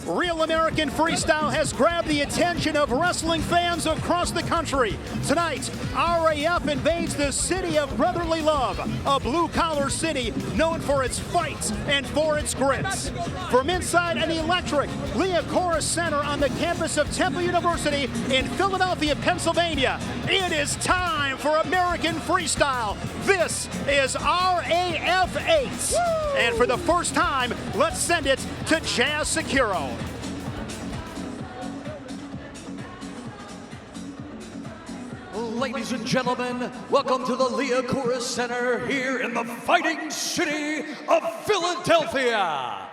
Real American Freestyle has grabbed the attention of wrestling fans across the country. Tonight, RAF invades the city of brotherly love, a blue-collar city known for its fights and for its grits. From inside an electric Liacouras Center on the campus of Temple University in Philadelphia, Pennsylvania, it is time for American Freestyle. This is RAF 8. Woo! And for the first time, let's send it to Jazz Securo. Ladies and gentlemen, welcome to the Liacouras Center here in the fighting city of Philadelphia.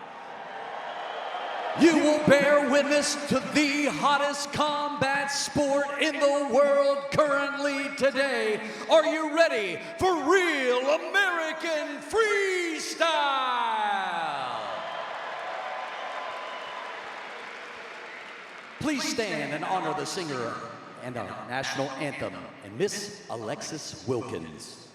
You will bear witness to the hottest combat sport in the world currently today. Are you ready for real American Freestyle? Please stand and honor the singer and our national anthem, and Miss Alexis Wilkins.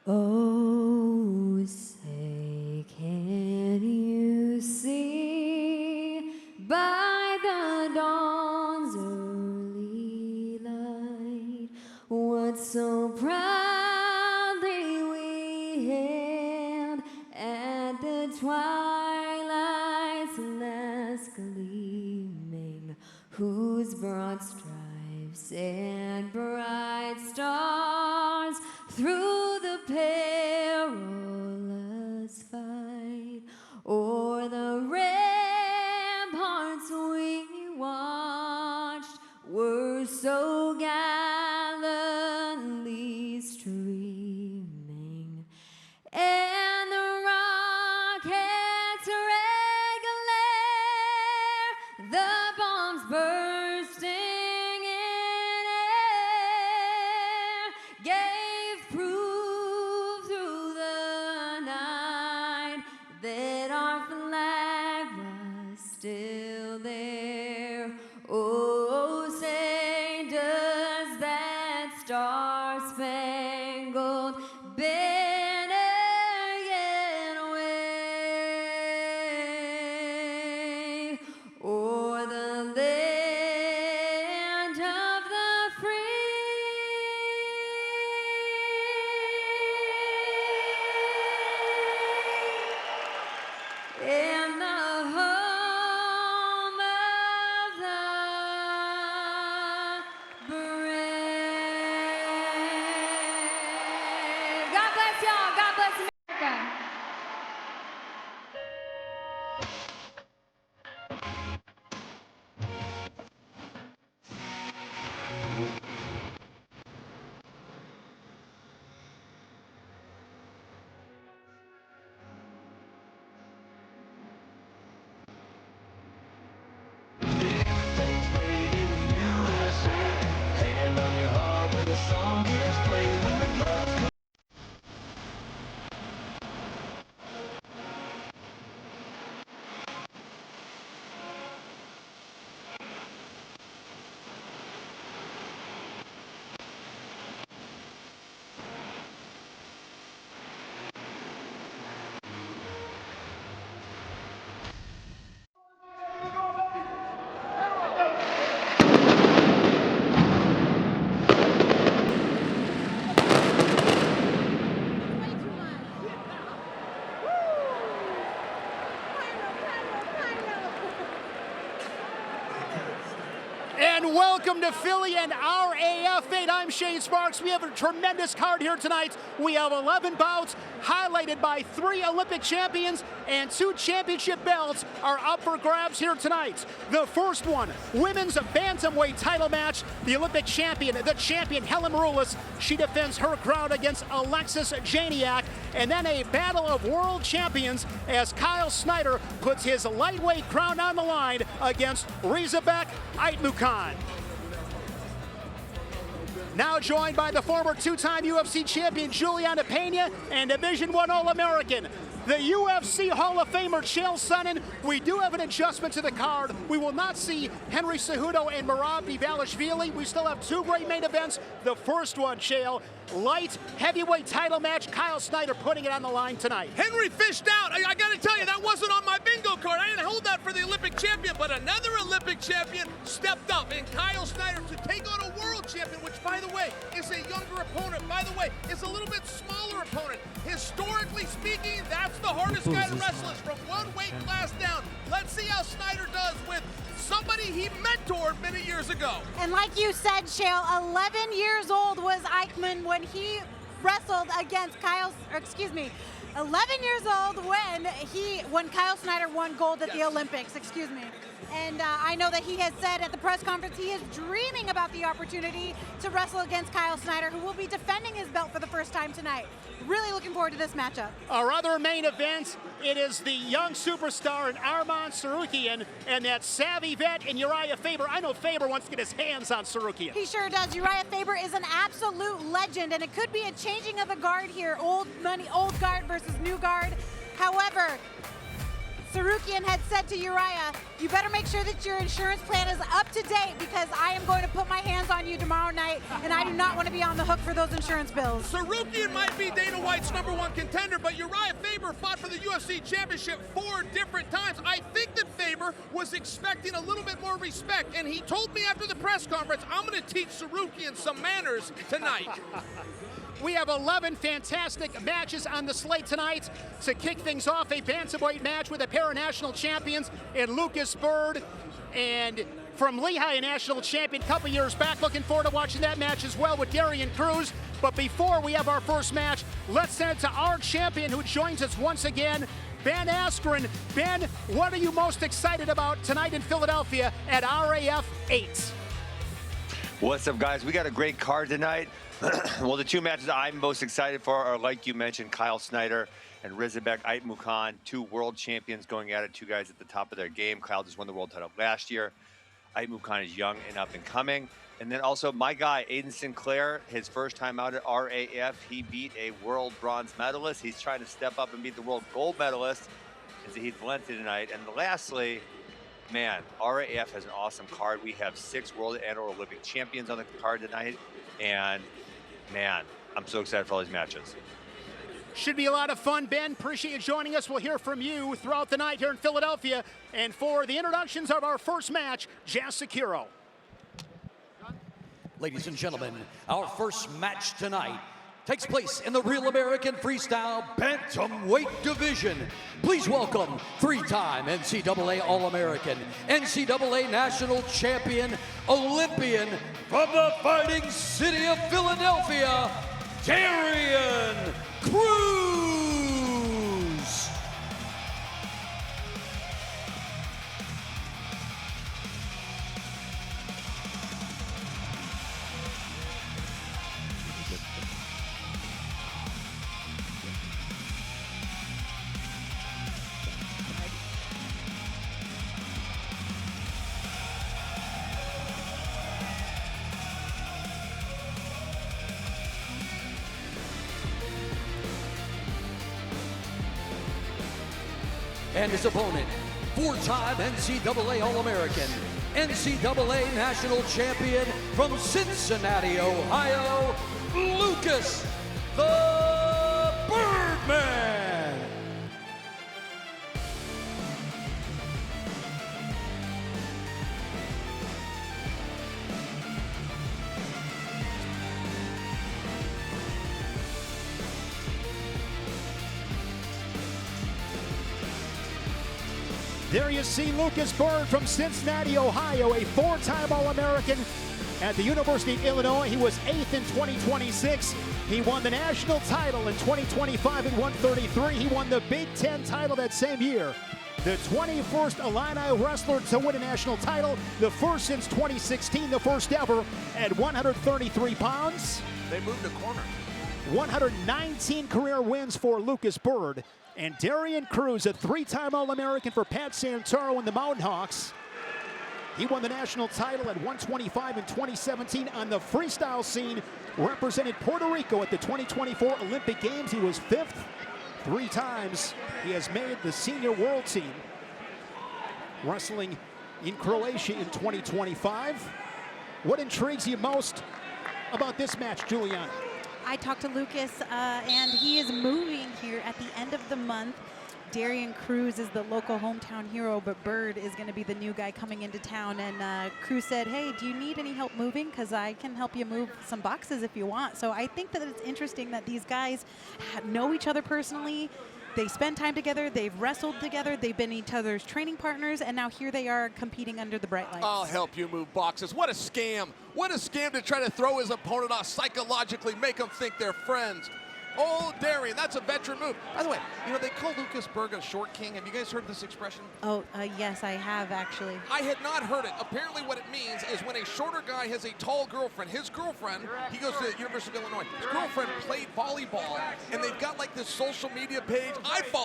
Oh, say, can you see by the dawn's early light what so proudly we hailed at the twilight's last gleaming, whose broad stripes and bright stars through the perilous fight o'er the ramparts we watched were so gallantly streaming, and the rockets' red glare, the bombs bursting in air, gave proof through the night that our flag was still there. Oh, say, does that star-spangled banner yet wave o'er the land of the free? And the home of the brave. God bless y'all. God bless America. And welcome to Philly and RAF 8. I'm Shane Sparks. We have a tremendous card here tonight. We have 11 bouts highlighted by 3 Olympic champions, and 2 championship belts are up for grabs here tonight. The first one, women's bantamweight title match. The Olympic champion, Helen Maroulis, she defends her crown against Alexis Janiak. And then a battle of world champions as Snyder puts his lightweight crown on the line against Rizabek Aitmukhan. Now joined by the former 2-time UFC champion Juliana Pena and Division I All-American the UFC Hall of Famer Chael Sonnen. We do have an adjustment to the card. We will not see Henry Cejudo and DiJulius. We still have two great main events. The first one, Chael, light heavyweight title match. Kyle Snyder putting it on the line tonight. Henry fished out. I got to tell you, that wasn't on my bingo card. I didn't hold that for the Olympic champion, but another Olympic champion stepped up, and Kyle Snyder to take on a world champion, which, by the way, is a younger opponent. By the way, is a little bit smaller opponent. Historically speaking, that's the hardest guy to wrestle, is from one weight class down. Let's see how Snyder does with somebody he mentored many years ago. And like you said, Chael, 11 years old was Aitmukhan when he wrestled against 11 years old when Kyle Snyder won gold at the Olympics, And I know that he has said at the press conference he is dreaming about the opportunity to wrestle against Kyle Snyder, who will be defending his belt for the first time tonight. Really looking forward to this matchup. Our other main event, it is the young superstar in Arman Tsarukyan and that savvy vet in Urijah Faber. I know Faber wants to get his hands on Tsarukyan. He sure does. Urijah Faber is an absolute legend, and it could be a changing of a guard here. Old guard versus new guard. However, Tsarukyan had said to Urijah, you better make sure that your insurance plan is up to date because I am going to put my hands on you tomorrow night, and I do not want to be on the hook for those insurance bills. Tsarukyan might be Dana White's #1 contender, but Urijah Faber fought for the UFC Championship 4 different times. I think that Faber was expecting a little bit more respect, and he told me after the press conference, I'm going to teach Tsarukyan some manners tonight. We have 11 fantastic matches on the slate tonight. To kick things off, a bantamweight match with a pair of national champions in Lucas Bird and from Lehigh, a national champion a couple years back. Looking forward to watching that match as well with Darian Cruz. But before we have our first match, let's send it to our champion who joins us once again, Ben Askren. Ben, what are you most excited about tonight in Philadelphia at RAF 8? What's up, guys? We got a great card tonight. Well, the two matches I'm most excited for are, like you mentioned, Kyle Snyder and Rizabek Aitmukhan, two world champions going at it, two guys at the top of their game. Kyle just won the world title last year. Aitmukhan is young and up and coming. And then also my guy, Aeoden Sinclair, his first time out at RAF, he beat a world bronze medalist. He's trying to step up and beat the world gold medalist, Zahid Valencia tonight. And lastly, man, RAF has an awesome card. We have 6 world and or Olympic champions on the card tonight. And man, I'm so excited for all these matches. Should be a lot of fun. Ben, appreciate you joining us. We'll hear from you throughout the night here in Philadelphia. And for the introductions of our first match, Jazz Securo. Ladies and gentlemen, our first match tonight takes place in the Real American Freestyle Bantamweight division. Please welcome 3-time NCAA All-American, NCAA National Champion, Olympian from the Fighting City of Philadelphia, Darian Cruz. And his opponent, 4-time NCAA All-American, NCAA National Champion from Cincinnati, Ohio, Lucas the Birdman. There you see Lucas Bird from Cincinnati, Ohio, a 4-time All-American at the University of Illinois. He was 8th in 2026. He won the national title in 2025 at 133. He won the Big Ten title that same year. The 21st Illini wrestler to win a national title, the first since 2016, the first ever at 133 pounds. They moved a corner. 119 career wins for Lucas Bird. And Darian Cruz, a 3-time All-American for Pat Santoro and the Mountain Hawks. He won the national title at 125 in 2017 on the freestyle scene, represented Puerto Rico at the 2024 Olympic Games. He was 5th. 3 times he has made the senior world team, wrestling in Croatia in 2025. What intrigues you most about this match, Juliana? I talked to Lucas, and he is moving here at the end of the month. Darian Cruz is the local hometown hero, but Bird is going to be the new guy coming into town. And Cruz said, hey, do you need any help moving? Because I can help you move some boxes if you want. So I think that it's interesting that these guys know each other personally. They spend time together, they've wrestled together, they've been each other's training partners, and now here they are competing under the bright lights. I'll help you move boxes. What a scam. What a scam to try to throw his opponent off psychologically, make them think they're friends. Oh, Darian, that's a veteran move. By the way, you know, they call Lucas Berg a short king. Have you guys heard this expression? Oh, yes, I have actually. I had not heard it. Apparently what it means is when a shorter guy has a tall girlfriend, his girlfriend, he goes to the University of Illinois, his girlfriend played volleyball, and they've got like this social media page.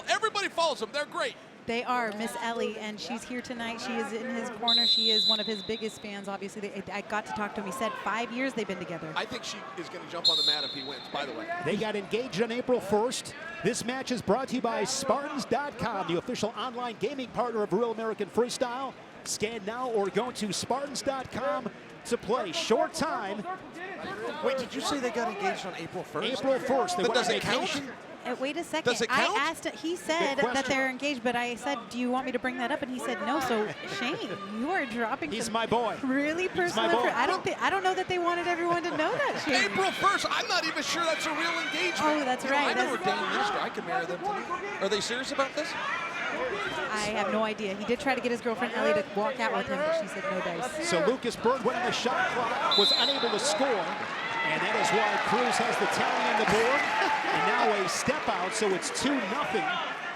Everybody follows them. They're great. They are, Miss Ellie, and she's here tonight. She is in his corner. She is one of his biggest fans, obviously. I got to talk to him. He said 5 years they've been together. I think she is going to jump on the mat if he wins, by the way. They got engaged on April 1st. This match is brought to you by Spartans.com, the official online gaming partner of Real American Freestyle. Scan now or go to Spartans.com to play. Short time. Wait, did you say they got engaged on April 1st? April 1st. They But went does on it count? vacation. Wait a second. Does it count? I asked, he said Good that question. they're engaged, but I said, do you want me to bring that up? And he said no. So Shane, you are dropping He's some my boy. really personal my boy. information. I don't know that they wanted everyone to know that, Shane. April 1st. I'm not even sure that's a real engagement. Oh, that's You know, right. I'm an That's- ordained minister. I can marry them tonight. Are they serious about this? I have no idea. He did try to get his girlfriend Ellie to walk out with him, but she said no dice. So Lucas Bird went on the shot clock, was unable to score, and that is why Cruz has the tally on the board. And now a step out, so it's 2-0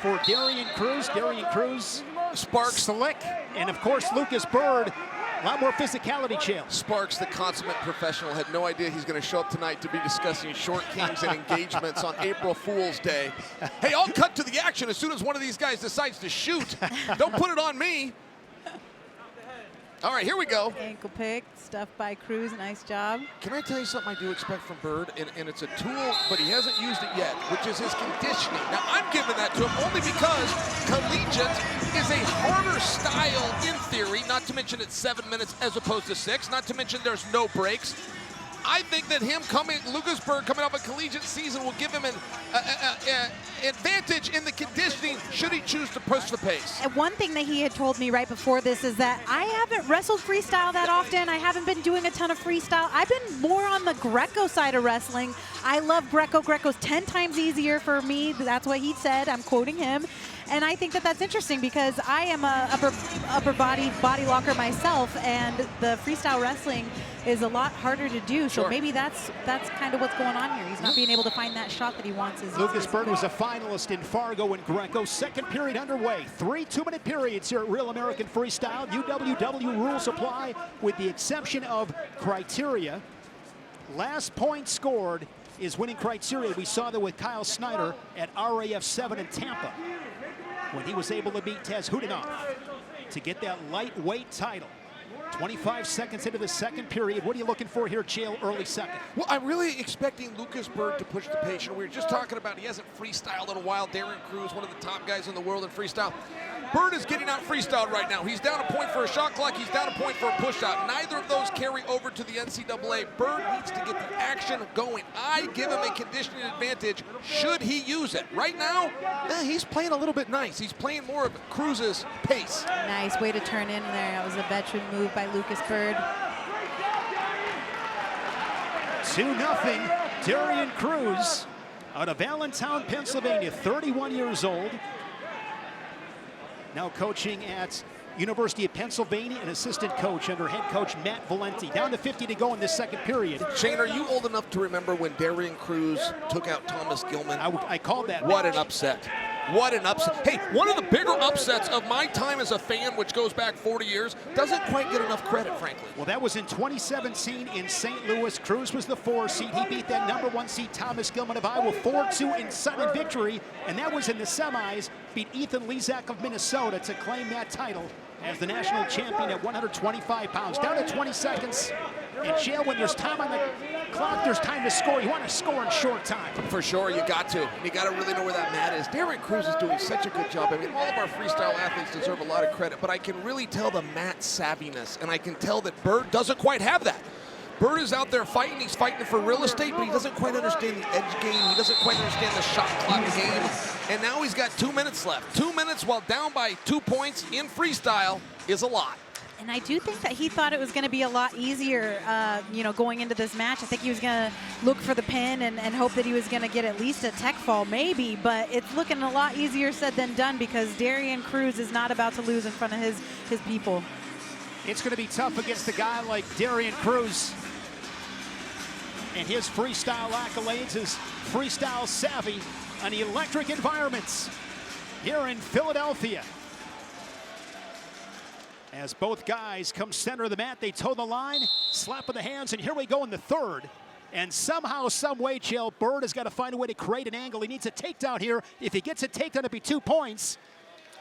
for Darian Cruz. Darian Cruz, Sparks. slick, and of course Lucas Bird, a lot more physicality, Chael. Sparks, the consummate professional, had no idea he's going to show up tonight to be discussing short kings and engagements on April Fool's Day. Hey, I'll cut to the action as soon as one of these guys decides to shoot. Don't put it on me. All right, here we go. Ankle pick, stuffed by Cruz. Nice job. Can I tell you something I do expect from Bird? And it's a tool, but he hasn't used it yet, which is his conditioning. Now, I'm giving that to him only because collegiate is a harder style in theory, not to mention it's 7 minutes as opposed to 6, not to mention there's no breaks. I think that Lucas Bird coming off a collegiate season will give him an advantage in the conditioning should he choose to push the pace. And one thing that he had told me right before this is that I haven't wrestled freestyle that often. I haven't been doing a ton of freestyle. I've been more on the Greco side of wrestling. I love Greco. Greco's 10 times easier for me. That's what he said. I'm quoting him. And I think that that's interesting because I am a upper body locker myself, and the freestyle wrestling is a lot harder to do. So Sure. maybe that's kind of what's going on here. He's not being able to find that shot that he wants. Lucas Bird was a finalist in Fargo and Greco. Second period underway. 3 2-minute periods here at Real American Freestyle. UWW rules apply with the exception of criteria. Last point scored is winning criteria. We saw that with Kyle Snyder at RAF 7 in Tampa when he was able to beat Taz Hudinoff to get that lightweight title. 25 seconds into the second period. What are you looking for here, Chael, early second? Well, I'm really expecting Lucas Bird to push the pace. You know, we were just talking about he hasn't freestyled in a while. Darian Cruz, one of the top guys in the world in freestyle. Bird is getting out freestyled right now. He's down a point for a shot clock. He's down a point for a push out. Neither of those carry over to the NCAA. Bird needs to get the action going. I give him a conditioning advantage should he use it. Right now, he's playing a little bit nice. He's playing more of Cruz's pace. Nice way to turn in there. That was a veteran move by Lucas Bird. 2-0. Darian Cruz out of Allentown, Pennsylvania, 31 years old. Now coaching at University of Pennsylvania, an assistant coach under head coach Matt Valenti. Down to 50 to go in this second period. Shane, are you old enough to remember when Darian Cruz took out Thomas Gilman? I called that What match. an upset. What an upset. Hey, one of the bigger upsets of my time as a fan, which goes back 40 years, doesn't quite get enough credit, frankly. Well, that was in 2017 in St. Louis. Cruz was the 4 seed. He beat that #1 seed Thomas Gilman of Iowa 4-2 in sudden victory, and that was in the semis. Beat Ethan Lezak of Minnesota to claim that title as the national champion at 125 pounds. Down to 20 seconds. And Chael, when there's time on the shot clock, there's time to score. You want to score in short time. For sure, you got to. And you got to really know where that mat is. Darren Cruz is doing such a good job. I mean, all of our freestyle athletes deserve a lot of credit, but I can really tell the mat savviness, and I can tell that Bird doesn't quite have that. Bird is out there fighting. He's fighting for real estate, but he doesn't quite understand the edge game. He doesn't quite understand the shot clock game. And now he's got 2 minutes left. 2 minutes while down by 2 points in freestyle is a lot. And I do think that he thought it was going to be a lot easier, you know, going into this match. I think he was going to look for the pin and hope that he was going to get at least a tech fall, maybe. But it's looking a lot easier said than done because Darren Cruz is not about to lose in front of his people. It's going to be tough against a guy like Darren Cruz. And his freestyle accolades, his freestyle savvy on electric environments here in Philadelphia. As both guys come center of the mat, they toe the line, slap of the hands, and here we go in the third. And somehow, some way, Chael, Bird has got to find a way to create an angle. He needs a takedown here. If he gets a takedown, it'd be 2 points.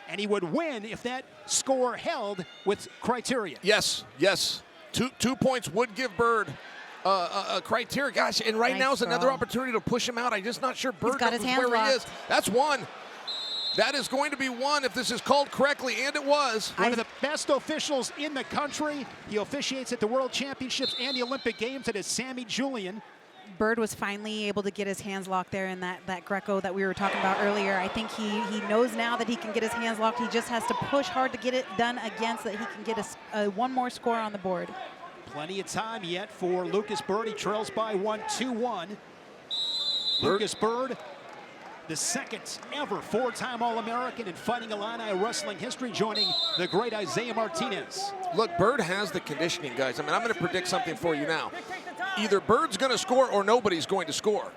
And he would win if that score held with criteria. Yes, yes. 2 points would give Bird a criteria. Gosh, and right now is another opportunity to push him out. I'm just not sure Bird knows where he is. That's one. That is going to be one if this is called correctly, and it was. One of the best officials in the country. He officiates at the World Championships and the Olympic Games. It is Sammy Julian. Bird was finally able to get his hands locked there in that Greco that we were talking about earlier. I think he knows now that he can get his hands locked. He just has to push hard to get it done again so that he can get one more score on the board. Plenty of time yet for Lucas Bird. He trails by 1-2-1. Lucas Bird, the second ever four-time All-American in Fighting Illini wrestling history, joining the great Isaiah Martinez. Look, Bird has the conditioning, guys. I mean, I'm going to predict something for you now. Either Bird's going to score or nobody's going to score.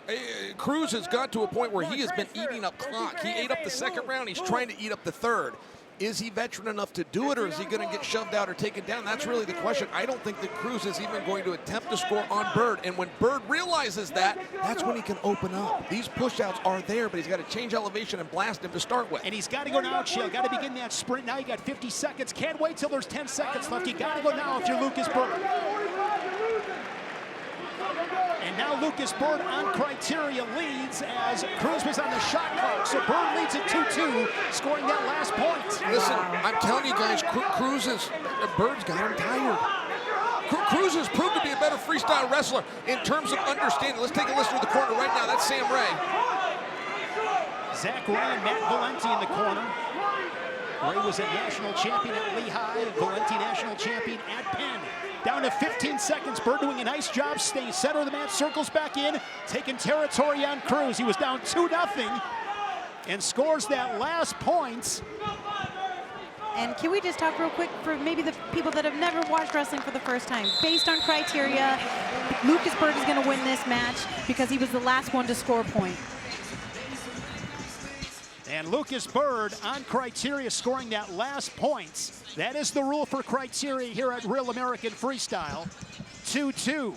Cruz has got to a point where he has been eating up clock. He ate up the second round. He's trying to eat up the third. Is he veteran enough to do it, or is he going to get shoved out or taken down? That's really the question. I don't think that Cruz is even going to attempt to score on Bird. And when Bird realizes that, that's when he can open up. These push-outs are there, but he's got to change elevation and blast him to start with. And he's got to go now, Chael. Got to begin that sprint. Now you got 50 seconds. Can't wait till there's 10 seconds left. You got to go now if you're Lucas Bird. And now Lucas Bird on criteria leads as Cruz was on the shot clock. So Bird leads at 2-2, scoring that last point. Listen, I'm telling you guys, Bird's got him tired. Cruz has proved to be a better freestyle wrestler in terms of understanding. Let's take a listen to the corner right now. That's Sam Ray. Zach Ray and Matt Valenti in the corner. Ray was a national champion at Lehigh, Valenti national champion at Penn. Down to 15 seconds. Bird doing a nice job staying center of the mat, circles back in, taking territory on Cruz. He was down 2-0 and scores that last point. And can we just talk real quick for maybe the people that have never watched wrestling for the first time? Based on criteria, Lucas Bird is going to win this match because he was the last one to score a point. And Lucas Bird on criteria scoring that last point. That is the rule for criteria here at Real American Freestyle. 2-2.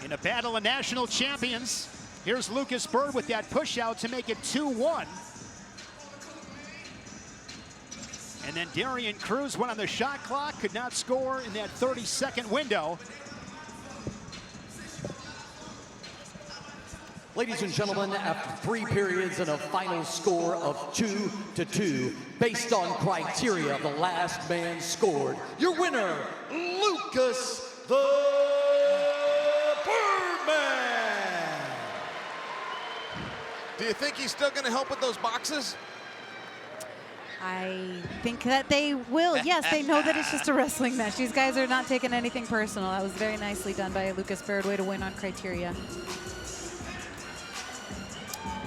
In a battle of national champions, here's Lucas Bird with that push out to make it 2-1. And then Darren Cruz went on the shot clock, could not score in that 30-second window. Ladies and gentlemen, after 3 periods and a final score of 2-2, based on criteria, the last man scored. Your winner, Lucas the Birdman. Do you think he's still going to help with those boxes? I think that they will. Yes, they know that it's just a wrestling match. These guys are not taking anything personal. That was very nicely done by Lucas Bird. Way to win on criteria.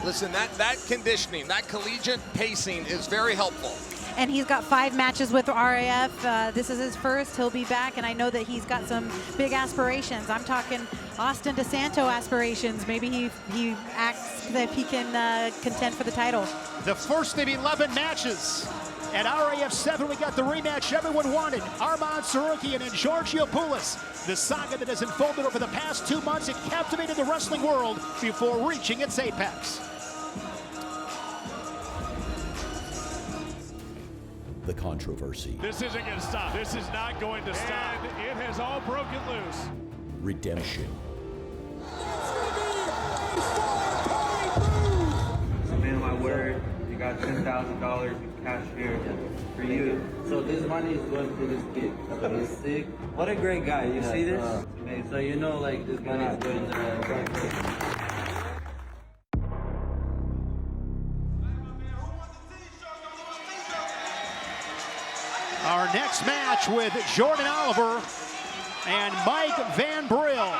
Listen, that conditioning, that collegiate pacing is very helpful. And he's got 5 matches with RAF. This is his first. He'll be back, and I know that he's got some big aspirations. I'm talking Austin DeSanto aspirations. Maybe he acts that he can contend for the title. The first of 11 matches At RAF 7, we got the rematch everyone wanted. Arman Tsarukyan and Georgiopoulos. The saga that has unfolded over the past 2 months, it captivated the wrestling world before reaching its apex. The controversy. This isn't going to stop. This is not going to stop. And it has all broken loose. Redemption. So, man, my word, you got $10,000 in cash here for you. So this money is going to this kid. He's sick. What a great guy. You see this? Hey, so you know, like, this money is going to Our next match with Jordan Oliver and Mike VanBril.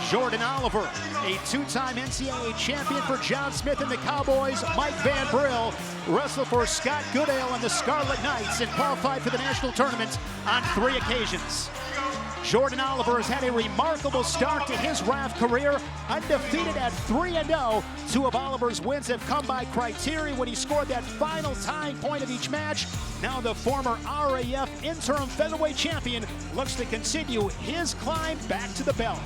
Jordan Oliver, a two-time NCAA champion for John Smith and the Cowboys. Mike VanBril wrestled for Scott Goodale and the Scarlet Knights and qualified for the national tournament on 3 occasions. Jordan Oliver has had a remarkable start to his RAF career, undefeated at 3-0. 2 of Oliver's wins have come by criteria when he scored that final tying point of each match. Now the former RAF interim featherweight champion looks to continue his climb back to the belt.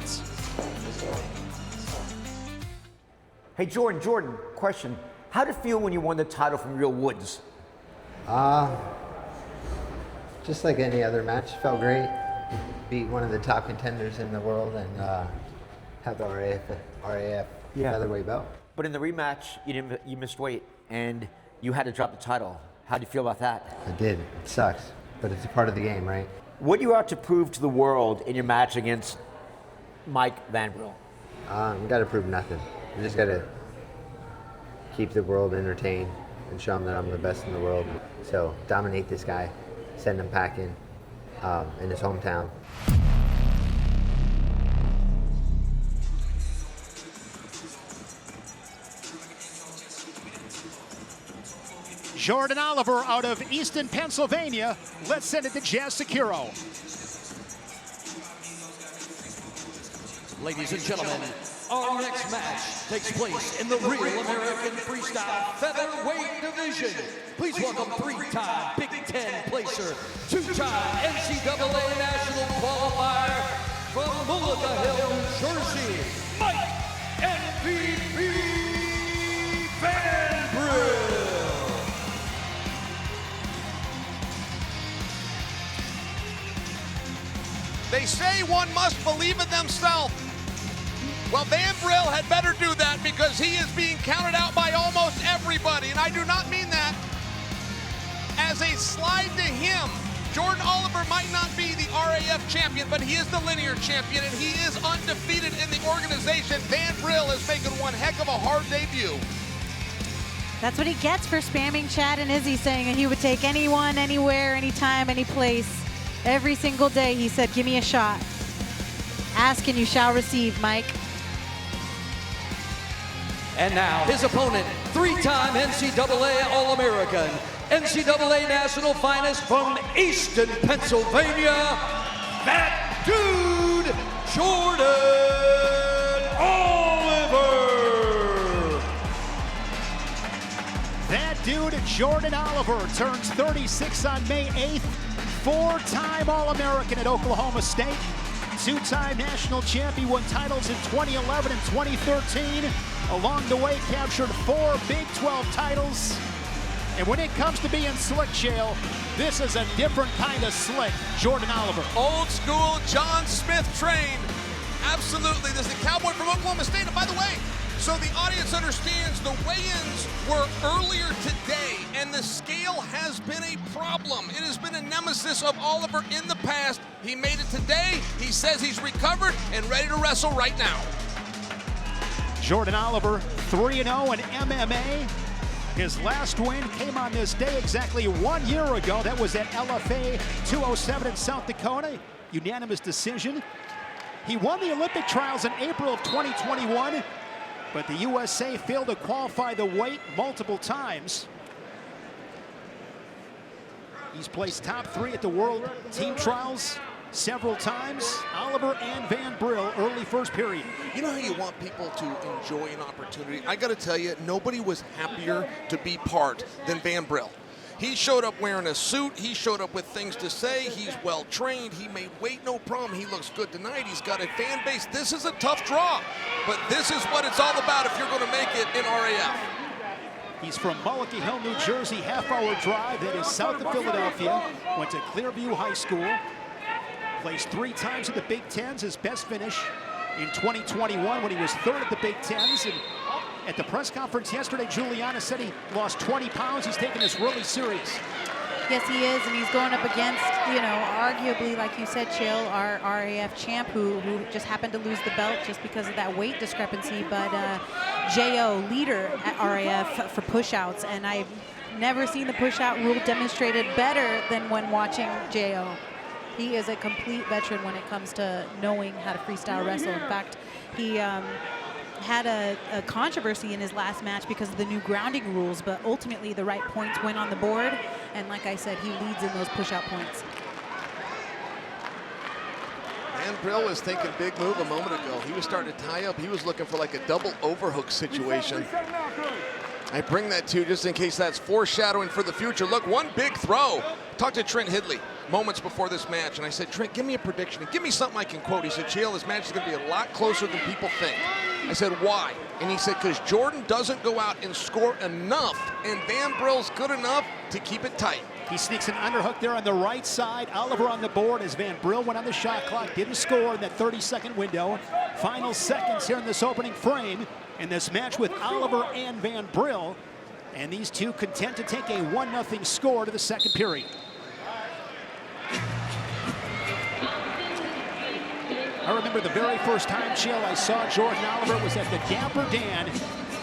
Hey Jordan, question. How did it feel when you won the title from Real Woods? Just like any other match, felt great. Beat one of the top contenders in the world and have the RAF featherweight belt. But in the rematch, you missed weight and you had to drop the title. How do you feel about that? I did. It sucks, but it's a part of the game, right? What do you have to prove to the world in your match against Mike VanBril? We got to prove nothing. We just got to keep the world entertained and show them that I'm the best in the world. So dominate this guy, send him packing in his hometown. Jordan Oliver out of Easton, Pennsylvania. Let's send it to Jazz Securo. Ladies and gentlemen, our next match takes place in the Real American Freestyle Featherweight division. Please welcome 3-time Big Ten placer, 2-time NCAA national qualifier from Mullica Hill, New Jersey, Mike MVP VanBril. They say one must believe in themselves. Well, VanBril had better do that because he is being counted out by almost everybody. And I do not mean that as a slide to him. Jordan Oliver might not be the RAF champion, but he is the linear champion, and he is undefeated in the organization. VanBril is making one heck of a hard debut. That's what he gets for spamming Chad and Izzy, saying he would take anyone, anywhere, anytime, any place. Every single day he said, give me a shot. Ask and you shall receive, Mike. And now his opponent, 3-time NCAA All-American, NCAA National Finalist from Easton, Pennsylvania, that dude, Jordan Oliver. That dude, Jordan Oliver, turns 36 on May 8th. 4-time All-American at Oklahoma State. 2-time national champion, won titles in 2011 and 2013. Along the way, captured 4 Big 12 titles. And when it comes to being slick, Shale, this is a different kind of slick, Jordan Oliver. Old school John Smith trained. Absolutely. This is the Cowboy from Oklahoma State. And by the way, so the audience understands, the weigh-ins were earlier today, and the scale has been a problem. It has been a nemesis of Oliver in the past. He made it today. He says he's recovered and ready to wrestle right now. Jordan Oliver, 3-0 in MMA. His last win came on this day exactly 1 year ago. That was at LFA 207 in South Dakota. Unanimous decision. He won the Olympic trials in April of 2021, but the USA failed to qualify the weight multiple times. He's placed top 3 at the World Team Trials several times. Oliver and VanBril, early first period. You know how you want people to enjoy an opportunity? I got to tell you, nobody was happier to be part than VanBril. He showed up wearing a suit. He showed up with things to say. He's well trained. He made weight no problem. He looks good tonight. He's got a fan base. This is a tough draw, but this is what it's all about if you're going to make it in RAF. He's from Mullica Hill, New Jersey, half-hour drive. That is south of Philadelphia. Went to Clearview High School. Placed 3 times in the Big Tens. His best finish in 2021 when he was 3rd at the Big Tens. And at the press conference yesterday, Juliana said he lost 20 pounds. He's taking this really serious. Yes, he is, and he's going up against, you know, arguably, like you said, Chill, our RAF champ, who just happened to lose the belt just because of that weight discrepancy. But J.O., leader at RAF for push-outs, and I've never seen the push-out rule demonstrated better than when watching J.O. He is a complete veteran when it comes to knowing how to freestyle wrestle. In fact, he had a controversy in his last match because of the new grounding rules, but ultimately the right points went on the board, and like I said, he leads in those push-out points. VanBril was thinking big move a moment ago. He was starting to tie up. He was looking for like a double overhook situation. I bring that to you just in case that's foreshadowing for the future. Look, one big throw. Talked to Trent Hidley moments before this match, and I said, Trent, give me a prediction. Give me something I can quote. He said, Chael, this match is going to be a lot closer than people think. I said, why? And he said, because Jordan doesn't go out and score enough, and VanBril's good enough to keep it tight. He sneaks an underhook there on the right side. Oliver on the board as VanBril went on the shot clock. Didn't score in that 30-second window. Final seconds here in this opening frame in this match with Oliver and VanBril. And these two content to take a 1-0 score to the second period. I remember the very first time, Chill, I saw Jordan Oliver was at the Dapper Dan,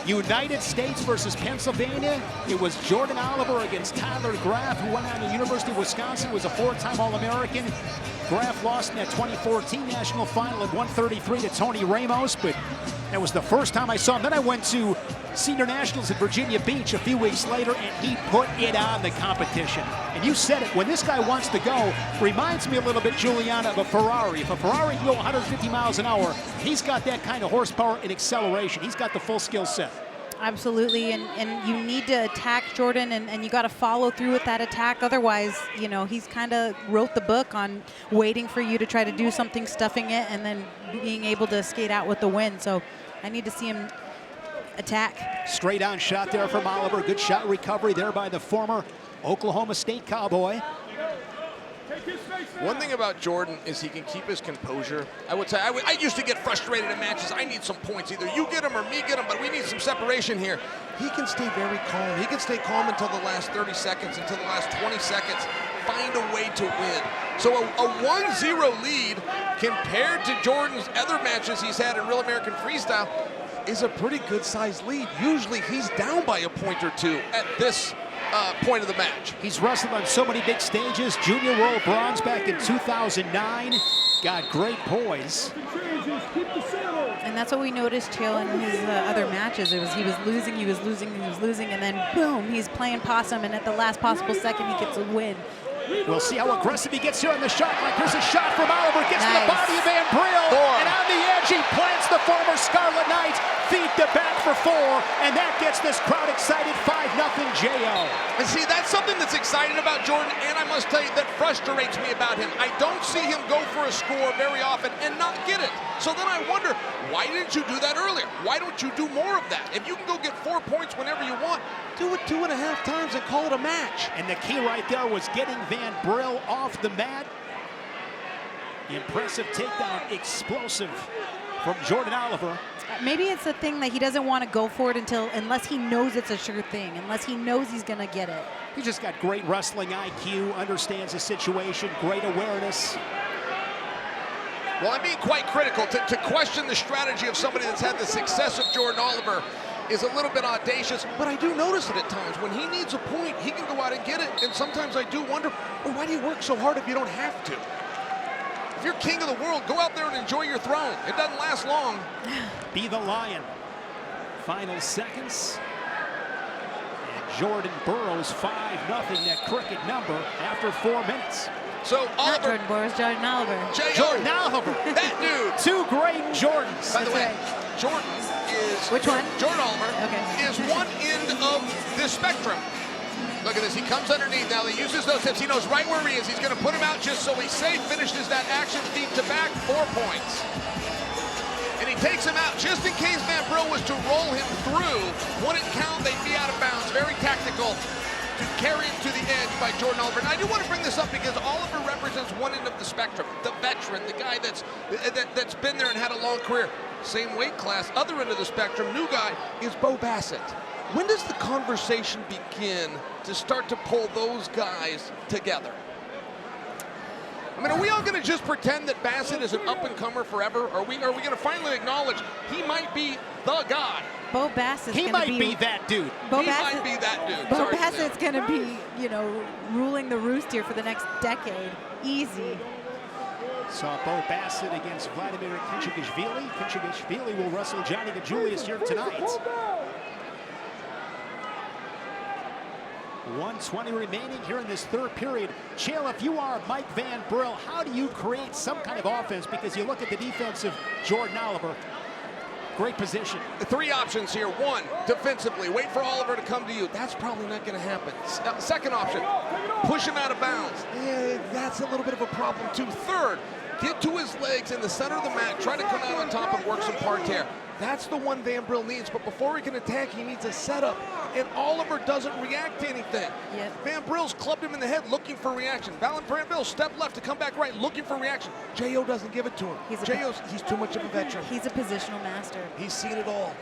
United States versus Pennsylvania. It was Jordan Oliver against Tyler Graf, who went on to the University of Wisconsin, was a 4-time All-American. Graf lost in that 2014 national final at 133 to Tony Ramos, but that was the first time I saw him. Then I went to Senior Nationals at Virginia Beach a few weeks later, and he put it on the competition. And you said it, when this guy wants to go, reminds me a little bit, Juliana, of a Ferrari. If a Ferrari can go 150 miles an hour, he's got that kind of horsepower and acceleration. He's got the full skill set. Absolutely, and you need to attack Jordan, and you got to follow through with that attack. Otherwise, you know, he's kind of wrote the book on waiting for you to try to do something, stuffing it, and then being able to skate out with the win. So I need to see him attack. Straight on shot there from Oliver. Good shot recovery there by the former Oklahoma State Cowboy. One thing about Jordan is he can keep his composure. I would say, I used to get frustrated in matches. I need some points. Either you get them or me get them, but we need some separation here. He can stay very calm. He can stay calm until the last 30 seconds, until the last 20 seconds, find a way to win. So a 1-0 lead compared to Jordan's other matches he's had in Real American Freestyle is a pretty good-sized lead. Usually he's down by a point or two at this point of the match. He's wrestled on so many big stages. Junior world bronze back in 2009. Got great poise. And that's what we noticed, Chael, in his other matches. It was he was losing, and then boom, he's playing possum, and at the last possible second, he gets a win. We'll see how aggressive he gets here on the shot clock. Here's a shot from Oliver. Gets to the body of VanBril. And on the edge, he plants the former Scarlet Knight. Feet to back for 4. And that gets this crowd excited. 5-0 J.O. And see, that's something that's exciting about Jordan, and I must tell you, that frustrates me about him. I don't see him go for a score very often and not get it. So then I wonder, why didn't you do that earlier? Why don't you do more of that? If you can go get 4 points whenever you want, do it 2.5 times and call it a match. And the key right there was getting VanBril off the mat. Impressive takedown, explosive from Jordan Oliver. Maybe it's a thing that he doesn't want to go for it unless he knows it's a sure thing, unless he knows he's going to get it. He's just got great wrestling IQ, understands the situation, great awareness. Well, I'm being quite critical. To question the strategy of somebody that's had the success of Jordan Oliver is a little bit audacious, but I do notice it at times. When he needs a point, he can go out and get it, and sometimes I do wonder, well, why do you work so hard if you don't have to? If you're king of the world, go out there and enjoy your throne. It doesn't last long. Be the lion. Final seconds. And Jordan burrows 5-0, that cricket number, after 4 minutes. So Not Oliver, Jordan Boris, Jordan Oliver. Jordan Oliver. that dude. Two great Jordans. By the way, right. Jordan is... Which one? Jordan Oliver Okay. is one end of this spectrum. Look at this, he comes underneath now, he uses those hips, he knows right where he is, he's gonna put him out just so he's safe, finishes that action, feet to back, 4 points. And he takes him out just in case VanBril was to roll him through, wouldn't count, they'd be out of bounds, very tactical to carry him to the edge by Jordan Oliver. Now I do want to bring this up because Oliver represents one end of the spectrum, the veteran, the guy that's been there and had a long career. Same weight class, other end of the spectrum, new guy is Bo Bassett. When does the conversation begin to start to pull those guys together? I mean, are we all going to just pretend that Bassett is an up-and-comer forever? Are we going to finally acknowledge he might be the guy? Bo Bassett's He might be that dude. Bo He Bassett, might be that dude. Bo Sorry, Bassett's going to be, you know, ruling the roost here for the next decade. Easy. Saw Bo Bassett against Vladimer Khinchegashvili. Khinchegashvili will wrestle Johnni DiJulius here tonight. 1:20 remaining here in this third period. Chael, if you are Mike VanBril, how do you create some kind of offense? Because you look at the defense of Jordan Oliver. Great position. 3 options here. 1, defensively, wait for Oliver to come to you. That's probably not going to happen. Second option, push him out of bounds. That's a little bit of a problem too. Third, get to his legs in the center of the mat, try to come out on top and work some parterre. That's the one VanBril needs, but before he can attack, he needs a setup, and Oliver doesn't react to anything. Yep. VanBril's clubbed him in the head looking for reaction. VanBril step left to come back right, looking for reaction. J.O. doesn't give it to him. He's too much of a veteran. He's a positional master. He's seen it all.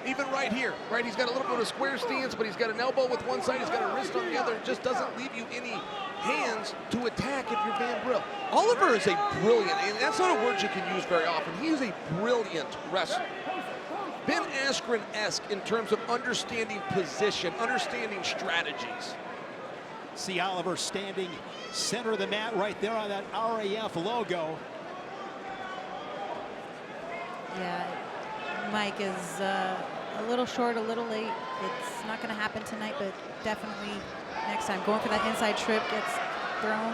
Even right here, right? He's got a little bit of a square stance, but he's got an elbow with one side, he's got a wrist on the other. It just doesn't leave you any hands to attack if you're VanBril. Oliver is a brilliant, and that's not a word you can use very often. He is a brilliant wrestler. Ben Askren-esque in terms of understanding position, understanding strategies. See Oliver standing center of the mat right there on that RAF logo. Yeah, Mike is a little short, a little late. It's not going to happen tonight, but definitely next time. Going for that inside trip, gets thrown,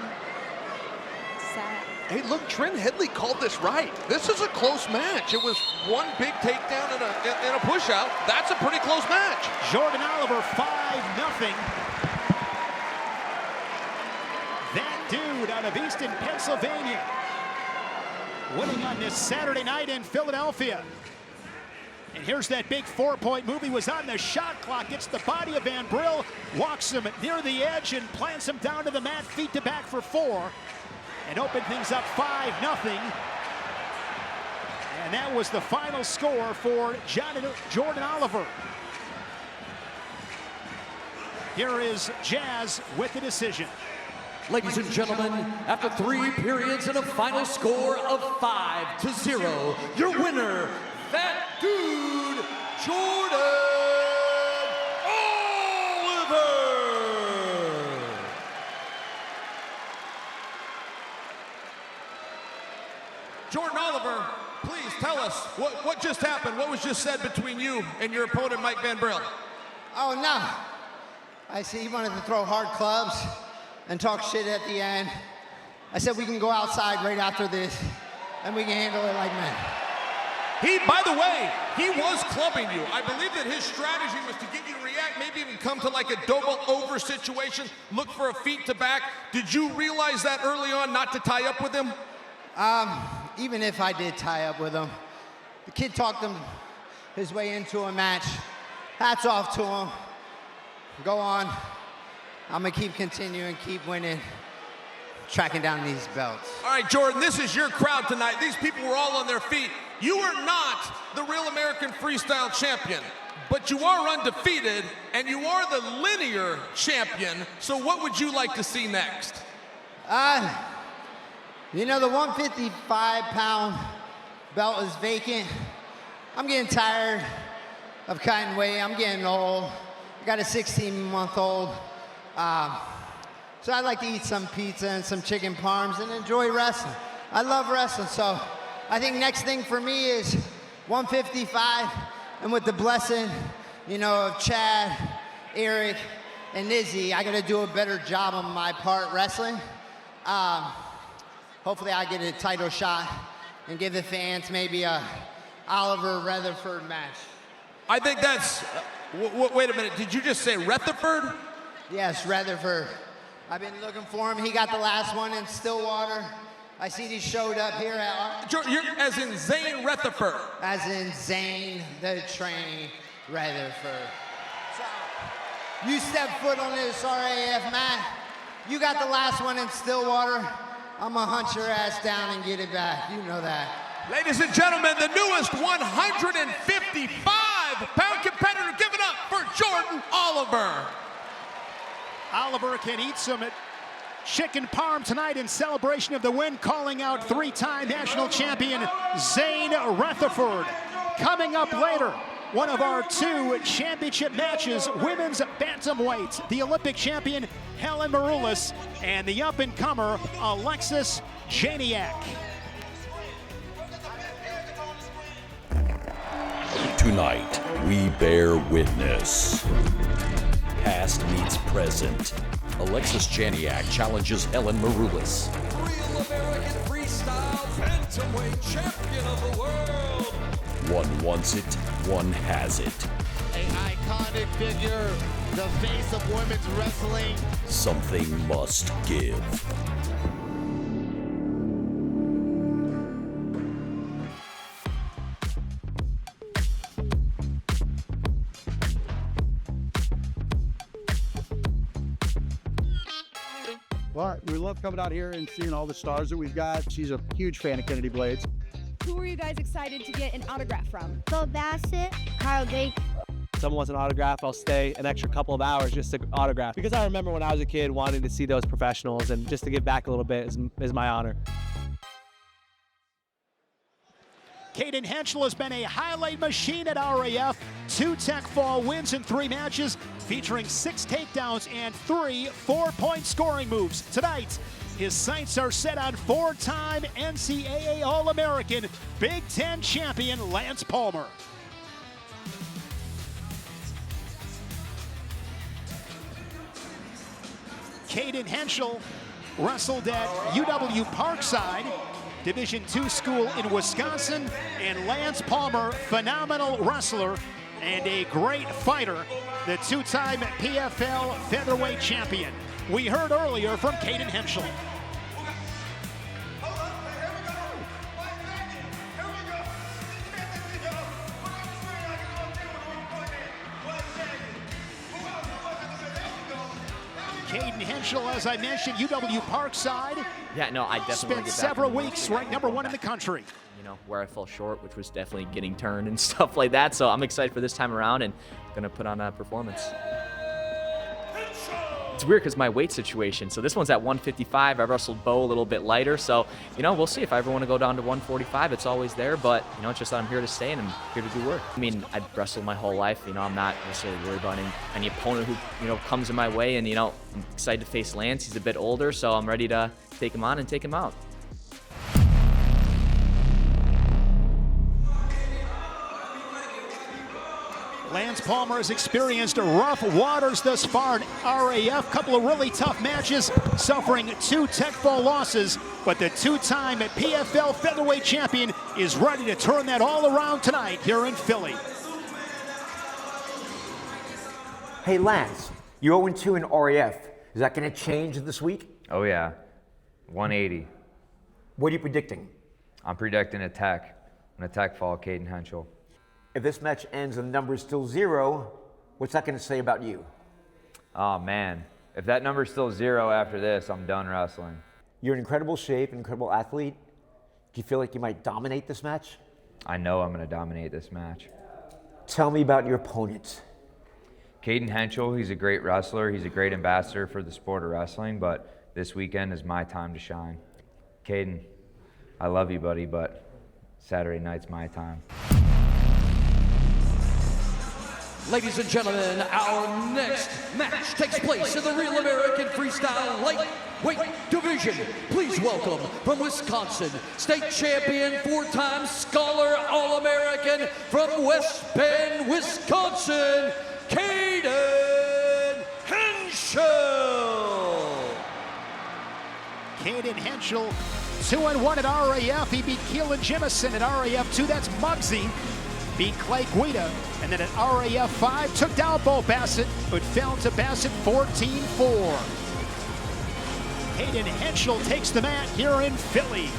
sat. Hey, look, Trent Headley called this right. This is a close match. It was one big takedown and a push out. That's a pretty close match. Jordan Oliver 5-0. That dude out of Easton, Pennsylvania, winning on this Saturday night in Philadelphia. And here's that big 4-point move. He was on the shot clock, gets the body of VanBril, walks him near the edge and plants him down to the mat, feet to back for 4. And open things up 5-0. And that was the final score for Jordan Oliver. Here is Jazz with the decision. Ladies and gentlemen, after 3 periods and a final score of 5-0, your winner, that dude, Jordan Oliver. Jordan Oliver, please tell us what just happened. What was just said between you and your opponent, Mike VanBril? Oh, no. I see he wanted to throw hard clubs and talk shit at the end. I said we can go outside right after this and we can handle it like men. By the way, he was clubbing you. I believe that his strategy was to get you to react, maybe even come to like a double over situation, look for a feet to back. Did you realize that early on not to tie up with him? Even if I did tie up with him, the kid talked him his way into a match. Hats off to him. Go on. I'm gonna keep continuing, keep winning, tracking down these belts. All right, Jordan, this is your crowd tonight. These people were all on their feet. You are not the real American Freestyle champion, but you are undefeated, and you are the linear champion. So what would you like to see next? You know, the 155-pound belt is vacant. I'm getting tired of cutting weight. I'm getting old. I got a 16-month-old. So I'd like to eat some pizza and some chicken parms and enjoy wrestling. I love wrestling, so I think next thing for me is 155, and with the blessing, you know, of Chad, Eric, and Izzy, I gotta do a better job on my part wrestling. Hopefully I get a title shot and give the fans maybe a Oliver Rutherford match. I think that's, wait a minute, did you just say Rutherford? Yes, Rutherford. I've been looking for him. He got the last one in Stillwater. I see he showed up here at... You're as in Zane Rutherford. As in Zane the Train Rutherford. So, you step foot on this RAF mat. You got the last one in Stillwater. I'm gonna hunt your ass down and get it back. You know that. Ladies and gentlemen, the newest 155-pound competitor. Give it up for Jordan Oliver. Oliver can eat some chicken parm tonight in celebration of the win, calling out three-time national champion Zane Rutherford. Coming up later, one of our two championship matches, women's bantamweight, the Olympic champion Helen Maroulis and the up-and-comer Alexis Janiak. Tonight, we bear witness. Past meets present. Alexis Janiak challenges Helen Maroulis. Real American Freestyle Bantamweight champion of the world. One wants it, one has it. An iconic figure, the face of women's wrestling. Something must give. Well, we love coming out here and seeing all the stars that we've got. She's a huge fan of Kennedy Blades. Who are you guys excited to get an autograph from? Phil Bassett, Kyle Gake. If someone wants an autograph, I'll stay an extra couple of hours just to autograph. Because I remember when I was a kid wanting to see those professionals, and just to give back a little bit is my honor. Cayden Henschel has been a highlight machine at RAF. 2 tech fall wins in 3 matches, featuring 6 takedowns and 3 4-point scoring moves. Tonight, his sights are set on 4-time NCAA All-American Big Ten champion Lance Palmer. Cayden Henschel wrestled at UW Parkside, Division II school in Wisconsin, and Lance Palmer, phenomenal wrestler and a great fighter, the 2-time PFL featherweight champion. We heard earlier from Cayden Henschel. Cayden Henschel, as I mentioned, UW Parkside. Yeah, no, I definitely spent several weeks ranked #1 in the country. You know, where I fell short, which was definitely getting turned and stuff like that. So I'm excited for this time around and gonna put on a performance. It's weird because my weight situation. So this one's at 155. I wrestled Bo a little bit lighter. So, you know, we'll see if I ever want to go down to 145. It's always there. But, you know, it's just that I'm here to stay and I'm here to do work. I mean, I've wrestled my whole life. You know, I'm not necessarily worried about any opponent who, you know, comes in my way. And, you know, I'm excited to face Lance. He's a bit older. So I'm ready to take him on and take him out. Lance Palmer has experienced rough waters thus far in RAF. Couple of really tough matches, suffering 2 tech fall losses. But the 2-time PFL featherweight champion is ready to turn that all around tonight here in Philly. Hey, Lance, you're 0-2 in RAF. Is that going to change this week? Oh, yeah. 180. What are you predicting? I'm predicting a tech. An attack fall, Cayden Henchel. If this match ends and the number is still 0, what's that going to say about you? Oh, man. If that number's still 0 after this, I'm done wrestling. You're in incredible shape, an incredible athlete. Do you feel like you might dominate this match? I know I'm going to dominate this match. Tell me about your opponent. Cayden Henchel, he's a great wrestler. He's a great ambassador for the sport of wrestling, but this weekend is my time to shine. Cayden, I love you, buddy, but Saturday night's my time. Ladies and gentlemen, our next match takes place in the Real American Freestyle Lightweight Division. Please welcome from Wisconsin, state champion, 4-time Scholar All-American from West Bend, Wisconsin, Cayden Henschel. Cayden Henschel, 2-1 at RAF. He beat Keelan Jimison at RAF 2. That's Muggsy. Beat Clay Guida. And then at RAF 5, took down Bo Bassett, but fell to Bassett 14-4. Cayden Henschel takes the mat here in Philly.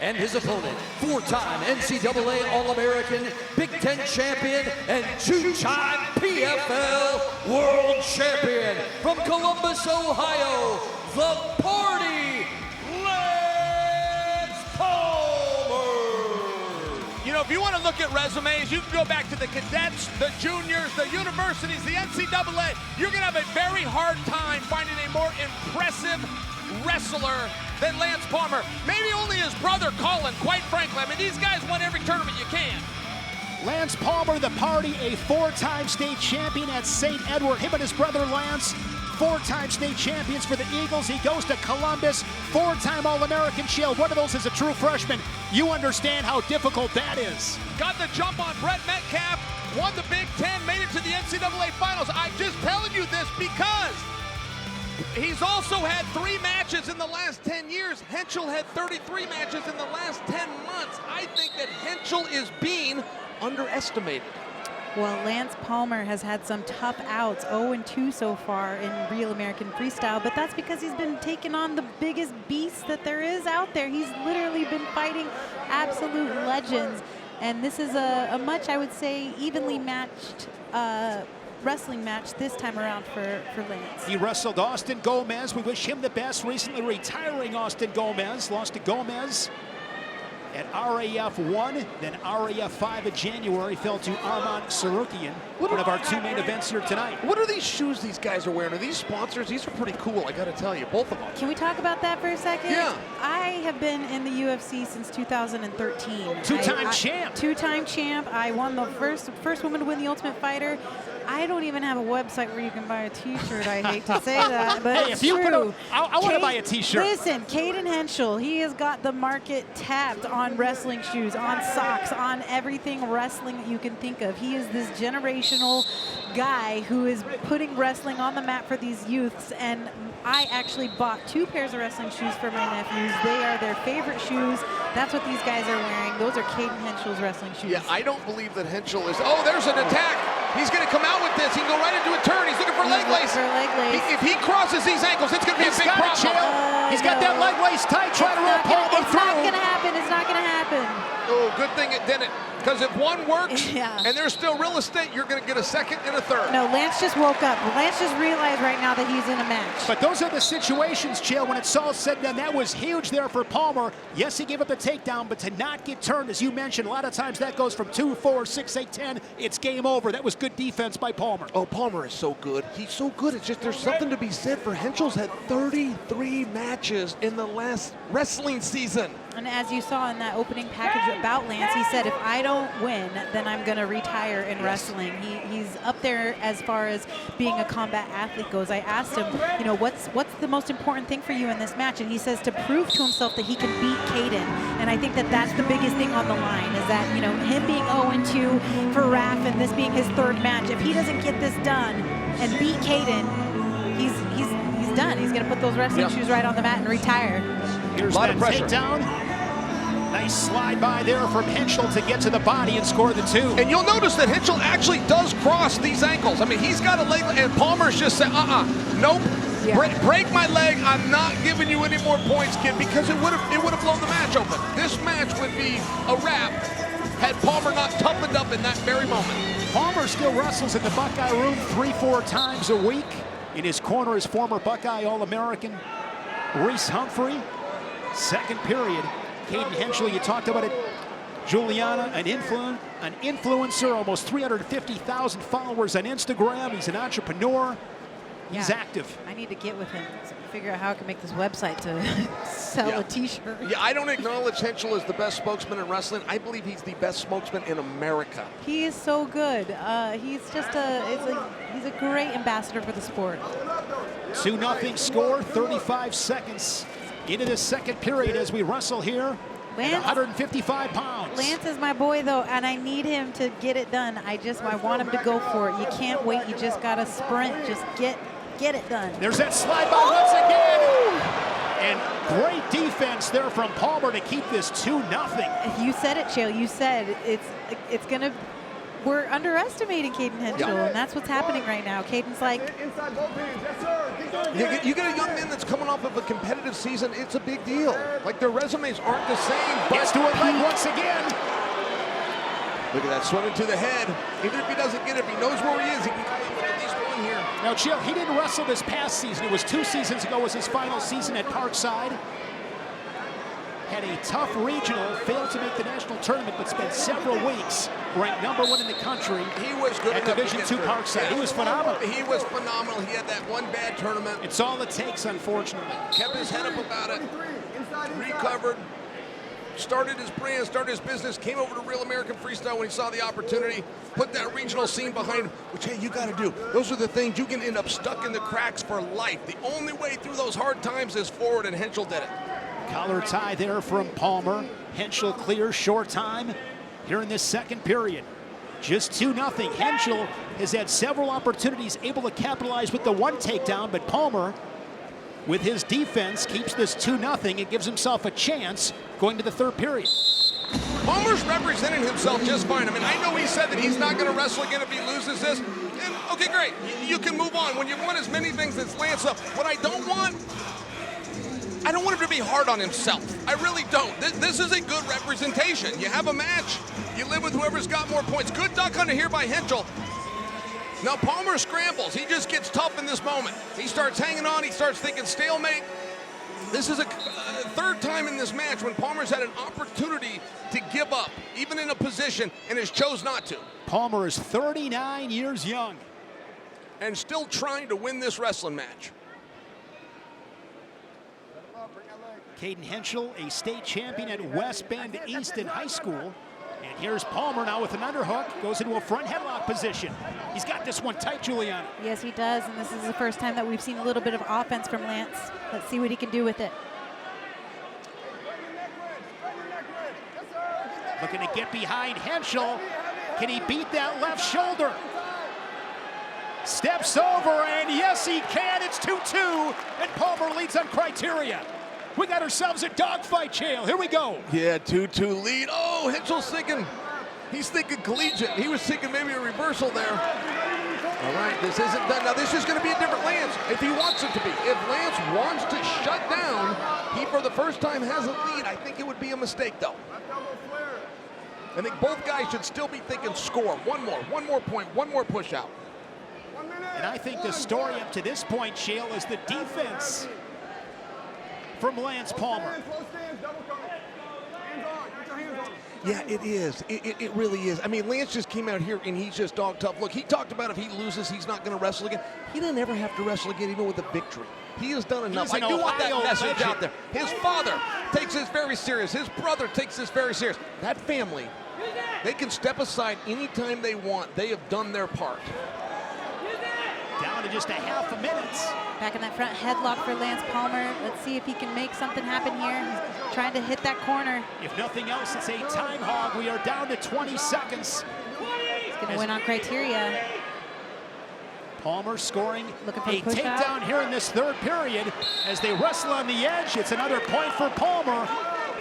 And his opponent, four-time NCAA All-American, Big Ten champion, and two-time PFL World Champion from Columbus, Ohio, the Party, Lance Palmer. You know, if you want to look at resumes, you can go back to the cadets, the juniors, the universities, the NCAA. You're going to have a very hard time finding a more impressive wrestler than Lance Palmer. Maybe only his brother Colin, quite frankly. I mean, these guys won every tournament you can. Lance Palmer, the Party, a four-time state champion at St. Edward. Him and his brother Lance, four-time state champions for the Eagles. He goes to Columbus, four-time All-American Shield. One of those is a true freshman. You understand how difficult that is. Got the jump on Brett Metcalf, won the Big Ten, made it to the NCAA Finals. I'm just telling you this because he's also had 3 matches in the last 10 years. Henchel had 33 matches in the last 10 months. I think that Henchel is being underestimated. Well, Lance Palmer has had some tough outs, 0-2 so far in Real American Freestyle, but that's because he's been taking on the biggest beast that there is out there. He's literally been fighting absolute legends, and this is a much, I would say, evenly matched wrestling match this time around for Lance. He wrestled Austin Gomez. We wish him the best. Recently retiring Austin Gomez. Lost to Gomez at RAF 1, then RAF 5 in January. Fell to Arman Tsarukyan, one of our 2 main events here tonight. What are these shoes these guys are wearing? Are these sponsors? These are pretty cool, I gotta tell you, both of them. Can we talk about that for a second? Yeah. I have been in the UFC since 2013. Two-time champ. Two-time champ. I won the first woman to win the Ultimate Fighter. I don't even have a website where you can buy a T-shirt. I hate to say that, but hey, it's if you true. I want to buy a T-shirt. Listen, Cayden Henschel, he has got the market tapped on wrestling shoes, on socks, on everything wrestling that you can think of. He is this generational guy who is putting wrestling on the map for these youths, and I actually bought 2 pairs of wrestling shoes for my nephews. They are their favorite shoes. That's what these guys are wearing. Those are Cayden Henschel's wrestling shoes. Yeah, I don't believe that Henchel is. Oh, there's an attack. He's going to come out with this. He can go right into a turn. He's looking for leg lace. If he crosses these ankles, it's going to be a big problem. He's got that leg lace tight, trying to roll Palmer through. It's not going to happen. It's not going to happen. Oh, good thing it didn't. Because if one works and there's still real estate, you're going to get a second and a third. No, Lance just woke up. Lance just realized right now that he's in a match. But those are the situations, Chael, when it's all said and done. That was huge there for Palmer. Yes, he gave up the takedown, but to not get turned, as you mentioned, a lot of times that goes from 2, 4, 6, 8, 10. It's game over. That was good defense by Palmer. Oh, Palmer is so good. He's so good. It's just there's something to be said for Henchel's had 33 matches in the last wrestling season. And as you saw in that opening package about Lance, he said, if I don't win, then I'm going to retire in wrestling. He's up there as far as being a combat athlete goes. I asked him, you know, what's the most important thing for you in this match? And he says to prove to himself that he can beat Cayden. And I think that that's the biggest thing on the line, is that, you know, him being 0-2 for RAF and this being his 3rd match, if he doesn't get this done and beat Cayden, he's done. He's going to put those wrestling shoes right on the mat and retire. Here's that takedown. Nice slide by there from Henchel to get to the body and score the 2. And you'll notice that Henchel actually does cross these ankles. I mean, he's got a leg, and Palmer's just said, nope. Yeah. Break my leg. I'm not giving you any more points, kid, because it would have blown the match open. This match would be a wrap had Palmer not toughened up in that very moment. Palmer still wrestles in the Buckeye room 3-4 times a week. In his corner is former Buckeye All-American Reese Humphrey. Second period. Cayden Henschel, you talked about it. Juliana, an influencer, almost 350,000 followers on Instagram. He's an entrepreneur. He's active. I need to get with him, figure out how I can make this website to sell a T-shirt. Yeah, I don't acknowledge Henchel as the best spokesman in wrestling. I believe he's the best spokesman in America. He is so good. He's just he's a great ambassador for the sport. 2-0 score, 35 seconds into the second period as we wrestle here. Lance, at 155 pounds. Lance is my boy, though, and I need him to get it done. I want him to go for it. You can't wait. You just got to sprint. Just get get it done. There's that slide by once again. And great defense there from Palmer to keep this 2-0. You said it, Chael. You said it's gonna. We're underestimating Cayden Henschel, and that's what's happening right now. Cayden's like, you get a young man that's coming off of a competitive season. It's a big deal. Like, their resumes aren't the same. Gets to a leg once again. Look at that, swimming to the head. Even if he doesn't get it, if he knows where he is, he can come up with at least one here. Now, Chael, he didn't wrestle this past season. It was 2 seasons ago, was his final season at Parkside. Had a tough regional, failed to make the national tournament, but spent several weeks ranked #1 in the country. He was good at Division II Parkside. Yeah. He was phenomenal. He was phenomenal. He had that one bad tournament. It's all it takes, unfortunately. Kept his head up about it. Recovered. Started his brand, started his business, came over to Real American Freestyle when he saw the opportunity, put that regional scene behind him, which, hey, you got to do. Those are the things you can end up stuck in the cracks for life. The only way through those hard times is forward, and Henschel did it. Collar tie there from Palmer. Henschel clears short time here in this second period. Just 2-0. Henschel has had several opportunities, able to capitalize with the one takedown, but Palmer, with his defense, keeps this 2-0. It gives himself a chance going to the third period. Palmer's representing himself just fine. I mean, I know he said that he's not going to wrestle again if he loses this. And, okay, great. You can move on. When you want as many things as Lance up, what I don't want him to be hard on himself. I really don't. This is a good representation. You have a match. You live with whoever's got more points. Good duck hunter here by Henschel. Now Palmer scrambles. He just gets tough in this moment. He starts hanging on. He starts thinking stalemate. This is a third time in this match when Palmer's had an opportunity to give up, even in a position, and has chose not to. Palmer is 39 years young. And still trying to win this wrestling match. Cayden Henschel, a state champion at West Bend Easton High School. And here's Palmer now with an underhook, goes into a front headlock position. He's got this one tight, Juliana. yes, he does, and this is the first time that we've seen a little bit of offense from Lance. Let's see what he can do with it. Looking to get behind Henschel. Can he beat that left shoulder? Steps over, and yes, he can. It's 2-2, and Palmer leads on criteria. We got ourselves a dogfight, Chael. Here we go. Yeah, 2-2 lead. Oh, Henschel's thinking, he's thinking collegiate. He was thinking maybe a reversal there. All right, this isn't done. Now, this is going to be a different Lance if he wants it to be. If Lance wants to shut down, he, for the first time, has a lead. I think it would be a mistake, though. I think both guys should still be thinking score. One more point, one more push out. And I think the story up to this point, Chael, is the defense from Lance Palmer. Yeah, it is. It really is. I mean, Lance just came out here and he's just dog tough. Look, he talked about if he loses, he's not going to wrestle again. He doesn't ever have to wrestle again, even with a victory. He has done enough. I do want that message out there. His father takes this very serious. His brother takes this very serious. That family, they can step aside anytime they want. They have done their part. Down to just a half a minute. Back in that front headlock for Lance Palmer. Let's see if he can make something happen here. He's trying to hit that corner. If nothing else, it's a time hog. We are down to 20 seconds. He's going to win on criteria. Palmer scoring Looking for a takedown here in this third period as they wrestle on the edge. It's another point for Palmer.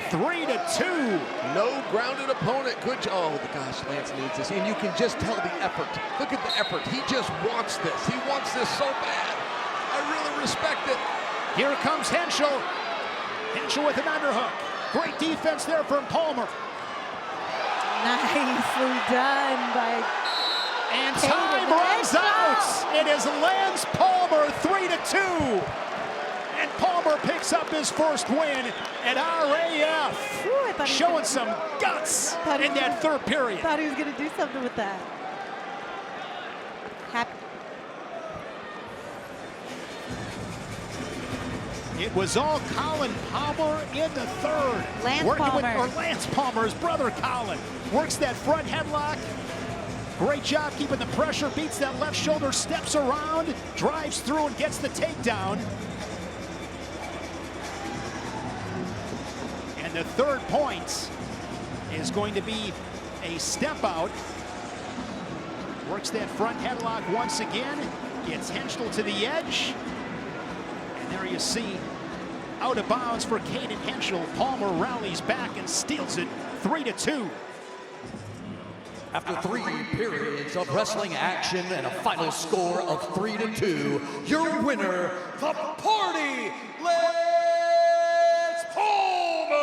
3-2. No grounded opponent. Good job. Oh, gosh, Lance needs this. And you can just tell the effort. Look at the effort. He just wants this. He wants this so bad. I really respect it. Here comes Henschel. Henschel with an underhook. Great defense there from Palmer. Nicely done by And Cayden. time runs out. It is Lance Palmer, 3-2. And Palmer picks up his first win at RAF. Ooh, showing some guts in that third period. Thought he was going to do something with that. It was all Colin Palmer in the third. Lance Palmer, his brother Colin, works that front headlock. Great job keeping the pressure, beats that left shoulder, steps around, drives through and gets the takedown. And the third point is going to be a step out. Works that front headlock once again, It's Henschel to the edge. And there you see, out of bounds for Cayden Henschel. Palmer rallies back and steals it 3-2. After 3 periods of wrestling action and a final score of 3-2, your winner, the party, Lance Palmer!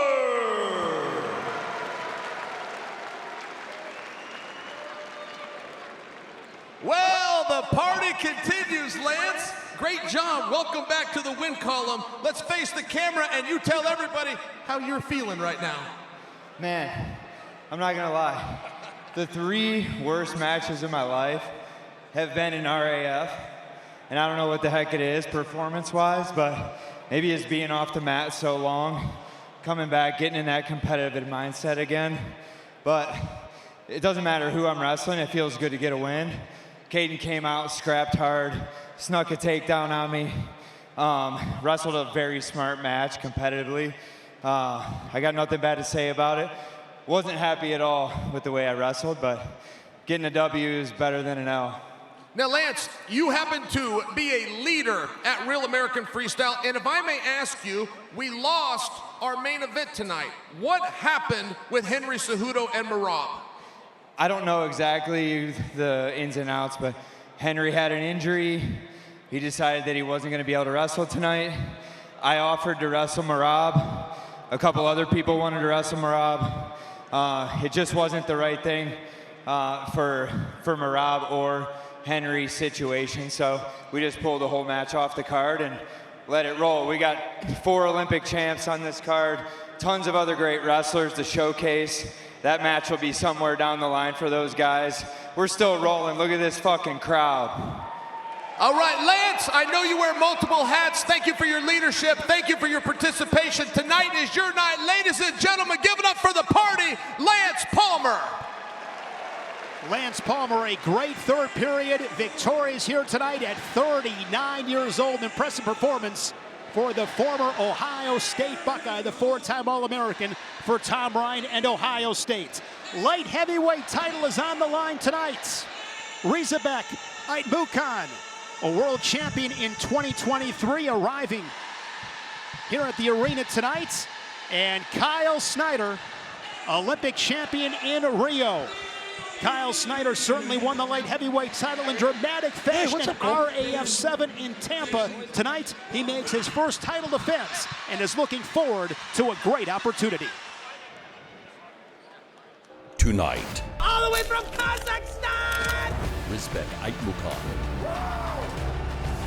Well, the party continues, Lance. Great job. Welcome back to the win column. Let's face the camera and you tell everybody how you're feeling right now. Man, I'm not gonna lie. The 3 worst matches of my life have been in RAF, and I don't know what the heck it is performance-wise, but maybe it's being off the mat so long, coming back, getting in that competitive mindset again. But it doesn't matter who I'm wrestling, it feels good to get a win. Cayden came out, scrapped hard, snuck a takedown on me, wrestled a very smart match competitively. I got nothing bad to say about it. Wasn't happy at all with the way I wrestled, but getting a W is better than an L. Now, Lance, you happen to be a leader at Real American Freestyle, and if I may ask you, we lost our main event tonight. What happened with Henry Cejudo and Merab? I don't know exactly the ins and outs, but Henry had an injury. He decided that he wasn't going to be able to wrestle tonight. I offered to wrestle Merab. A couple other people wanted to wrestle Merab. It just wasn't the right thing for Merab or Henry's situation, so we just pulled the whole match off the card and let it roll. We got 4 Olympic champs on this card, tons of other great wrestlers to showcase. That match will be somewhere down the line for those guys. We're still rolling. Look at this fucking crowd. All right, Lance, I know you wear multiple hats. Thank you for your leadership. Thank you for your participation. Tonight is your night. Ladies and gentlemen, give it up for the party, Lance Palmer. Lance Palmer, a great third period, victorious here tonight at 39 years old. Impressive performance for the former Ohio State Buckeye, the 4-time All-American for Tom Ryan and Ohio State. Light heavyweight title is on the line tonight. Rizabek, Aitmukhan, a world champion in 2023, arriving here at the arena tonight. And Kyle Snyder, Olympic champion in Rio. Kyle Snyder certainly won the light heavyweight title in dramatic fashion at RAF 7 in Tampa. Tonight, he makes his first title defense and is looking forward to a great opportunity. Tonight, All the way from Kazakhstan! Rizabek Aitmukhan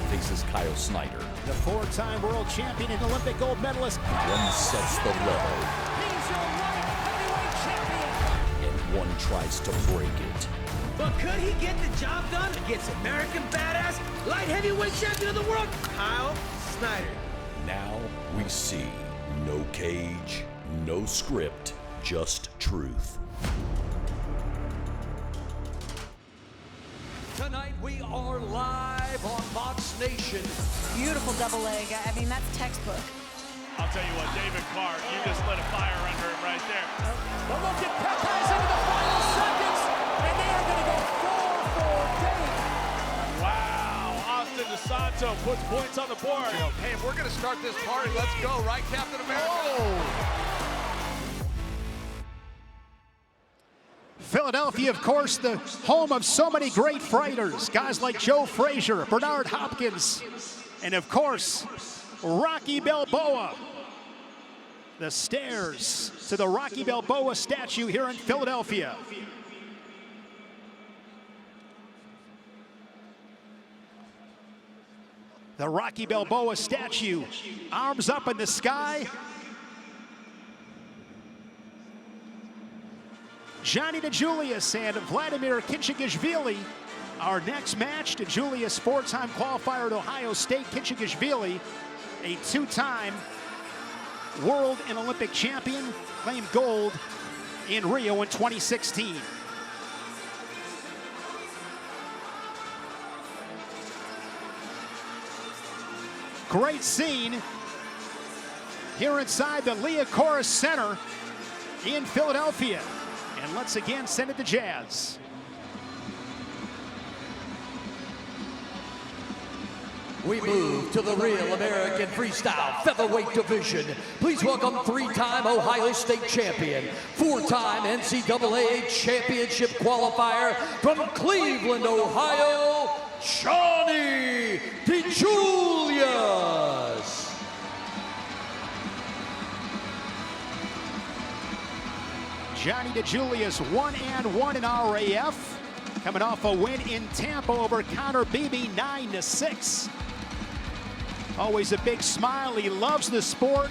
faces Kyle Snyder. The 4-time world champion and Olympic gold medalist. One sets the level, He's your light heavyweight champion! and one tries to break it. But could he get the job done against American badass light heavyweight champion of the world, Kyle Snyder? Now we see no cage, no script, just truth. Tonight we are live on Box Nation. Beautiful double leg. I mean, that's textbook. I'll tell you what, David Clark, you just lit a fire under him right there. But look at Pepez into the final seconds, and they are going to go 4 for Dave. Wow, Austin DeSanto puts points on the board. Hey, if we're going to start this party, let's go, right, Captain America? Philadelphia, of course, the home of so many great fighters. Guys like Joe Frazier, Bernard Hopkins, and of course, Rocky Balboa. The stairs to the Rocky Balboa statue here in Philadelphia. The Rocky Balboa statue, arms up in the sky. Johnni DiJulius and Vladimir Khinchegashvili. Our next match, DiJulius, 4-time qualifier at Ohio State. Khinchegashvili, a 2-time world and Olympic champion, claimed gold in Rio in 2016. Great scene here inside the Liacouras Center in Philadelphia. And let's again send it to Jazz. We move to the real American Freestyle Featherweight division. Please welcome 3-time Ohio State champion, 4-time NCAA championship qualifier from Cleveland, Ohio, Johnni DiJulius. Johnni DiJulius 1-1 in RAF, coming off a win in Tampa over Connor Beebe 9-6. Always a big smile. He loves the sport.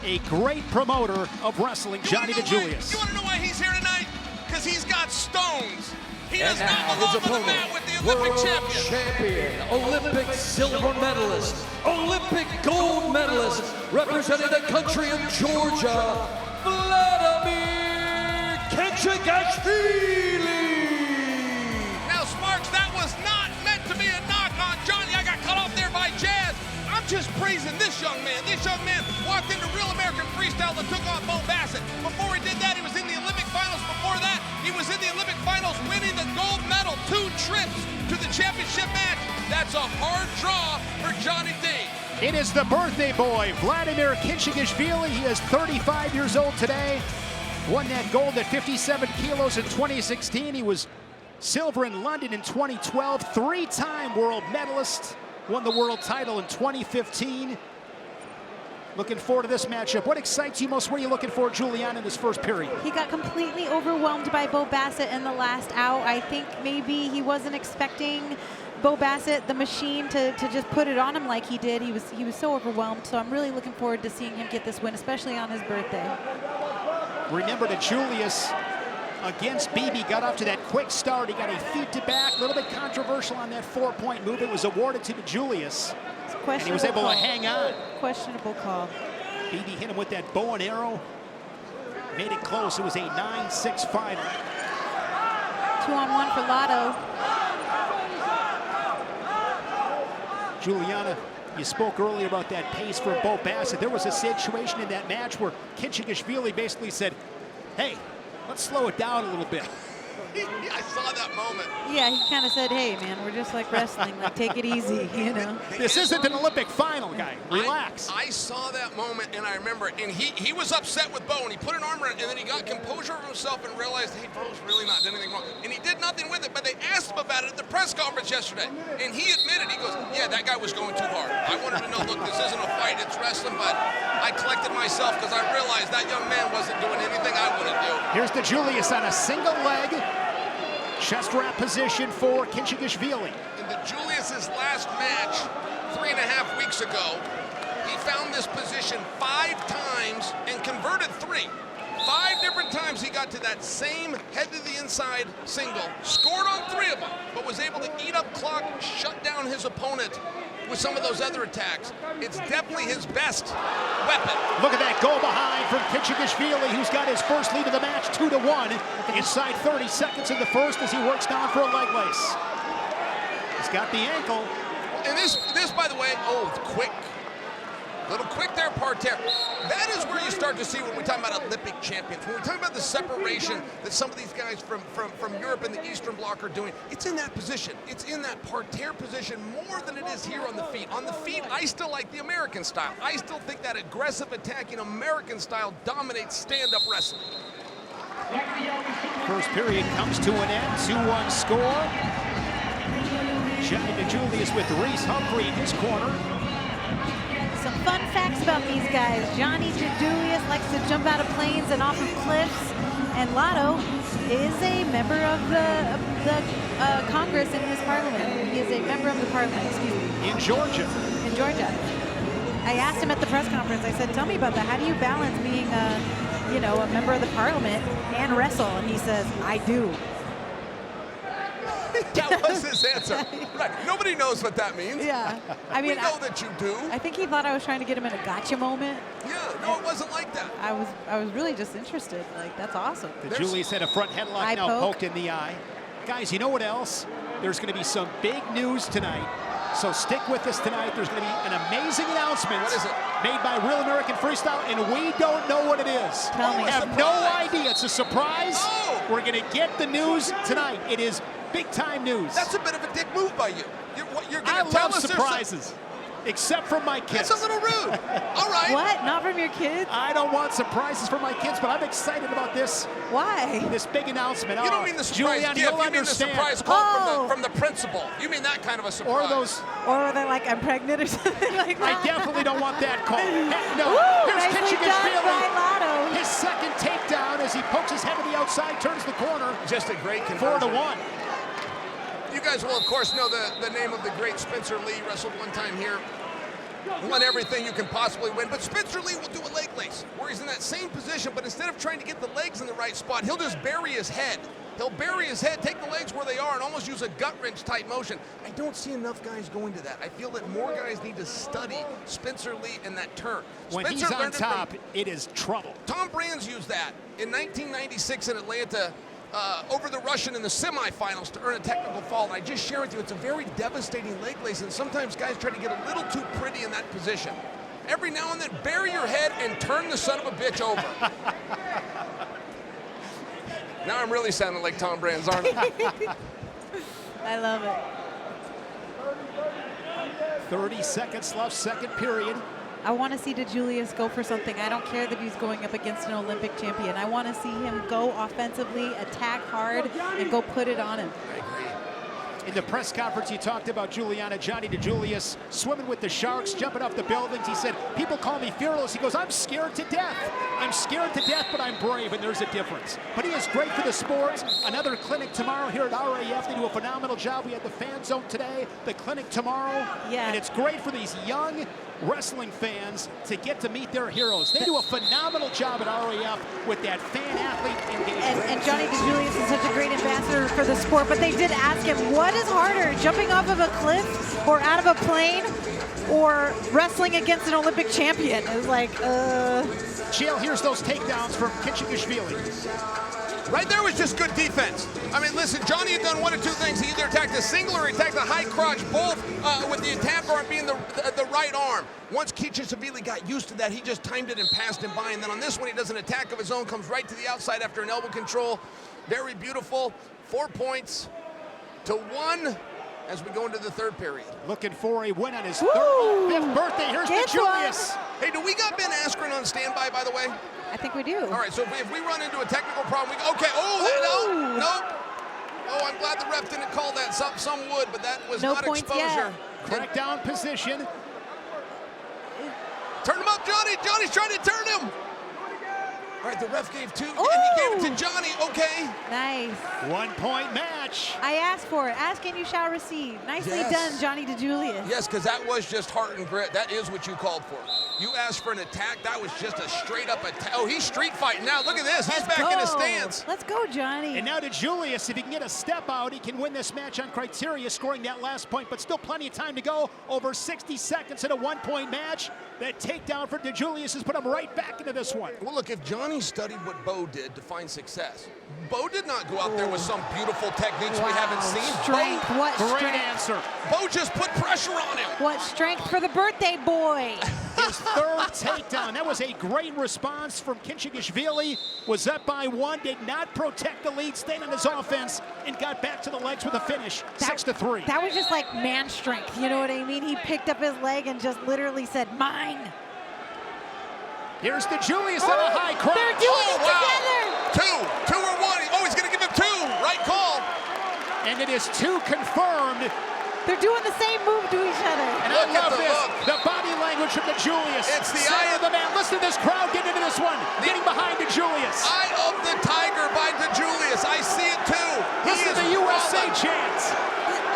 A great promoter of wrestling, Johnni DiJulius. You want to know why he's here tonight? Because he's got stones. He does not his belong on the opponent, mat with the Olympic world champion, Olympic silver medalist, Olympic gold medalist, representing the country of Georgia, Vladimir Khinchegashvili. Now, Sparks, that was not meant to be a knock on Johnny. I got cut off there by Jazz. I'm just praising this young man. This young man walked into Real American Freestyle and took on Bo Bassett. Before he did that, he was in the Olympic finals. Before that, he was in the Olympic finals winning the gold medal 2 trips to the championship match. That's a hard draw for Johnny D. It is the birthday boy, Vladimir Khinchegashvili. He is 35 years old today. Won that gold at 57 kilos in 2016. He was silver in London in 2012. 3-time world medalist. Won the world title in 2015. Looking forward to this matchup. What excites you most? What are you looking for, Juliana, in this first period? He got completely overwhelmed by Bo Bassett in the last out. I think maybe he wasn't expecting Bo Bassett, the machine, to just put it on him like he did. He was so overwhelmed. So I'm really looking forward to seeing him get this win, especially on his birthday. Remember that Julius against Beebe got off to that quick start. He got a feet to back, a little bit controversial on that 4-point move. It was awarded to DiJulius, and he was able to hang on. Questionable call. Beebe hit him with that bow and arrow. Made it close. It was a 9-6 final. 2-on-1 for Lotto. Juliana, you spoke earlier about that pace for Bo Bassett. There was a situation in that match where Khinchegashvili basically said, hey, let's slow it down a little bit. I saw that moment. Yeah, he kind of said, hey, man, we're just like wrestling. Like, take it easy, you know. This isn't an Olympic final, guy. Relax. I saw that moment, and I remember, and he was upset with Bo, and he put an arm around it, and then he got composure of himself and realized, hey, Bo's really not done anything wrong. And he did nothing with it, but they asked him about it at the press conference yesterday, and he admitted, he goes, yeah, that guy was going too hard. I wanted to know, look, this isn't a fight, it's wrestling, but I collected myself because I realized that young man wasn't doing anything I wouldn't do. Here's DiJulius on a single leg. Chest wrap position for Khinchegashvili. In DiJulius's last match 3.5 weeks ago, he found this position 5 times and converted 3. 5 different times he got to that same head to the inside single, scored on 3 of them, but was able to eat up clock, shut down his opponent with some of those other attacks. It's definitely his best weapon. Look at that goal behind from Khinchegashvili, who's got his first lead of the match, 2-1. Inside 30 seconds in the first as he works down for a leg lace. He's got the ankle. And this by the way, quick. Little quick there, parterre. That is where you start to see when we talk about Olympic champions. When we talk about the separation that some of these guys from Europe and the Eastern Bloc are doing, it's in that position. It's in that parterre position more than it is here on the feet. On the feet, I still like the American style. I still think that aggressive attacking American style dominates stand-up wrestling. First period comes to an end, 2-1 score. Johnni DiJulius with Reese Humphrey in his corner. Some fun facts about these guys. Johnni DiJulius likes to jump out of planes and off of cliffs, and Lotto is a member of the Congress in his parliament. He is a member of the parliament, excuse me. In Georgia. In Georgia. I asked him at the press conference, I said, tell me about that. How do you balance being a member of the parliament and wrestle? And he says, I do. That was his answer. Right. Nobody knows what that means. Yeah. I mean, we know that you do. I think he thought I was trying to get him in a gotcha moment. Yeah, no, it wasn't like that. I was really just interested. Like, that's awesome. DiJulius had a front headlock now poked in the eye. Guys, you know what else? There's going to be some big news tonight. So stick with us tonight. There's going to be an amazing announcement. What is it? Made by Real American Freestyle, and we don't know what it is. Tell me. We have no idea. It's a surprise. Oh. We're going to get the news tonight. It is big-time news. That's a bit of a dick move by you. You're I going to tell love us surprises, except from my kids. That's a little rude. All right. What? Not from your kids? I don't want surprises for my kids, but I'm excited about this. Why? This big announcement. You don't mean the surprise Julian, gift. you'll You mean the understand. surprise call from the principal. You mean that kind of a surprise. Or those. Or they're like, I'm pregnant or something like that. I definitely don't want that call. No. Woo, Here's nicely done Khinchegashvili. by Lotto. His second takedown as he pokes his head to the outside, turns the corner. Just a great conversion. 4-1. You guys will, of course, know the name of the great Spencer Lee. Wrestled one time here. Won everything you can possibly win. But Spencer Lee will do a leg lace, where he's in that same position, but instead of trying to get the legs in the right spot, he'll just bury his head. He'll bury his head, take the legs where they are, and almost use a gut wrench type motion. I don't see enough guys going to that. I feel that more guys need to study Spencer Lee and that turn. When Spencer he's on learned it from top, it is trouble. Tom Brands used that in 1996 in Atlanta over the Russian in the semifinals to earn a technical fall. And I just share with you, it's a very devastating leg lace, and sometimes guys try to get a little too pretty in that position. Every now and then, bury your head and turn the son of a bitch over. Now I'm really sounding like Tom Brands, aren't I? I love it. 30 seconds left, second period. I want to see DiJulius go for something. I don't care that he's going up against an Olympic champion. I want to see him go offensively, attack hard, and go put it on him. I agree. In the press conference, he talked about Johnny DiJulius swimming with the sharks, jumping off the buildings. He said, people call me fearless. He goes, I'm scared to death. I'm scared to death, but I'm brave, and there's a difference. But he is great for the sport. Another clinic tomorrow here at RAF. They do a phenomenal job. We had the fan zone today, the clinic tomorrow. Yeah. And it's great for these young wrestling fans to get to meet their heroes. They do a phenomenal job at RAF with that fan-athlete engagement. And Johnny DiJulius is such a great ambassador for the sport, but they did ask him, what is harder, jumping off of a cliff or out of a plane or wrestling against an Olympic champion? It was like, Jill, here's those takedowns from Khinchegashvili. Right there was just good defense. I mean, listen, Johnny had done one of two things. He either attacked a single or he attacked a high crotch, both with the attack arm being the right arm. Once Khinchegashvili got used to that, he just timed it and passed him by. And then on this one, he does an attack of his own, comes right to the outside after an elbow control. Very beautiful. 4 points to 1 as we go into the third period. Looking for a win on his fifth birthday. Here's DiJulius. Hey, do we got Ben Askren on standby, by the way? I think we do. All right, so if we run into a technical problem, okay, no. Oh, I'm glad the ref didn't call that. Some would, but that was not exposure. Crackdown position. Turn him up, Johnny. Johnny's trying to turn him. All right, the ref gave 2, and he gave it to Johnny. Okay. Nice. 1 point match. I asked for it. Ask and you shall receive. Nicely done, Johnny DiJulius. Yes, because that was just heart and grit. That is what you called for. You asked for an attack. That was just a straight up attack. Oh, he's street fighting now. Look at this. He's back in his stance. Let's go, Johnny. And now DiJulius, if he can get a step out, he can win this match on criteria, scoring that last point, but still plenty of time to go. Over 60 seconds in a 1 point match. That takedown for DiJulius has put him right back into this one. Well, look, if Johnny studied what Bo did to find success, Bo did not go out there with some beautiful techniques we haven't seen. Strength, Great answer. Bo just put pressure on him. What strength for the birthday boy. His third takedown. That was a great response from Khinchegashvili. Was up by 1, did not protect the lead, stayed on his offense, and got back to the legs with a finish, 6-3. That was just like man strength, you know what I mean? He picked up his leg and just literally said, mine. Here's DiJulius on a high crotch. They're doing it together. 2 or 1. Oh, he's going to give him 2. Right call. And it is 2 confirmed. They're doing the same move to each other. And I love this. The body language from DiJulius. It's the eye of the man. Listen to this crowd getting into this one. Getting behind DiJulius. Eye of the tiger by DiJulius. I see it too. Listen to the USA chants.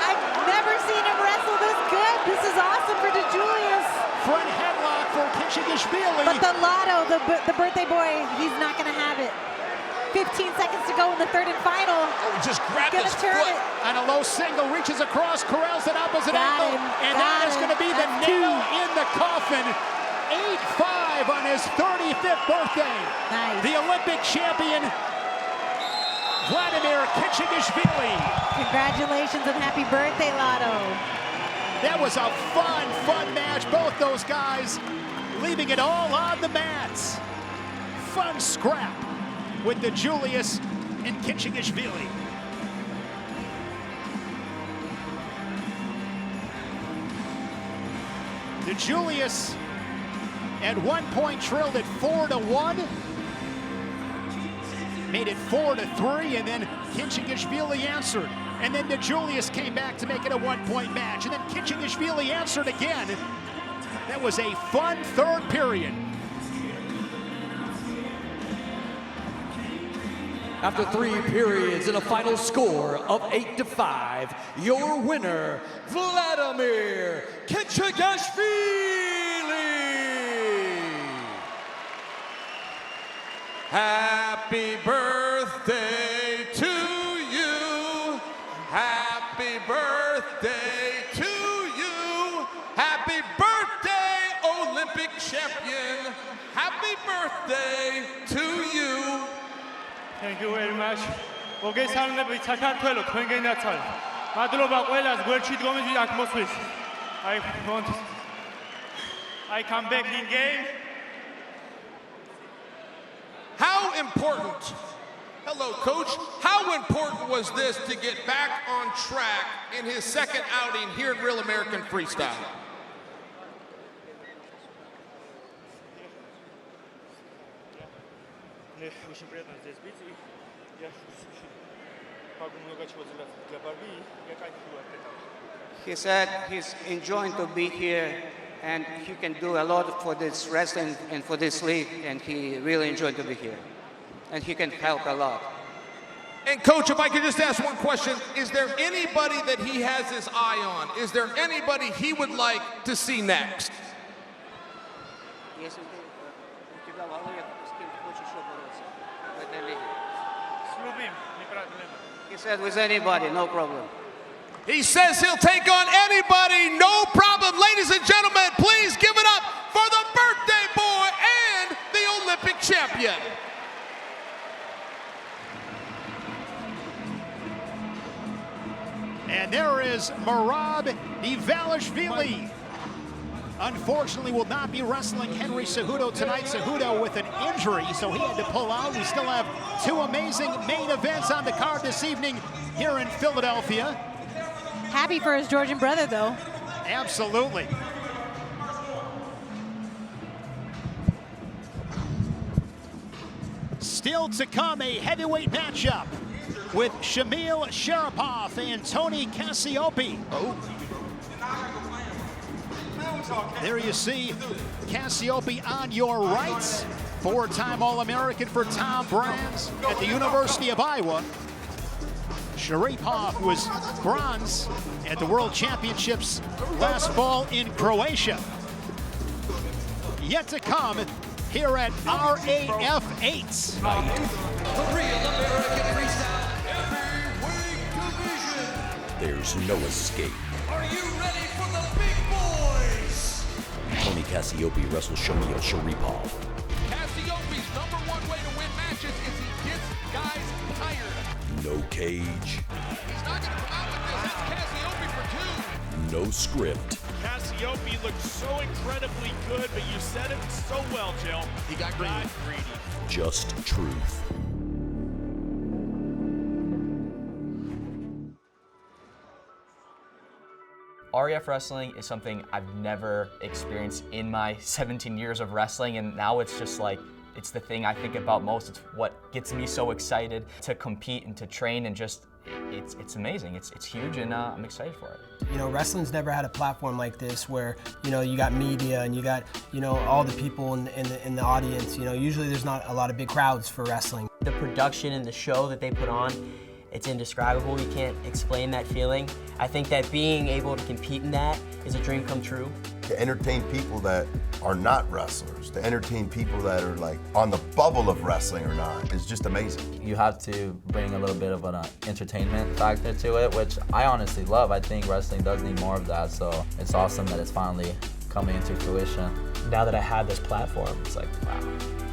I've never seen him wrestle this good. This is awesome for DiJulius. Front headlock for Khinchegashvili. But the Lotto, the birthday boy, he's not going to have it. 15 seconds to go in the third and final. Oh, just grabbed his foot. On a low single, reaches across, corrals at opposite angle. And that is going to be the nail in the coffin. 8-5 on his 35th birthday. Nice. The Olympic champion, Vladimer Khinchegashvili. Congratulations and happy birthday, Lotto. That was a fun match. Both those guys leaving it all on the mats. Fun scrap with DiJulius and Khinchegashvili. DiJulius at one point trailed it 4-1. Made it 4-3, and then Khinchegashvili answered. And then DiJulius came back to make it a one-point match. And then Khinchegashvili answered again. That was a fun third period. After 3 periods and a final score of 8-5, your winner, Vladimer Khinchegashvili. Happy birthday to you. Happy birthday to you. Happy birthday, Olympic champion. Happy birthday to you. Thank you very much. მოგესალმები საქართველო, თქვენგენაცალ. მადლობა ყველას, გვერდში დგომით აქ მოსვლის. I come back in game. How important, hello coach, how important was this to get back on track in his second outing here in Real American Freestyle? He said he's enjoying to be here and he can do a lot for this wrestling and for this league, and he really enjoyed to be here. And he can help a lot. And coach, if I could just ask one question, is there anybody that he has his eye on? Is there anybody he would like to see next? He said with anybody, no problem. He says he'll take on anybody, no problem. Ladies and gentlemen, please give it up for the birthday boy and the Olympic champion. And there is Merab DiJulius. Unfortunately, will not be wrestling Henry Cejudo tonight. Cejudo with an injury, so he had to pull out. We still have 2 amazing main events on the card this evening here in Philadelphia. Happy for his Georgian brother, though. Absolutely. Still to come, a heavyweight matchup with Shamil Shereipov and Tony Cassioppi. There you see Cassioppi on your right. 4-time All-American for Tom Brands at the University of Iowa. Shereipov was bronze at the World Championships last fall in Croatia. Yet to come here at RAF 8. The Real American Freestyle Heavyweight Division. There's no escape. Are you ready for the big boys? Tony Cassioppi wrestles Shamil Shereipov. Cassioppi's #1 way to win matches is he gets guys tired. No cage. He's not going to come out with this. That's Cassioppi for 2. No script. Cassioppi looks so incredibly good, but you said it so well, Jill. He got greedy. Just truth. RAF wrestling is something I've never experienced in my 17 years of wrestling, and now it's just like, it's the thing I think about most. It's what gets me so excited to compete and to train, and just, it's amazing. It's huge, and I'm excited for it. You know, wrestling's never had a platform like this where, you know, you got media and you got, you know, all the people in the audience. You know, usually there's not a lot of big crowds for wrestling. The production and the show that they put on, it's indescribable. You can't explain that feeling. I think that being able to compete in that is a dream come true. To entertain people that are not wrestlers, to entertain people that are like on the bubble of wrestling or not, is just amazing. You have to bring a little bit of an entertainment factor to it, which I honestly love. I think wrestling does need more of that, so it's awesome that it's finally coming into fruition. Now that I have this platform, it's like, wow,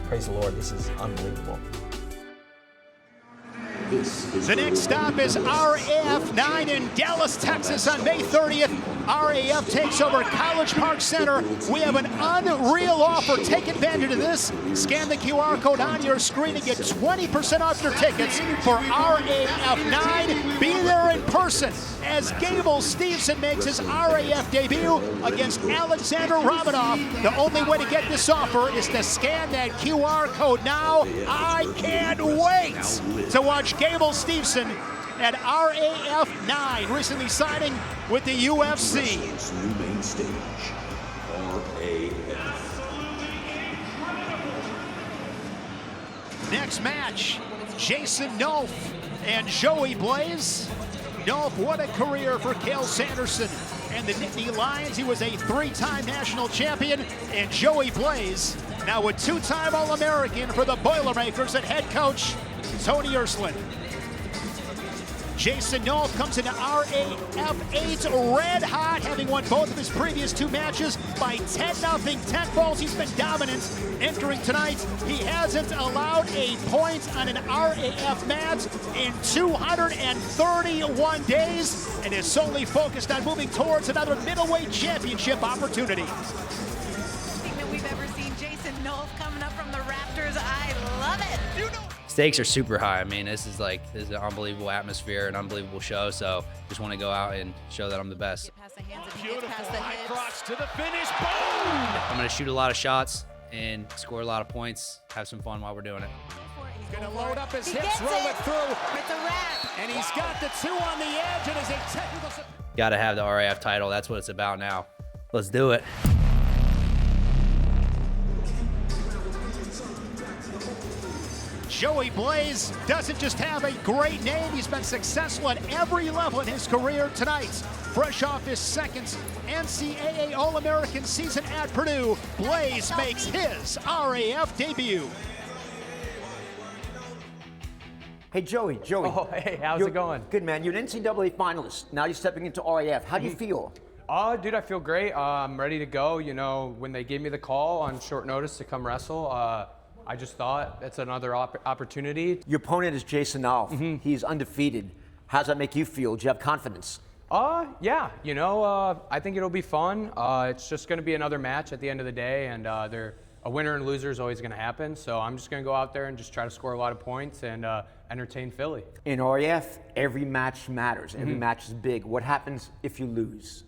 praise the Lord, this is unbelievable. The next stop is RAF 9 in Dallas, Texas on May 30th. RAF takes over College Park Center. We have an unreal offer. Take advantage of this. Scan the QR code on your screen and get 20% off your tickets for RAF 9. Be there in person as Gable Stevenson makes his RAF debut against Alexander Romanov. The only way to get this offer is to scan that QR code now. I can't wait to watch Gable Stevenson at RAF 9, recently signing with the UFC. New main stage, RAF. Next match, Jason Nolf and Joey Blaze. Nolf, what a career for Cael Sanderson and the Nittany Lions. He was a 3-time national champion. And Joey Blaze, now a 2-time All-American for the Boilermakers and head coach Tony Ersland. Jason Nolf comes into RAF 8 red hot, having won both of his previous 2 matches by 10-0 10 falls. He's been dominant entering tonight. He hasn't allowed a point on an RAF match in 231 days and is solely focused on moving towards another middleweight championship opportunity. Thing that we've ever seen. Jason Nolf coming up from the Raptors. I love it. Stakes are super high. I mean, this is an unbelievable atmosphere, an unbelievable show. So just want to go out and show that I'm the best. Beautiful high cross to the finish. Boom! I'm going to shoot a lot of shots and score a lot of points. Have some fun while we're doing it. He's going to load up his hips, roll it through. It's a wrap. And he's got the 2 on the edge and is a technical. Got to have the RAF title. That's what it's about now. Let's do it. Joey Blaze doesn't just have a great name, he's been successful at every level in his career tonight. Fresh off his 2nd NCAA All-American season at Purdue, Blaze makes his RAF debut. Hey, Joey. Oh, hey, how's it going? Good, man. You're an NCAA finalist. Now you're stepping into RAF. How do you feel? Dude, I feel great. I'm ready to go. You know, when they gave me the call on short notice to come wrestle, I just thought it's another opportunity. Your opponent is Jason Nolf. He's undefeated. How does that make you feel? Do you have confidence? Yeah. You know, I think it'll be fun. It's just going to be another match at the end of the day, and a winner and loser is always going to happen. So I'm just going to go out there and just try to score a lot of points and entertain Philly. In RAF, every match matters. Every match is big. What happens if you lose?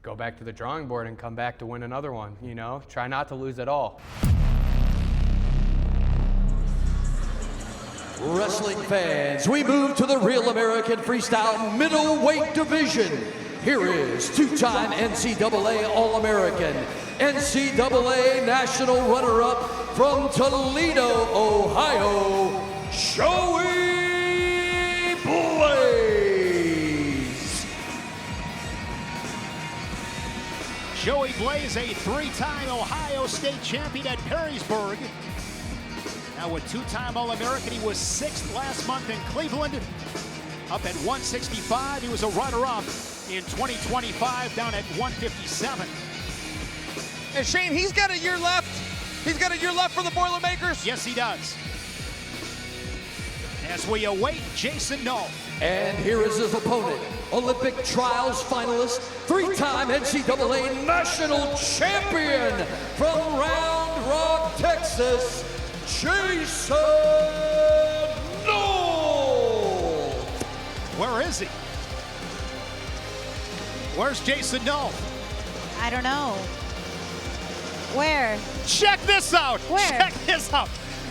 Go back to the drawing board and come back to win another one. You know, try not to lose at all. Wrestling fans, we move to the Real American Freestyle middleweight division. Here is 2-time NCAA All-American, NCAA National Runner-Up from Toledo, Ohio, Joey Blaze. Joey Blaze, a 3-time Ohio State champion at Perrysburg. Now a 2-time All-American, he was 6th last month in Cleveland. Up at 165, he was a runner-up in 2025, down at 157. And Shane, he's got a year left. He's got a year left for the Boilermakers. Yes, he does. As we await Jason Nolf. And here is his opponent, Olympic trials finalist, 3-time NCAA national champion from Round Rock, Texas, Jason Nolf. Where is he? Where's Jason Nolf? I don't know. Where? Check this out. Where? Check this out.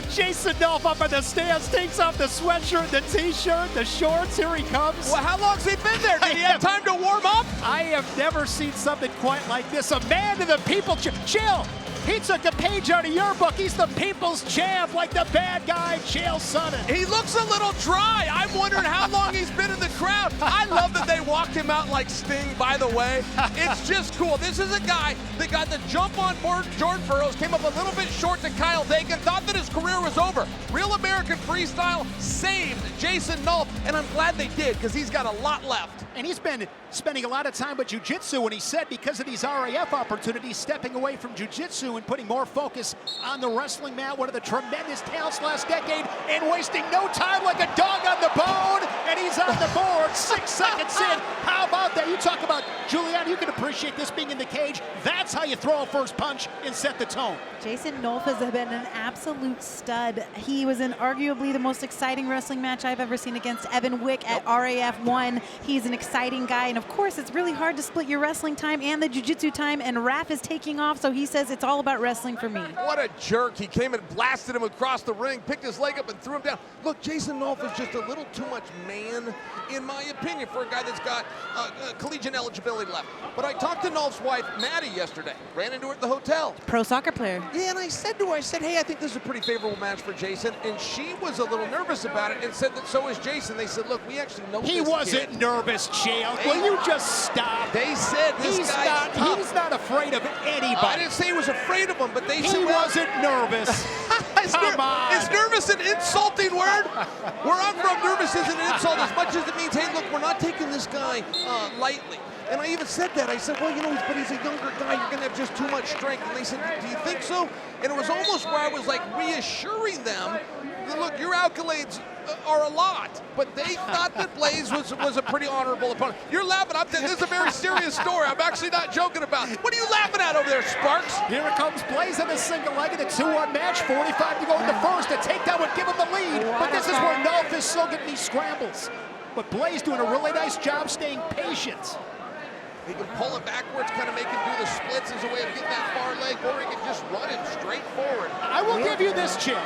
Jason Nolf up in the stands, takes off the sweatshirt, the t-shirt, the shorts. Here he comes. Well, how long's he been there? Did he have time to warm up? I have never seen something quite like this. A man of the people. Chill. He took a page out of your book. He's the people's champ, like the bad guy, Chael Sonnen. He looks a little dry. I'm wondering how long he's been in the crowd. I love that they walked him out like Sting, by the way. It's just cool. This is a guy that got the jump on board Jordan Burroughs, came up a little bit short to Kyle Dakin, thought that his career was over. Real American Freestyle saved Jason Nolf, and I'm glad they did, because he's got a lot left. And he's been spending a lot of time with jiu-jitsu, and he said because of these RAF opportunities, stepping away from jiu-jitsu and putting more focus on the wrestling mat, one of the tremendous talents last decade, and wasting no time like a dog on the bone, and he's on the board 6 seconds in. How about that? You talk about, Julian, you can appreciate this being in the cage. That's how you throw a first punch and set the tone. Jason Nolf has been an absolute stud. He was in arguably the most exciting wrestling match I've ever seen against Evan Wick at RAF 1. He's an exciting guy, and of course, it's really hard to split your wrestling time and the jiu-jitsu time, and RAF is taking off, so he says it's all about wrestling for me. What a jerk. He came and blasted him across the ring, picked his leg up and threw him down. Look, Jason Nolf is just a little too much man, in my opinion, for a guy that's got collegiate eligibility left. But I talked to Nolf's wife, Maddie, yesterday. Ran into her at the hotel. Pro soccer player. Yeah, and I said to her, I said, hey, I think this is a pretty favorable match for Jason. And she was a little nervous about it and said that so is Jason. They said, look, we actually know He this wasn't kid. nervous, Chael. Will you just stop? They said this he's guy's tough. He's not afraid of anybody. I didn't say he was afraid of him, but they said he wasn't nervous. Come on. Is nervous an insulting word? Where I'm from, nervous isn't an insult as much as it means, hey, look, we're not taking this guy lightly. And I even said that. I said, well, you know, but he's a younger guy. You're going to have just too much strength. And they said, do you think so? And it was almost where I was like reassuring them that, look, your accolades are a lot. But they thought that Blaze was a pretty honorable opponent. You're laughing. This is a very serious story. I'm actually not joking about it. What are you laughing at over there, Sparks? Here it comes Blaze in a single leg in a 2-1 match. 45 to go in the first. A takedown would give him the lead. But this is where Nolf is still getting these scrambles. But Blaze doing a really nice job staying patient. He can pull him backwards, kind of make him do the splits as a way of getting that far leg, or he can just run it straight forward. I will give you this, Chill.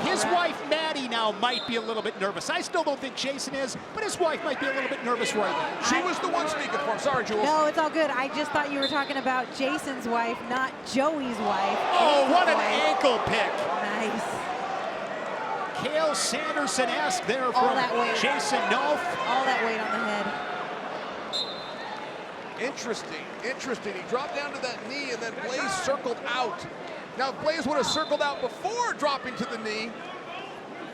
His wife, Maddie, now might be a little bit nervous. I still don't think Jason is, but his wife might be a little bit nervous right now. She was the one speaking for him. Sorry, Jules. No, it's all good. I just thought you were talking about Jason's wife, not Joey's wife. Oh, what an ankle pick. Nice. Cael Sanderson-esque there from Jason Nolf. All that weight on the head. Interesting. He dropped down to that knee, and then Blaze circled out. Now, if Blaze would have circled out before dropping to the knee,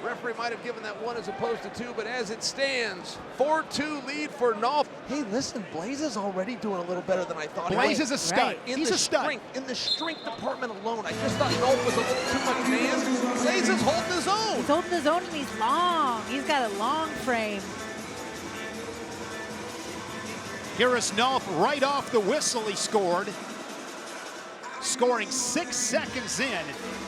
referee might have given that 1 as opposed to 2, but as it stands, 4-2 lead for Nolf. Hey, listen, Blaze is already doing a little better than I thought. Blaze is a stud. He's a stud. In the strength department alone, I just thought Nolf was a little too much man. Blaze is holding his own. He's holding his own, and he's long. He's got a long frame. Here is Nolf right off the whistle. He scored. Scoring 6 seconds in.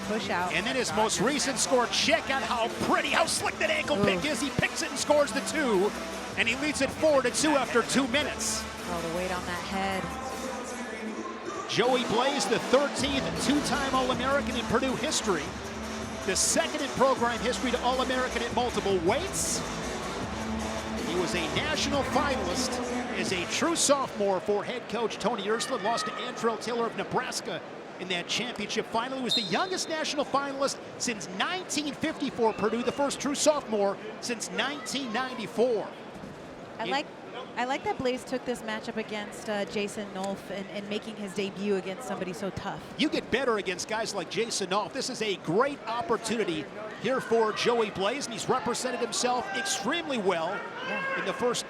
Push out. And then his most recent score, check out how pretty, how slick that ankle pick is. He picks it and scores the 2. And he leads it 4-2 after 2 minutes. Oh, the weight on that head. Joey Blaze, the 13th two-time All-American in Purdue history. The 2nd in program history to All-American at multiple weights. He was a national finalist as a true sophomore for head coach Tony Ersland. Lost to Antrell Taylor of Nebraska in that championship final. He was the youngest national finalist since 1954. Purdue, the first true sophomore since 1994. I like that Blaze took this matchup against Jason Nolf and making his debut against somebody so tough. You get better against guys like Jason Nolf. This is a great opportunity here for Joey Blaze, and he's represented himself extremely well in the first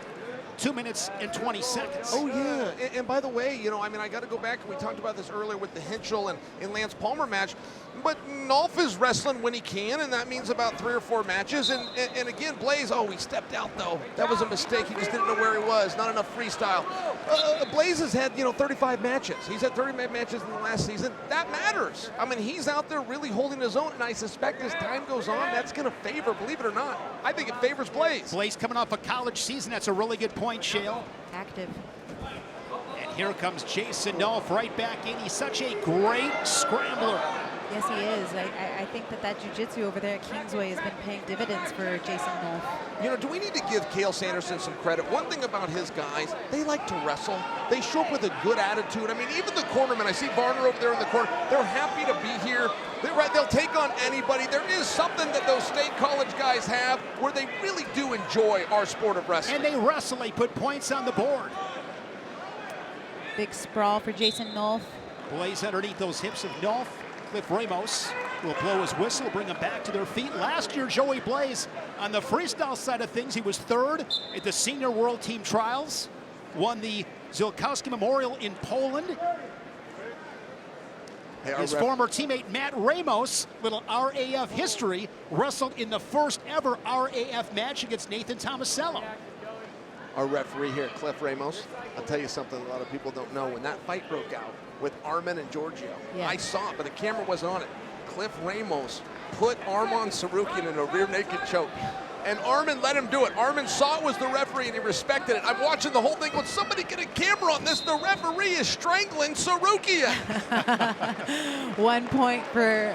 2 minutes and 20 seconds. Oh, yeah. And by the way, you know, I mean, I got to go back, and we talked about this earlier with the Henchel and Lance Palmer match, but Nolf is wrestling when he can, and that means about 3 or 4 matches. And again, Blaze, he stepped out, though. That was a mistake. He just didn't know where he was. Not enough freestyle. Blaze has had, 35 matches. He's had 35 matches in the last season. That matters. I mean, he's out there really holding his own, and I suspect as time goes on, that's going to favor, believe it or not, I think it favors Blaze. Blaze coming off a college season. That's a really good point, Shale. Active. And here comes Jason Nolf right back in. He's such a great scrambler. Yes, he is. I think that jiu-jitsu over there at Kingsway has been paying dividends for Jason Nolf. You know, do we need to give Cael Sanderson some credit? One thing about his guys, they like to wrestle. They show up with a good attitude. I mean, even the cornermen, I see Varner over there in the corner, they're happy to be here. They'll take on anybody. There is something that those state college guys have where they really do enjoy our sport of wrestling. And they wrestle, they put points on the board. Big sprawl for Jason Nolf. Blaze underneath those hips of Nolf. Cliff Ramos will blow his whistle, bring them back to their feet. Last year, Joey Blaze, on the freestyle side of things, he was 3rd at the Senior World Team Trials, won the Zielkowski Memorial in Poland. His former teammate Matt Ramos, little RAF history, wrestled in the first ever RAF match against Nathan Tomasello. Our referee here, Cliff Ramos. I'll tell you something a lot of people don't know. When that fight broke out with Arman and Giorgio, I saw it, but the camera wasn't on it. Cliff Ramos put Arman Tsarukyan in a rear naked choke. And Arman let him do it. Arman saw it was the referee and he respected it. I'm watching the whole thing. Will somebody get a camera on this? The referee is strangling Tsarukyan. 1 point for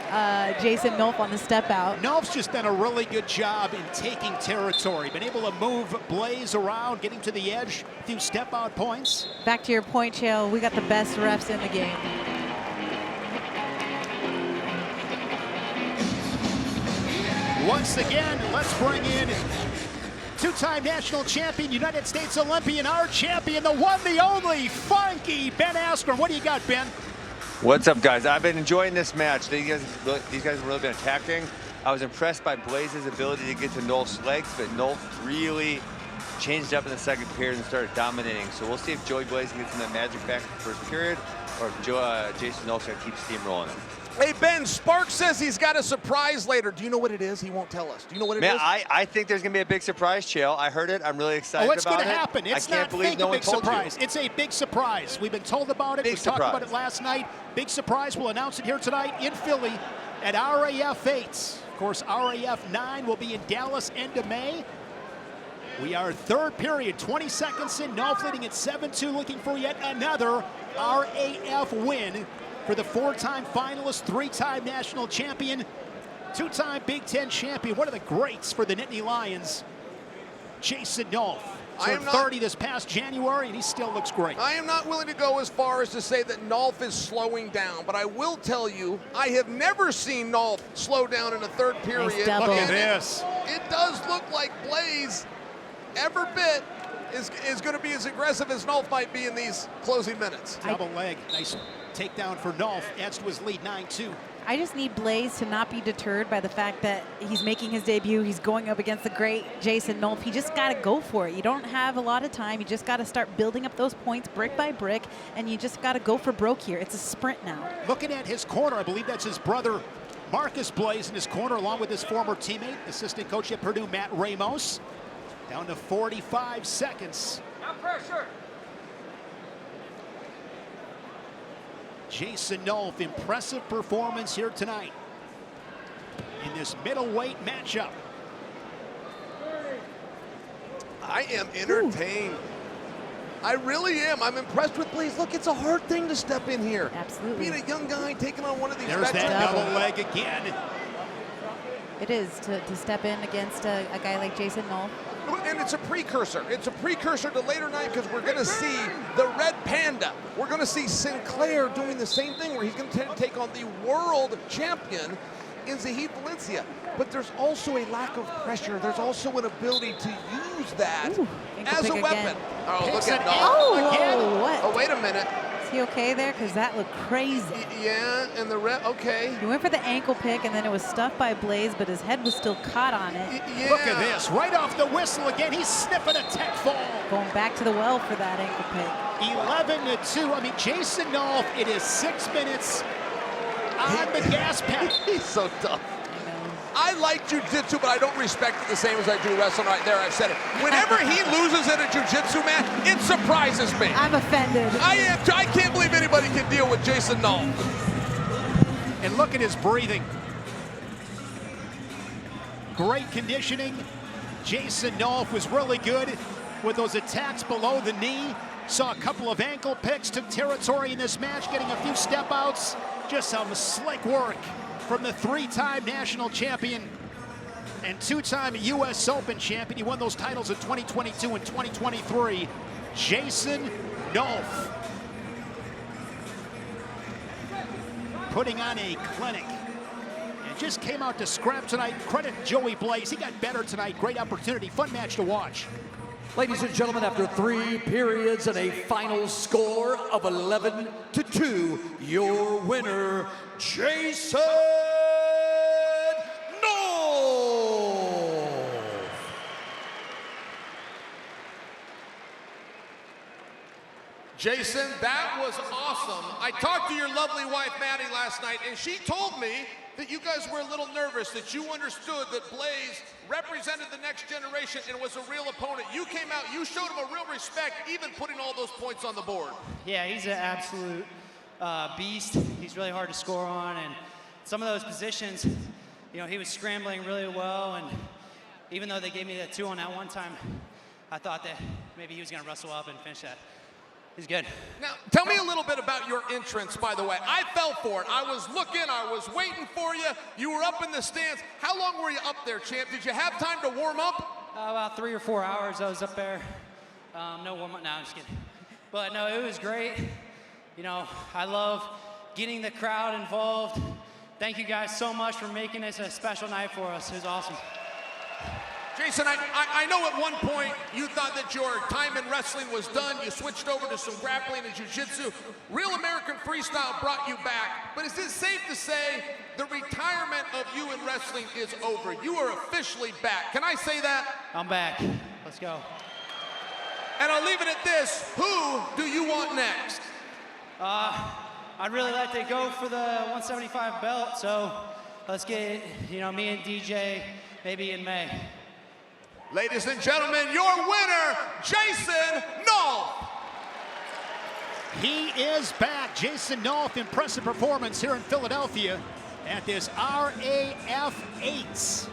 Jason Nolf on the step out. Nolf's just done a really good job in taking territory. Been able to move Blaze around, getting to the edge, a few step out points. Back to your point, Chael, we got the best refs in the game. Once again, let's bring in two-time national champion, United States Olympian, our champion, the one, the only, funky Ben Askren. What do you got, Ben? What's up, guys? I've been enjoying this match. These guys have really been attacking. I was impressed by Blaze's ability to get to Nolf's legs, but Nolf really changed up in the second period and started dominating. So we'll see if Joey Blaze gets in that magic back in the first period, or if Jason Nolf's going to keep steamrolling him. Hey, Ben, Sparks says he's got a surprise later. Do you know what it is? He won't tell us. Do you know what it is? Man, I think there's going to be a big surprise, Chael. I heard it. I'm really excited about it. Oh, it's going to happen. It's I can't not believe fake no a one big told surprise. you. It's a big surprise. We've been told about it. We talked about it last night. Big surprise. We'll announce it here tonight in Philly at RAF 8. Of course, RAF 9 will be in Dallas end of May. We are third period, 20 seconds in. Nolf leading at 7-2, looking for yet another RAF win for the four-time finalist, three-time national champion, two-time Big Ten champion, one of the greats for the Nittany Lions, Jason Nolf. Turned 30 this past January, and he still looks great. I am not willing to go as far as to say that Nolf is slowing down, but I will tell you, I have never seen Nolf slow down in a third period. Look at this. It does look like Blaze, every bit, is going to be as aggressive as Nolf might be in these closing minutes. Double leg, nice takedown for Nolf, adds to his lead 9-2. I just need Blaze to not be deterred by the fact that he's making his debut. He's going up against the great Jason Nolf. He just got to go for it. You don't have a lot of time. You just got to start building up those points brick by brick, and you just got to go for broke here. It's a sprint now. Looking at his corner, I believe that's his brother, Marcus Blaze, in his corner, along with his former teammate, assistant coach at Purdue, Matt Ramos. Down to 45 seconds. No pressure. Jason Nolf, impressive performance here tonight in this middleweight matchup. I am entertained. I really am. I'm impressed with Blaze. Look, it's a hard thing to step in here. Absolutely. Being a young guy taking on one of these There's veterans. that double leg again. It is to step in against a guy like Jason Nolf. And it's a precursor. It's a precursor to later night because we're going to see the Red Panda. We're going to see Sinclair doing the same thing where he's going to take on the world champion in Zahid, Valencia. But there's also a lack of pressure. There's also an ability to use that as a weapon. Again. Oh, look at Nolf. What? Oh, wait a minute. Is he okay there? Because that looked crazy. Yeah, and the okay. He went for the ankle pick, and then it was stuffed by Blaze, but his head was still caught on it. Yeah. Look at this, right off the whistle again. He's sniffing a tech fall. Going back to the well for that ankle pick. 11-2. I mean, Jason Nolf, it is 6 minutes on the gas pedal. He's so tough. I like jiu-jitsu, but I don't respect it the same as I do wrestling. Right there, I've said it. Whenever he loses in a jiu-jitsu match, it surprises me. I'm offended. I can't believe anybody can deal with Jason Nolf. And look at his breathing. Great conditioning. Jason Nolf was really good with those attacks below the knee. Saw a couple of ankle picks, took territory in this match, getting a few step outs. Just some slick work from the three-time national champion and two-time U.S. Open champion. He won those titles in 2022 and 2023. Jason Nolf. Putting on a clinic. And just came out to scrap tonight. Credit Joey Blaze. He got better tonight. Great opportunity. Fun match to watch. Ladies and gentlemen, after 3 periods and a final score of 11-2, your winner, Jason Nolf. Jason, that was awesome. I talked to your lovely wife, Maddie, last night, and she told me that you guys were a little nervous, that you understood that Blaze represented the next generation and was a real opponent. You came out, you showed him a real respect, even putting all those points on the board. Yeah, he's an absolute beast. He's really hard to score on, and some of those positions, you know, he was scrambling really well, and even though they gave me that 2 on that one time, I thought that maybe he was gonna wrestle up and finish that. He's good. Now, tell me a little bit about your entrance, by the way. I fell for it. I was looking, I was waiting for you. You were up in the stands. How long were you up there, champ? Did you have time to warm up? About 3 or 4 hours I was up there. No warm up, no, I'm just kidding. But no, it was great. You know, I love getting the crowd involved. Thank you guys so much for making this a special night for us. It was awesome. Jason, I know at one point you thought that your time in wrestling was done. You switched over to some grappling and jiu-jitsu. Real American Freestyle brought you back. But is it safe to say the retirement of you in wrestling is over? You are officially back. Can I say that? I'm back. Let's go. And I'll leave it at this. Who do you want next? I'd really like to go for the 175 belt. So let's get, you know, me and DJ maybe in May. Ladies and gentlemen, your winner, Jason Nolf. He is back. Jason Nolf, impressive performance here in Philadelphia at this RAF 8.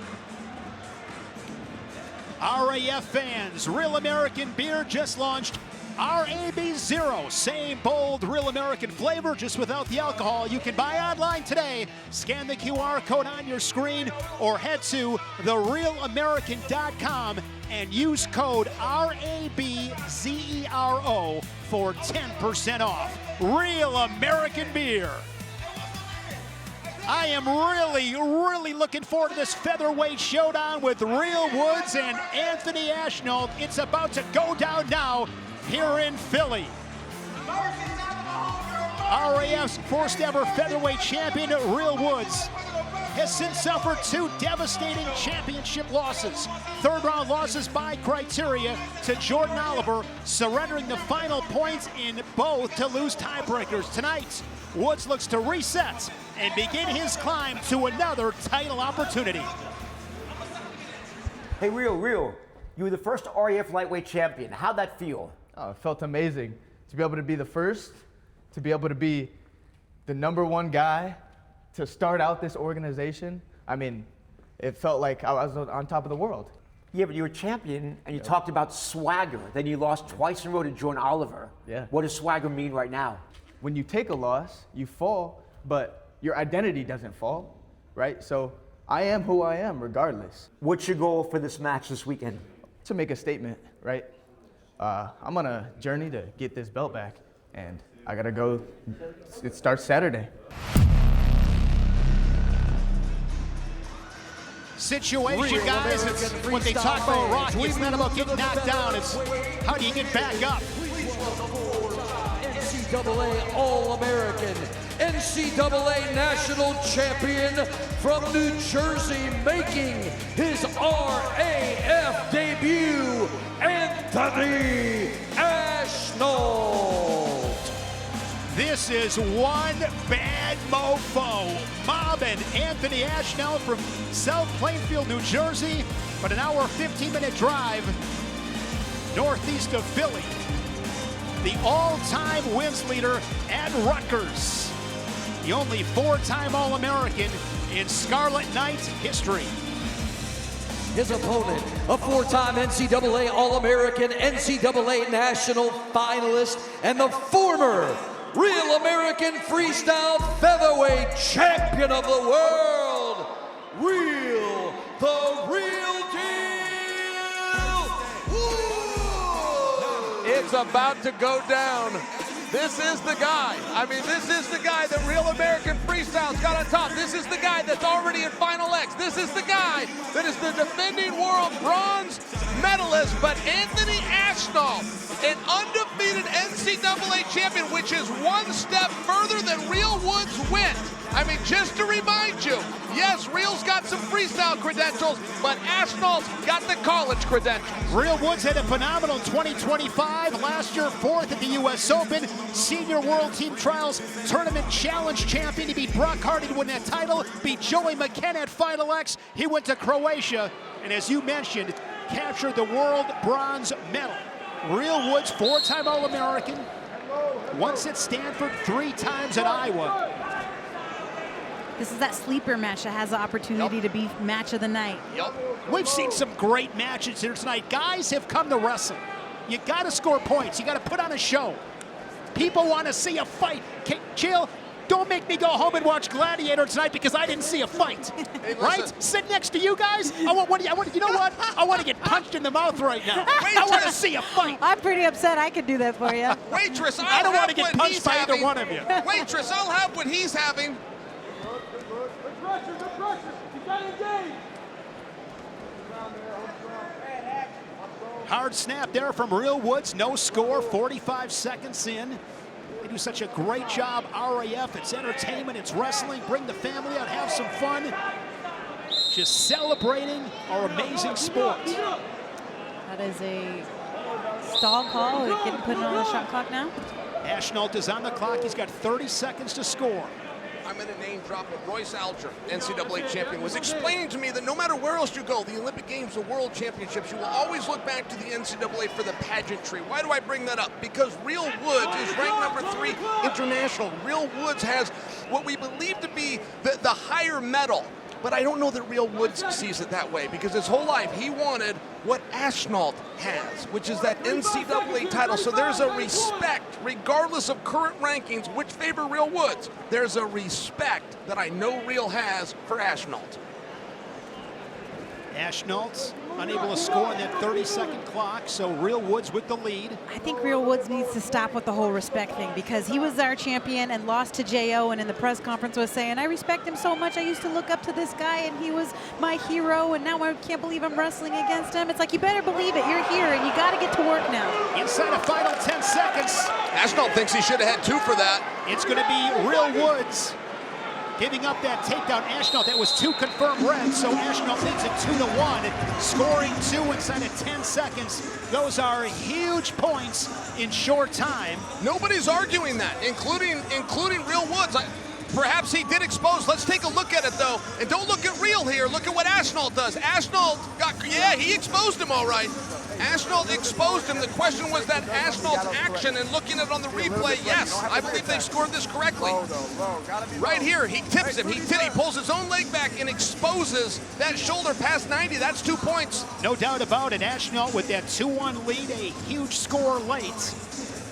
RAF fans, Real American Beer just launched RAB Zero. Same bold Real American flavor, just without the alcohol. You can buy online today. Scan the QR code on your screen or head to therealamerican.com and use code RABZERO for 10% off. Real American Beer. I am really looking forward to this featherweight showdown with Real Woods and Anthony Ashnault. It's about to go down now here in Philly. RAF's first ever featherweight champion, Real Woods, has since suffered 2 devastating championship losses. 3rd round losses by criteria to Jordan Oliver, surrendering the final points in both to lose tiebreakers. Tonight, Woods looks to reset and begin his climb to another title opportunity. Hey, Real, you were the first RAF lightweight champion. How'd that feel? Oh, it felt amazing to be able to be the first, to be able to be the #1 guy, to start out this organization. I mean, it felt like I was on top of the world. Yeah, but you were champion, and you talked about swagger. Then you lost twice in a row to Jordan Oliver. Yeah. What does swagger mean right now? When you take a loss, you fall, but your identity doesn't fall, right? So I am who I am regardless. What's your goal for this match this weekend? To make a statement, right? I'm on a journey to get this belt back, and I gotta go. It starts Saturday. Situation, guys, it's what they talk about Rocky. It's not about getting knocked down, it's how do you get back up? NCAA All-American, NCAA National Champion from New Jersey, making his RAF debut, Anthony Ashnault. This is one bad mofo, mobbing Anthony Ashnault from South Plainfield, New Jersey, but an hour 15-minute drive northeast of Philly. The all-time wins leader at Rutgers. The only 4-time All-American in Scarlet Knight history. His opponent, a 4-time NCAA All-American, NCAA National Finalist, and the former Real American Freestyle Featherweight Champion of the World, Real, the Real Deal. Woo! It's about to go down. This is the guy. I mean, this is the guy that Real American Freestyle's got on top. This is the guy that's already in Final X. This is the guy that is the defending world bronze medalist. But Anthony Ashnault, an undefeated NCAA champion, which is one step further than Real Woods went. I mean, just to remind you, yes, Real's got some freestyle credentials, but Ashnault's got the college credentials. Real Woods had a phenomenal 2025. Last year, 4th at the U.S. Open. Senior World Team Trials Tournament Challenge champion. He beat Brock Hardy to win that title. Beat Joey McKenna at Final X. He went to Croatia, and as you mentioned, captured the world bronze medal. Real Woods, 4-time All-American. Once at Stanford, 3 times at Iowa. This is that sleeper match that has the opportunity to be match of the night. We've seen some great matches here tonight. Guys have come to wrestle. You got to score points. You got to put on a show. People want to see a fight. Chill. Don't make me go home and watch Gladiator tonight because I didn't see a fight. Hey, right? Sit next to you guys. You know what? I want to get punched in the mouth right now. I want to see a fight. I'm pretty upset I could do that for you. Waitress, I don't want to get punched by either one of you. Waitress, I'll have what he's having. Hard snap there from Real Woods. No score, 45 seconds in. They do such a great job, RAF. It's entertainment, it's wrestling. Bring the family out, have some fun. Just celebrating our amazing sport. That is a stall call. We're getting put on the shot clock now. Ashnault is on the clock. He's got 30 seconds to score. I'm going to name drop of Royce Alger, NCAA champion, was explaining to me that no matter where else you go, the Olympic Games, the World Championships, you will always look back to the NCAA for the pageantry. Why do I bring that up? Because Real Woods is ranked number 3 international. Real Woods has what we believe to be the higher medal. But I don't know that Real Woods sees it that way because his whole life he wanted what Ashnault has, which is that NCAA title. So there's a respect, regardless of current rankings, which favor Real Woods. There's a respect that I know Real has for Ashnault. Ashnault unable to score on that 30-second clock, so Real Woods with the lead. I think Real Woods needs to stop with the whole respect thing because he was our champion and lost to J.O. and in the press conference was saying, I respect him so much. I used to look up to this guy and he was my hero and now I can't believe I'm wrestling against him. It's like, you better believe it. You're here and you got to get to work now. Inside a final 10 seconds. Ashnault thinks he should have had 2 for that. It's going to be Real Woods giving up that takedown. Ashnault, that was 2 confirmed reds, so Ashnault leads it 2-1, scoring 2 inside of 10 seconds. Those are huge points in short time. Nobody's arguing that, including Real Woods. Perhaps he did expose. Let's take a look at it, though. And don't look at Real here. Look at what Ashnault does. Ashnault he exposed him all right. Ashnault exposed him. The question was that Ashnault's action, and looking at it on the replay, yes, I believe they scored this correctly. Right here, he tips him. He pulls his own leg back and exposes that shoulder past 90. That's 2 points. No doubt about it. Ashnault with that 2-1 lead, a huge score late.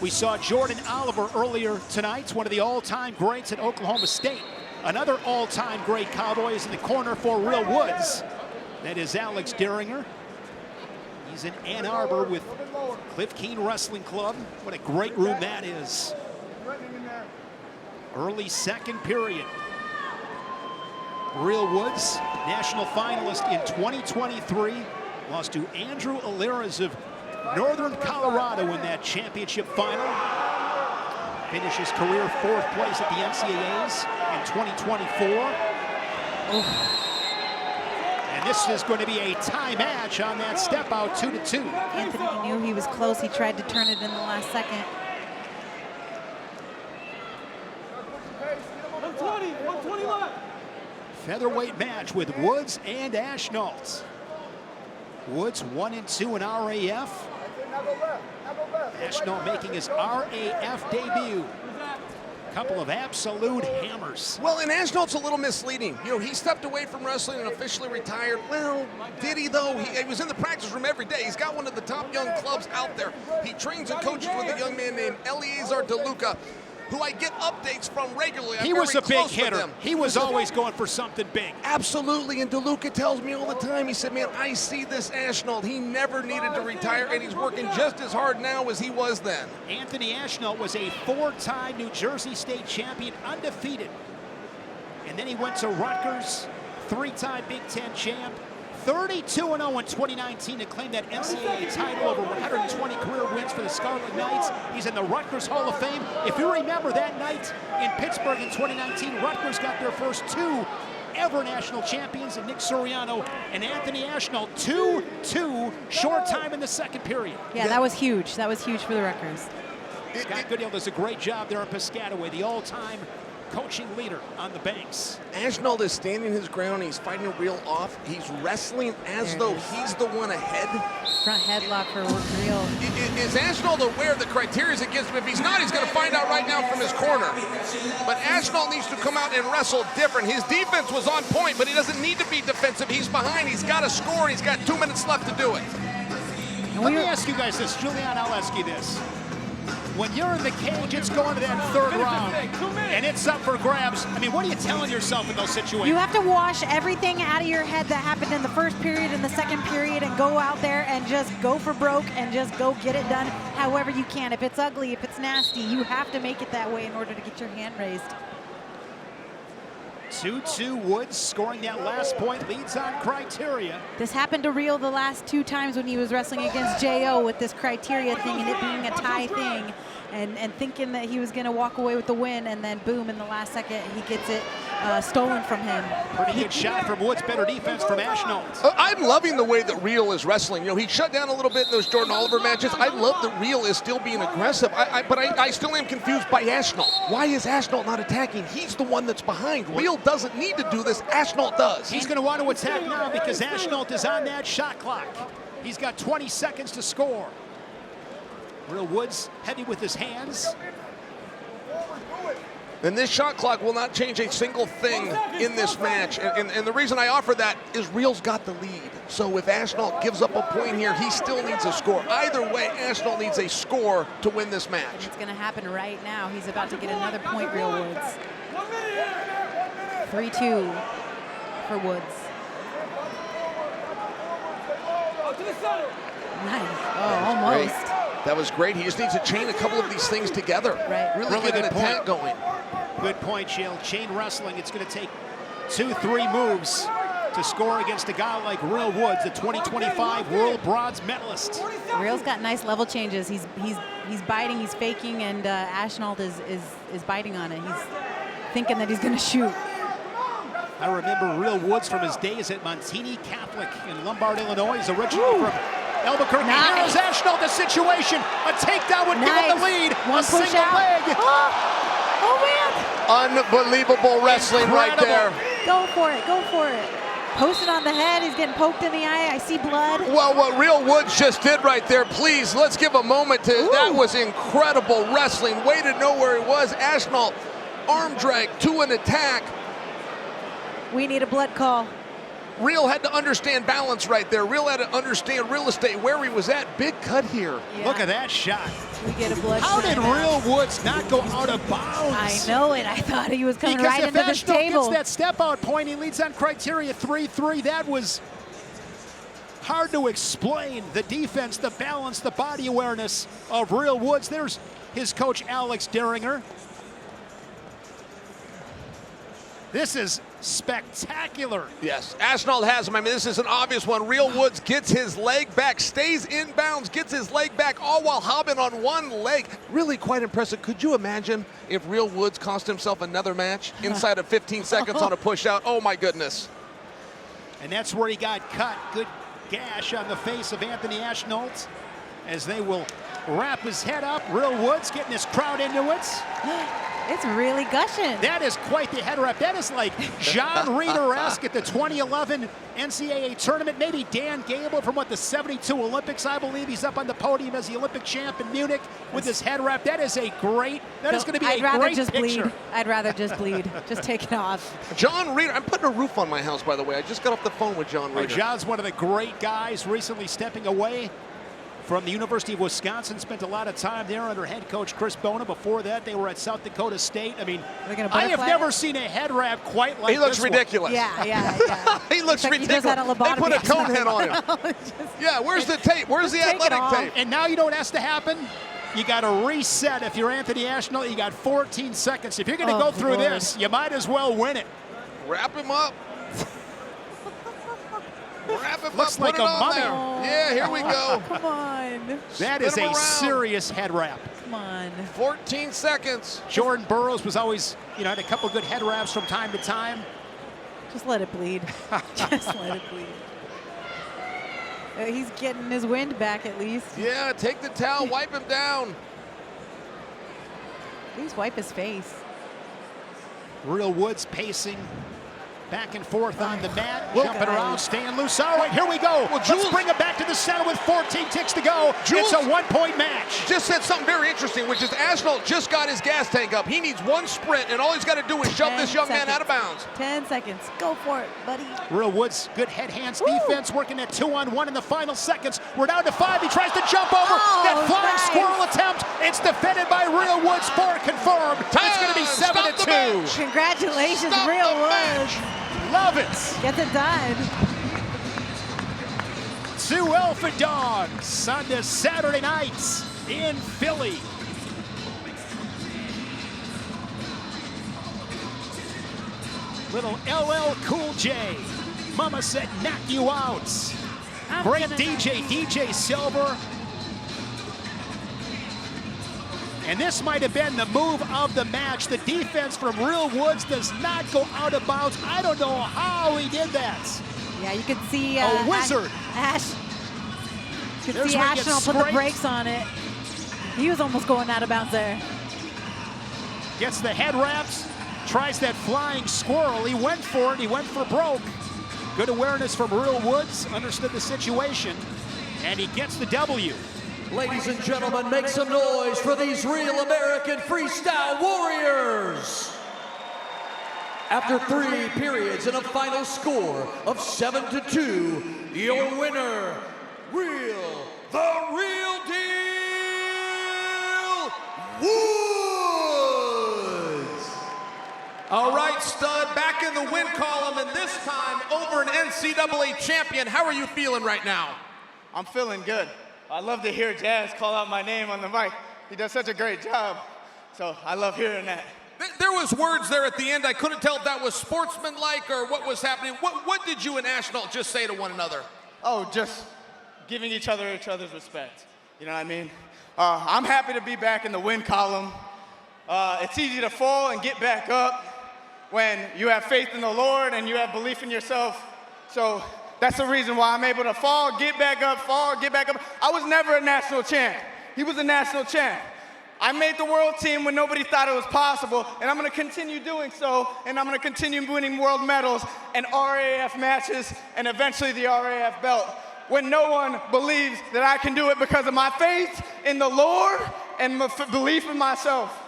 We saw Jordan Oliver earlier tonight, one of the all-time greats at Oklahoma State. Another all-time great Cowboy is in the corner for Real Woods. That is Alex Derringer. He's in Ann Arbor with Cliff Keen Wrestling Club. What a great room that is. Early second period. Real Woods, national finalist in 2023, lost to Andrew Alirez of Northern Colorado in that championship final. Finished his career 4th place at the NCAAs in 2024. And this is going to be a tie match on that step out, 2-2. Anthony knew he was close. He tried to turn it in the last second. 120 left. Featherweight match with Woods and Ashnault. Woods 1-2 in RAF. Ashnault making his RAF debut. Couple of absolute hammers. Well, and Ashnault's a little misleading. You know, he stepped away from wrestling and officially retired. Well, did he though? He was in the practice room every day. He's got one of the top young clubs out there. He trains and coaches with a young man named Eliezer DeLuca, who I get updates from regularly. He was a big hitter. He was always going for something big. Absolutely, and DeLuca tells me all the time, he said, man, I see this Ashnault. He never needed to retire, and he's working just as hard now as he was then. Anthony Ashnault was a 4-time New Jersey State champion, undefeated. And then he went to Rutgers, 3-time Big Ten champ, 32-0 in 2019 to claim that NCAA title, over 120 career wins for the Scarlet Knights. He's in the Rutgers Hall of Fame. If you remember that night in Pittsburgh in 2019, Rutgers got their first 2 ever national champions, and Nick Suriano and Anthony Ashnault. 2-2, short time in the second period. Yeah, that was huge. That was huge for the Rutgers. Scott Goodale does a great job there in Piscataway, the all-time coaching leader on the banks. Ashnault is standing his ground. He's fighting Real off. He's wrestling as though he's the one ahead. Front headlock for Real. Is Ashnault aware of the criteria against him? If he's not, he's going to find out right now from his corner. But Ashnault needs to come out and wrestle different. His defense was on point, but he doesn't need to be defensive. He's behind. He's got to score. He's got 2 minutes left to do it. Let me ask you guys this. Julian, I'll ask you this. When you're in the cage, it's going to that third round, and it's up for grabs. I mean, what are you telling yourself in those situations? You have to wash everything out of your head that happened in the first period and the second period and go out there and just go for broke and just go get it done however you can. If it's ugly, if it's nasty, you have to make it that way in order to get your hand raised. 2-2 Woods scoring that last point, leads on criteria. This happened to Real the last 2 times when he was wrestling against J.O. with this criteria thing and it being a tie thing, and thinking that he was going to walk away with the win, and then boom, in the last second he gets it stolen from him. Pretty good shot from Woods, better defense from Ashnault. I'm loving the way that Real is wrestling. You know, he shut down a little bit in those Jordan Oliver matches. I love that Real is still being aggressive, but I still am confused by Ashnault. Why is Ashnault not attacking? He's the one that's behind. Real doesn't need to do this. Ashnault does. He's going to want to attack now because Ashnault is on that shot clock. He's got 20 seconds to score. Real Woods heavy with his hands. And this shot clock will not change a single thing in this match. And the reason I offer that is Real's got the lead. So if Ashnault gives up a point here, he still needs a score. Either way, Ashnault needs a score to win this match. And it's going to happen right now. He's about to get another point, Real Woods. 3-2 for Woods. Nice. Oh, almost. Great. That was great. He just needs to chain a couple of these things together. Right. Really get an attack going. Good point, Shale. Chain wrestling. It's going to take 2-3 moves to score against a guy like Real Woods, the 2025 World Bronze Medalist. Real's got nice level changes. He's biting, he's faking, and Ashnault is biting on it. He's thinking that he's going to shoot. I remember Real Woods from his days at Montini Catholic in Lombard, Illinois. He's originally from Albuquerque. Nice. Here's Ashnault, the situation. A takedown would give him the lead. One a single push out. leg. Oh, man. Unbelievable wrestling right there. Go for it. Go for it. Posted on the head. He's getting poked in the eye. I see blood. Well, what Real Woods just did right there, please, let's give a moment to that. Was incredible wrestling. Way to know where he was. Ashnault, arm drag to an attack. We need a blood call. Real had to understand balance right there. Real had to understand real estate, where he was at. Big cut here. Yeah. Look at that shot. We get a blood How did Real Woods not go out of bounds? I know it. I thought he was coming because right if into this Ashnault table. gets that step out point, he leads on criteria 3-3. That was hard to explain. The defense, the balance, the body awareness of Real Woods. There's his coach, Alex Derringer. This is spectacular. Yes, Ashnault has him. I mean, this is an obvious one. Real Woods gets his leg back, stays in bounds, gets his leg back, all while hobbing on one leg. Really quite impressive. Could you imagine if Real Woods cost himself another match inside of 15 seconds on a push out? Oh my goodness. And that's where he got cut. Good gash on the face of Anthony Ashnault as they will wrap his head up. Real Woods getting his crowd into it. It's really gushing. That is quite the head wrap. That is like John Reeder-esque at the 2011 NCAA tournament. Maybe Dan Gable from the 72 Olympics. I believe he's up on the podium as the Olympic champ in Munich with his head wrap. That is a great, that is going to be a great picture. Bleed. I'd rather just bleed. Just take it off. John Reeder, I'm putting a roof on my house, by the way. I just got off the phone with John Reeder. John's one of the great guys, recently stepping away from the University of Wisconsin. Spent a lot of time there under head coach Chris Bona. Before that, they were at South Dakota State. I mean, I have never seen a head wrap quite like this. He looks ridiculous. Yeah. He looks ridiculous. They put a cone head on him. Yeah, where's the tape? Where's the athletic tape? And now you know what has to happen? You got to reset. If you're Anthony Ashnault, you got 14 seconds. If you're going to go through this, you might as well win it. Wrap him up. Wrap it Looks up, like put it a on mummy. there. Yeah, here we go. Come on. That is Spin 'em a around. serious head wrap. Come on. 14 seconds. Jordan Burroughs was always, had a couple good head wraps from time to time. Just let it bleed. Just let it bleed. He's getting his wind back at least. Yeah, take the towel, wipe him down. Please wipe his face. Real Woods pacing back and forth on the mat, jumping around, staying loose. All right, here we go. Well, Let's bring it back to the center with 14 ticks to go. It's a one-point match. Just said something very interesting, which is Ashnault just got his gas tank up. He needs one sprint, and all he's got to do is shove this young man out of bounds. 10 seconds. Go for it, buddy. Real Woods, good head-hands defense, working at 2-on-1 in the final seconds. We're down to 5. He tries to jump over. That flying squirrel attempt. It's defended by Real Woods. 4 confirmed. It's going to be 7-2. Congratulations, Real Woods. Love it. Gets it done. 2 Alpha Dogs on this Saturday nights in Philly. Little LL Cool J. Mama said knock you out. Great DJ Silver. And this might have been the move of the match. The defense from Real Woods does not go out of bounds. I don't know how he did that. Yeah, you could see a wizard. You could see Ashnault put the brakes on it. He was almost going out of bounds there. Gets the head wraps, tries that flying squirrel. He went for it, he went for broke. Good awareness from Real Woods, understood the situation, and he gets the W. Ladies and gentlemen, make some noise for these real American Freestyle Warriors. After 3 periods and a final score of 7-2, your winner, the real deal, Woods. All right, stud, back in the win column, and this time over an NCAA champion. How are you feeling right now? I'm feeling good. I love to hear Jazz call out my name on the mic. He does such a great job. So I love hearing that. There was words there at the end. I couldn't tell if that was sportsmanlike or what was happening. What did you and Ashnault just say to one another? Oh, just giving each other's respect. You know what I mean? I'm happy to be back in the win column. It's easy to fall and get back up when you have faith in the Lord and you have belief in yourself. So that's the reason why I'm able to fall, get back up, fall, get back up. I was never a national champ. He was a national champ. I made the world team when nobody thought it was possible, and I'm gonna continue doing so, and I'm gonna continue winning world medals and RAF matches, and eventually the RAF belt, when no one believes that I can do it because of my faith in the Lord and my belief in myself.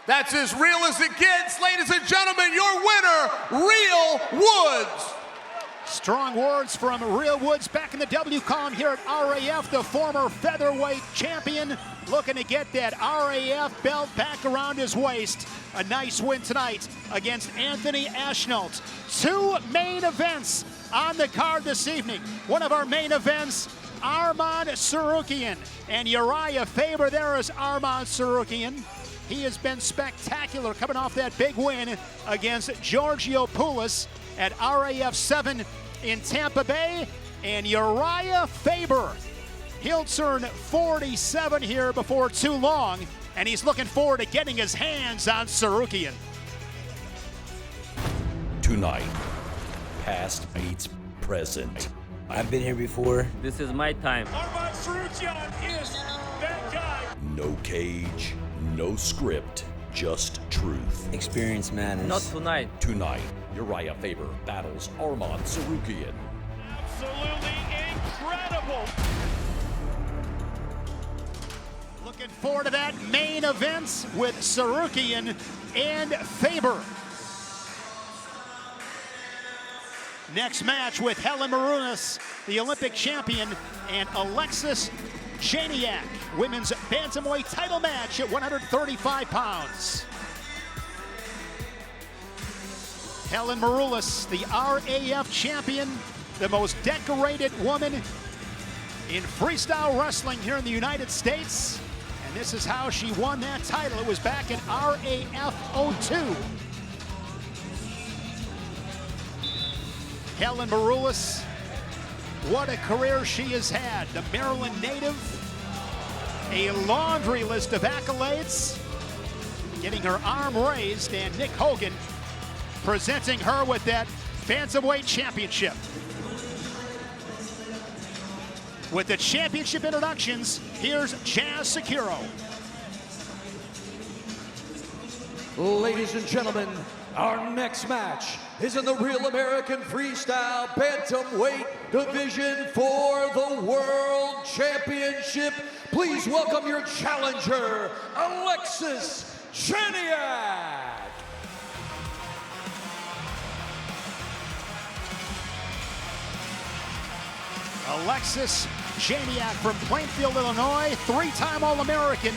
That's as real as it gets, ladies and gentlemen, your winner, Real Woods. Strong words from Real Woods back in the W column here at RAF, the former featherweight champion, looking to get that RAF belt back around his waist. A nice win tonight against Anthony Ashnault. 2 main events on the card this evening. One of our main events, Arman Tsarukyan and Urijah Faber. There is Arman Tsarukyan. He has been spectacular coming off that big win against Giorgio Poulos at RAF 7 in Tampa Bay. And Urijah Faber, he'll turn 47 here before too long, and he's looking forward to getting his hands on Tsarukyan. Tonight, past meets present. I've been here before. This is my time. Arman Tsarukyan is that guy. No cage, no script, just truth. Experience matters. Not tonight. Tonight, Urijah Faber battles Arman Tsarukyan. Absolutely incredible. Looking forward to that main event with Tsarukyan and Faber. Next match with Helen Maroulis, the Olympic champion, and Alexis Janiak, women's bantamweight title match at 135 pounds. Helen Maroulis, the RAF champion, the most decorated woman in freestyle wrestling here in the United States. And this is how she won that title. It was back in RAF 02. Helen Maroulis What a career she has had. The Maryland native, a laundry list of accolades, getting her arm raised, and Nick Hogan presenting her with that Bantamweight championship. With the championship introductions, here's Jazz Securo. Ladies and gentlemen, our next match is in the Real American Freestyle Bantamweight division for the World Championship. Please welcome your challenger, Alexis Janiak. Alexis Janiak from Plainfield, Illinois, three-time All-American,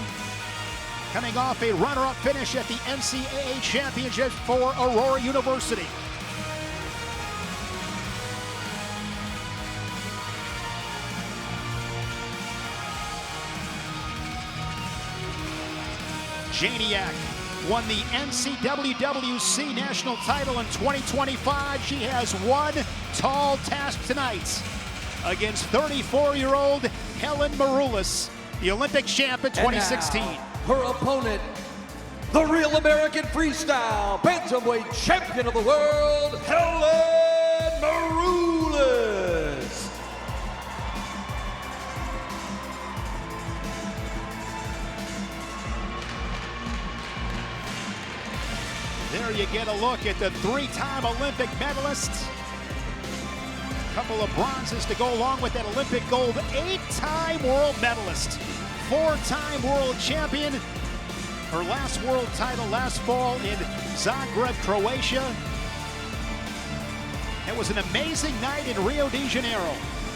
coming off a runner-up finish at the NCAA Championship for Aurora University. Janiak won the NCWWC national title in 2025. She has one tall task tonight against 34-year-old Helen Maroulis, the Olympic champ in 2016. Her opponent, the Real American Freestyle Bantamweight champion of the world, Helen Maroulis. There you get a look at the three-time Olympic medalist. Couple of bronzes to go along with that Olympic gold, 8-time world medalist, 4-time world champion. Her last world title last fall in Zagreb, Croatia. It was an amazing night in Rio de Janeiro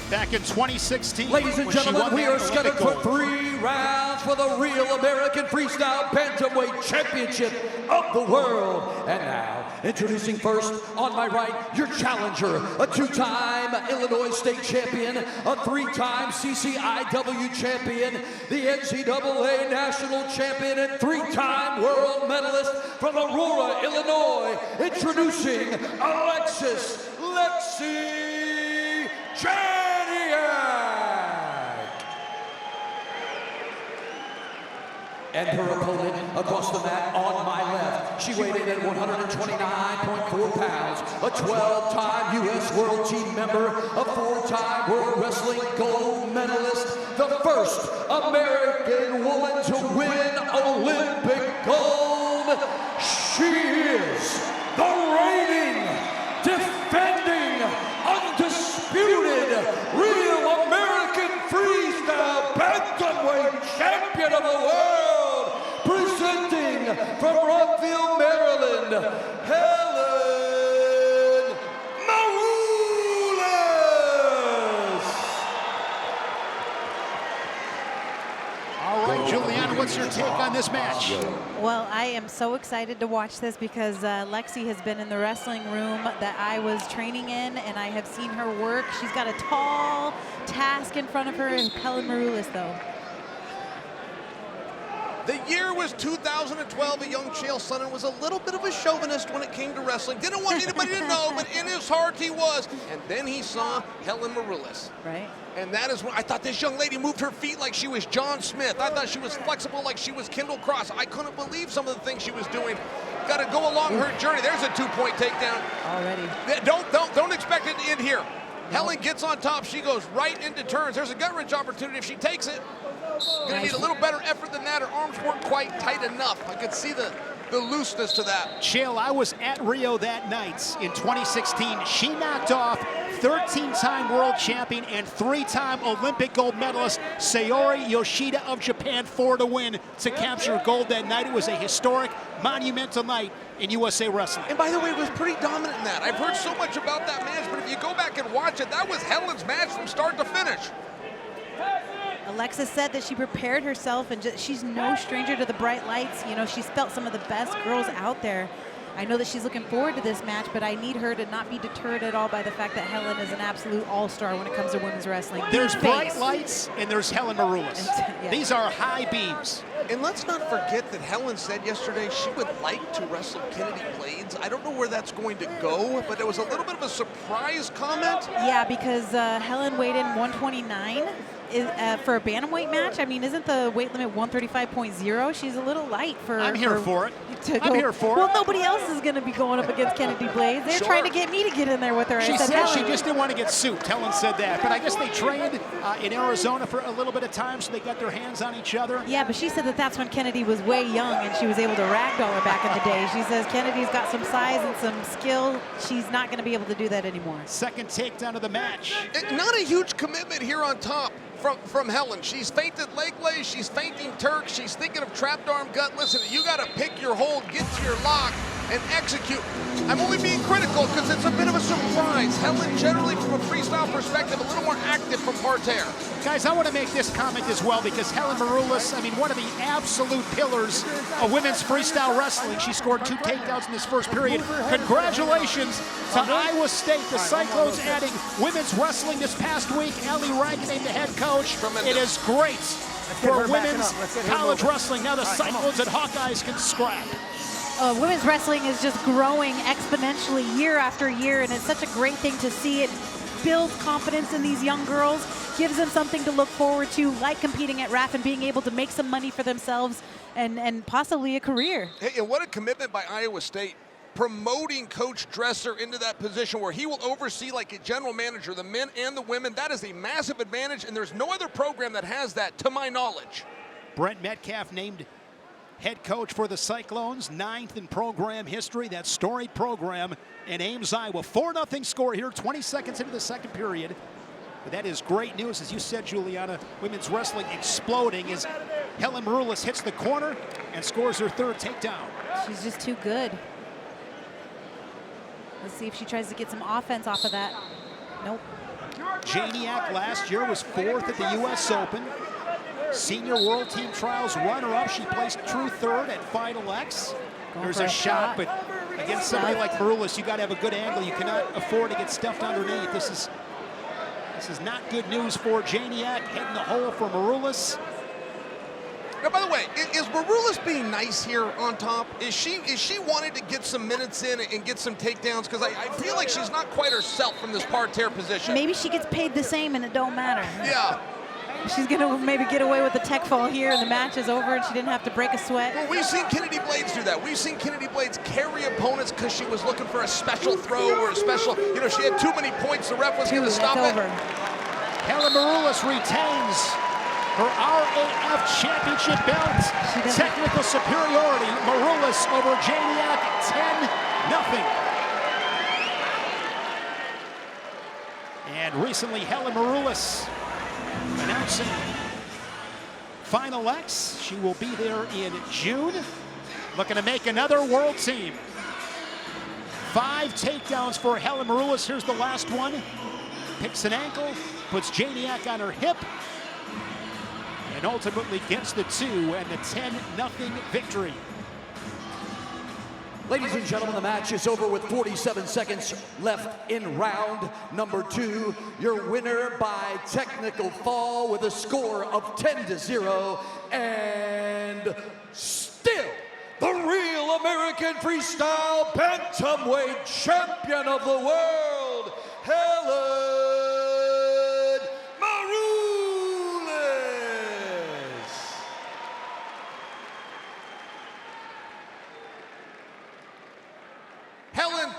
back in 2016. Ladies and gentlemen, we are scheduled for 3 rounds for the Real American Freestyle Bantamweight Championship of the world. And now, introducing first, on my right, your challenger, a 2-time Illinois State champion, a 3-time CCIW champion, the NCAA national champion, and 3-time world medalist from Aurora, Illinois, introducing Alexis Janiak. And her opponent across the mat on my left. She weighed in at 129.4 pounds, a 12-time U.S. World Team member, a 4-time World Wrestling gold medalist, the first American woman to win Olympic gold. She is the reigning, defending, undisputed Real American Freestyle Bantamweight champion of the world. Presenting from Rockville, Maryland, Helen Maroulis. All right, Juliana, what's your take on this match? Well, I am so excited to watch this because Lexi has been in the wrestling room that I was training in, and I have seen her work. She's got a tall task in front of her, and Helen Maroulis, though. The year was 2012. A young Chael Sonnen was a little bit of a chauvinist when it came to wrestling. Didn't want anybody to know, but in his heart he was. And then he saw Helen Maroulis. Right. And that is when I thought this young lady moved her feet like she was John Smith. I thought she was flexible like she was Kendall Cross. I couldn't believe some of the things she was doing. Got to go along her journey. There's a 2-point takedown. Already. Don't expect it to end here. Helen gets on top. She goes right into turns. There's a gut-wrench opportunity if she takes it. Gonna need a little better effort than that. Her arms weren't quite tight enough. I could see the looseness to that. Chael, I was at Rio that night in 2016. She knocked off 13-time world champion and 3-time Olympic gold medalist Saori Yoshida of Japan 4 to win to capture gold that night. It was a historic, monumental night in USA Wrestling. And by the way, it was pretty dominant in that. I've heard so much about that match, but if you go back and watch it, that was Helen's match from start to finish. Alexis said that she prepared herself, and she's no stranger to the bright lights. You know, she's felt some of the best girls out there. I know that she's looking forward to this match, but I need her to not be deterred at all by the fact that Helen is an absolute all-star when it comes to women's wrestling. There's bright lights and there's Helen Maroulis. Yeah. These are high beams. And let's not forget that Helen said yesterday she would like to wrestle Kennedy Blades. I don't know where that's going to go, but it was a little bit of a surprise comment. Yeah, because Helen weighed in 129 for a bantamweight match. I mean, isn't the weight limit 135.0? She's a little light for. I'm here for it. I'm here for it. Well, nobody else is going to be going up against Kennedy Blades. They're trying to get me to get in there with her. She I said Helen, she just didn't want to get souped. Helen said that. But I guess they trained in Arizona for a little bit of time, so they got their hands on each other. Yeah, but she said that that's when Kennedy was way young and she was able to ragdoll her back in the day. She says Kennedy's got some size and some skill. She's not going to be able to do that anymore. Second takedown of the match. Not a huge commitment here on top from Helen. She's feinted leg lays, she's feinting Turk, she's thinking of trapped arm gut. Listen, you got to pick your hold, get to your lock, and execute. I'm only being critical because it's a bit of a surprise. Helen, generally from a freestyle perspective, a little more active from parterre. Guys, I want to make this comment as well because Helen Maroulis, I mean, one of the absolute pillars of women's freestyle wrestling. She scored 2 takedowns in this first period. Congratulations to Iowa State. The Cyclones adding women's wrestling this past week. Ellie Rankin named the head coach. Tremendous. It is great for women's college wrestling. Now the Cyclones and Hawkeyes can scrap. Women's wrestling is just growing exponentially year after year, and it's such a great thing to see. It builds confidence in these young girls, gives them something to look forward to, like competing at RAF and being able to make some money for themselves and possibly a career. Hey, and what a commitment by Iowa State, promoting Coach Dresser into that position where he will oversee like a general manager, the men and the women. That is a massive advantage, and there's no other program that has that, to my knowledge. Brent Metcalf named head coach for the Cyclones, 9th in program history, that storied program in Ames, Iowa. 4-0 score here, 20 seconds into the second period. But that is great news, as you said, Juliana. Women's wrestling exploding as Helen Maroulis hits the corner and scores her 3rd takedown. She's just too good. Let's see if she tries to get some offense off of that. Nope. Janiac last year was 4th at the U.S. Open. Senior World Team Trials runner-up. She placed true 3rd at Final X. There's a shot, but against somebody like Maroulis, you got to have a good angle. You cannot afford to get stuffed underneath. This is not good news for Janiac. Hitting the hole for Maroulis. Now, by the way, is Maroulis being nice here on top? Is she wanting to get some minutes in and get some takedowns? Because I feel like she's not quite herself from this parterre position. Maybe she gets paid the same and it don't matter. Yeah. She's going to maybe get away with the tech fall here and the match is over and she didn't have to break a sweat. Well, we've seen Kennedy Blades do that. We've seen Kennedy Blades carry opponents because she was looking for a special throw or a special, she had too many points. The ref was going to stop it. Helen Maroulis retains her RAF championship belt. Technical superiority. Maroulis over Janiac, 10-0. And recently, Helen Maroulis announcing Final X. She will be there in June. Looking to make another world team. 5 takedowns for Helen Maroulis. Here's the last one. Picks an ankle, puts Janiac on her hip, and ultimately gets the 2 and the 10-0 victory. Ladies and gentlemen, the match is over with 47 seconds left in round number 2. Your winner by technical fall with a score of 10-0, and still the real American Freestyle Bantamweight Champion of the World, Helen Maroulis. Helen,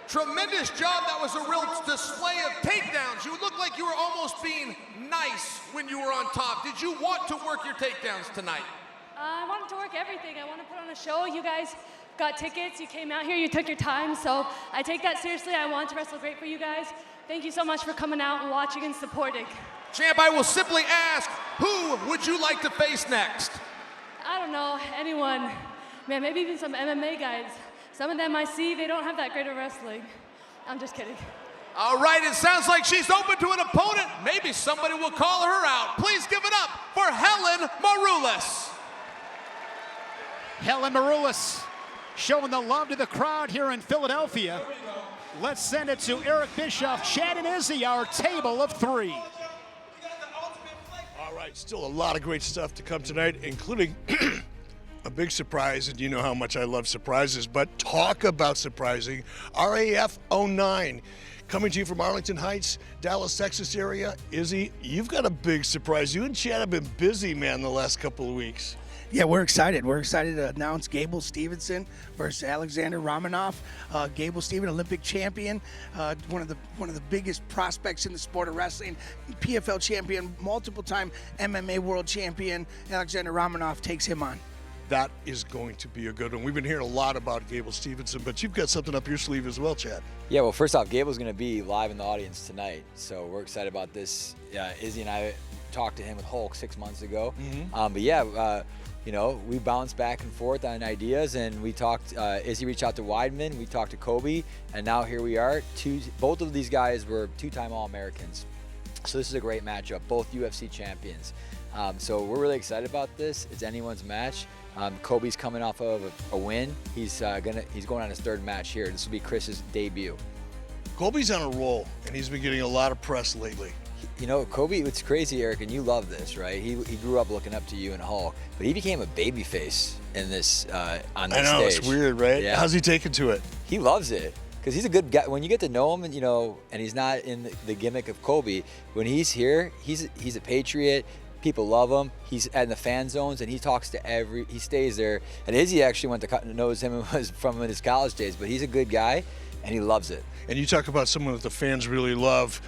tremendous job. That was a real display of takedowns. You looked like you were almost being nice when you were on top. Did you want to work your takedowns tonight? I wanted to work everything. I want to put on a show. You guys got tickets. You came out here. You took your time. So I take that seriously. I want to wrestle great for you guys. Thank you so much for coming out and watching and supporting. Champ, I will simply ask, who would you like to face next? I don't know. Anyone. Man, maybe even some MMA guys. Some of them I see, they don't have that great of wrestling. I'm just kidding. All right, it sounds like she's open to an opponent. Maybe somebody will call her out. Please give it up for Helen Maroulis. Helen Maroulis showing the love to the crowd here in Philadelphia. Let's send it to Eric Bischoff, Chad and Izzy, our table of 3. All right, still a lot of great stuff to come tonight, including a big surprise, and you know how much I love surprises, but talk about surprising. RAF 09, coming to you from Arlington Heights, Dallas, Texas area. Izzy, you've got a big surprise. You and Chad have been busy, man, the last couple of weeks. Yeah, we're excited. We're excited to announce Gable Stevenson versus Alexander Romanov. Gable Stevenson, Olympic champion, one of the biggest prospects in the sport of wrestling. PFL champion, multiple-time MMA world champion. Alexander Romanov takes him on. That is going to be a good one. We've been hearing a lot about Gable Stevenson, but you've got something up your sleeve as well, Chad. Yeah, well, first off, Gable's going to be live in the audience tonight, so we're excited about this. Izzy and I talked to him with Hulk 6 months ago. But yeah, you know, we bounced back and forth on ideas, and we talked. Izzy reached out to Weidman, we talked to Kobe, and now here we are. Both of these guys were 2-time All-Americans, so this is a great matchup. Both UFC champions, so we're really excited about this. It's anyone's match. Kobe's coming off of a win. He's going on his 3rd match here. This will be Chris's debut. Kobe's on a roll, and he's been getting a lot of press lately. You know, Kobe, it's crazy, Eric, and you love this, right? He grew up looking up to you and Hulk, but he became a babyface in this on this I know, stage. it's weird, right? Yeah. How's he taking to it? He loves it because he's a good guy. When you get to know him, and you know, and he's not in the gimmick of Kobe. When he's here, he's a patriot. People love him. He's in the fan zones, and he talks to he stays there. And Izzy actually knows him and was from his college days, but he's a good guy, and he loves it. And you talk about someone that the fans really love.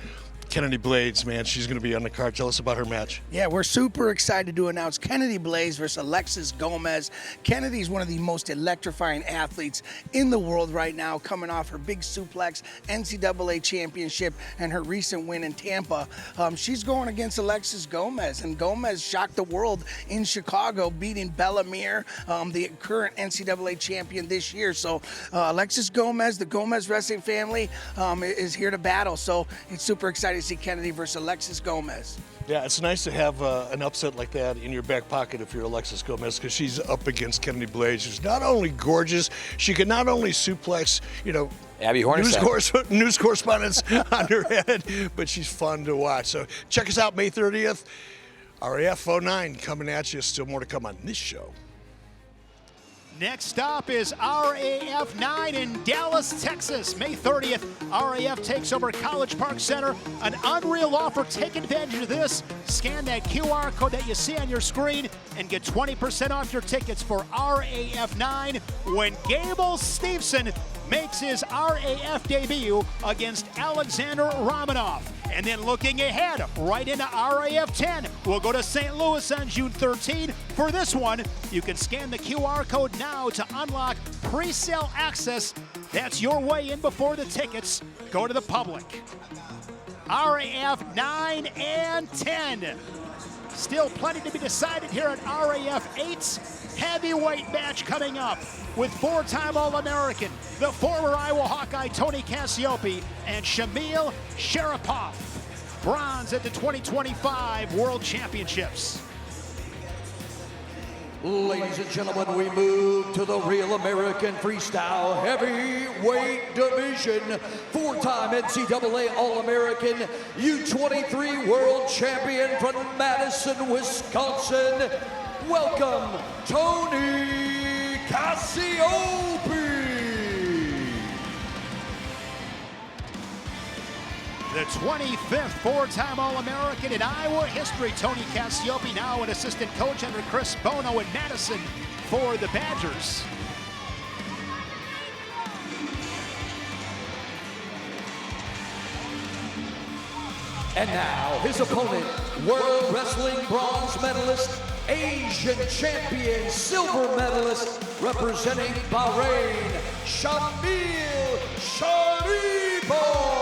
Kennedy Blades, man, she's going to be on the card. Tell us about her match. Yeah, we're super excited to announce Kennedy Blades versus Alexis Gomez. Kennedy's one of the most electrifying athletes in the world right now, coming off her big suplex NCAA championship and her recent win in Tampa. She's going against Alexis Gomez, and Gomez shocked the world in Chicago, beating Bellamere, the current NCAA champion this year. So Alexis Gomez, the Gomez wrestling family, is here to battle. So it's super exciting to see Kennedy versus Alexis Gomez. Yeah, it's nice to have an upset like that in your back pocket if you're Alexis Gomez, because she's up against Kennedy Blades, who's not only gorgeous, she can not only suplex, you know, Abby news correspondents on her head, but she's fun to watch. So check us out May 30th. RAF 09 coming at you. Still more to come on this show. Next stop is RAF 9 in Dallas, Texas. May 30th, RAF takes over College Park Center. An unreal offer. Take advantage of this. Scan that QR code that you see on your screen and get 20% off your tickets for RAF 9 when Gable Stevenson makes his RAF debut against Alexander Romanov. And then looking ahead, right into RAF 10, we'll go to St. Louis on June 13. For this one, you can scan the QR code now to unlock pre-sale access. That's your way in before the tickets go to the public. RAF 9 and 10. Still plenty to be decided here at RAF 8's heavyweight match coming up with 4-time All-American, the former Iowa Hawkeye Tony Cassioppi, and Shamil Shereipov, bronze at the 2025 World Championships. Ladies and gentlemen, we move to the Real American Freestyle Heavyweight Division. 4-time NCAA All-American, U23 World Champion from Madison, Wisconsin. Welcome, Tony Cassioppi. The 25th 4-time All-American in Iowa history, Tony Cassioppi, now an assistant coach under Chris Bono in Madison for the Badgers. And now, his opponent, World Wrestling bronze medalist, Asian champion, silver medalist, representing Bahrain, Shamil Shereipov.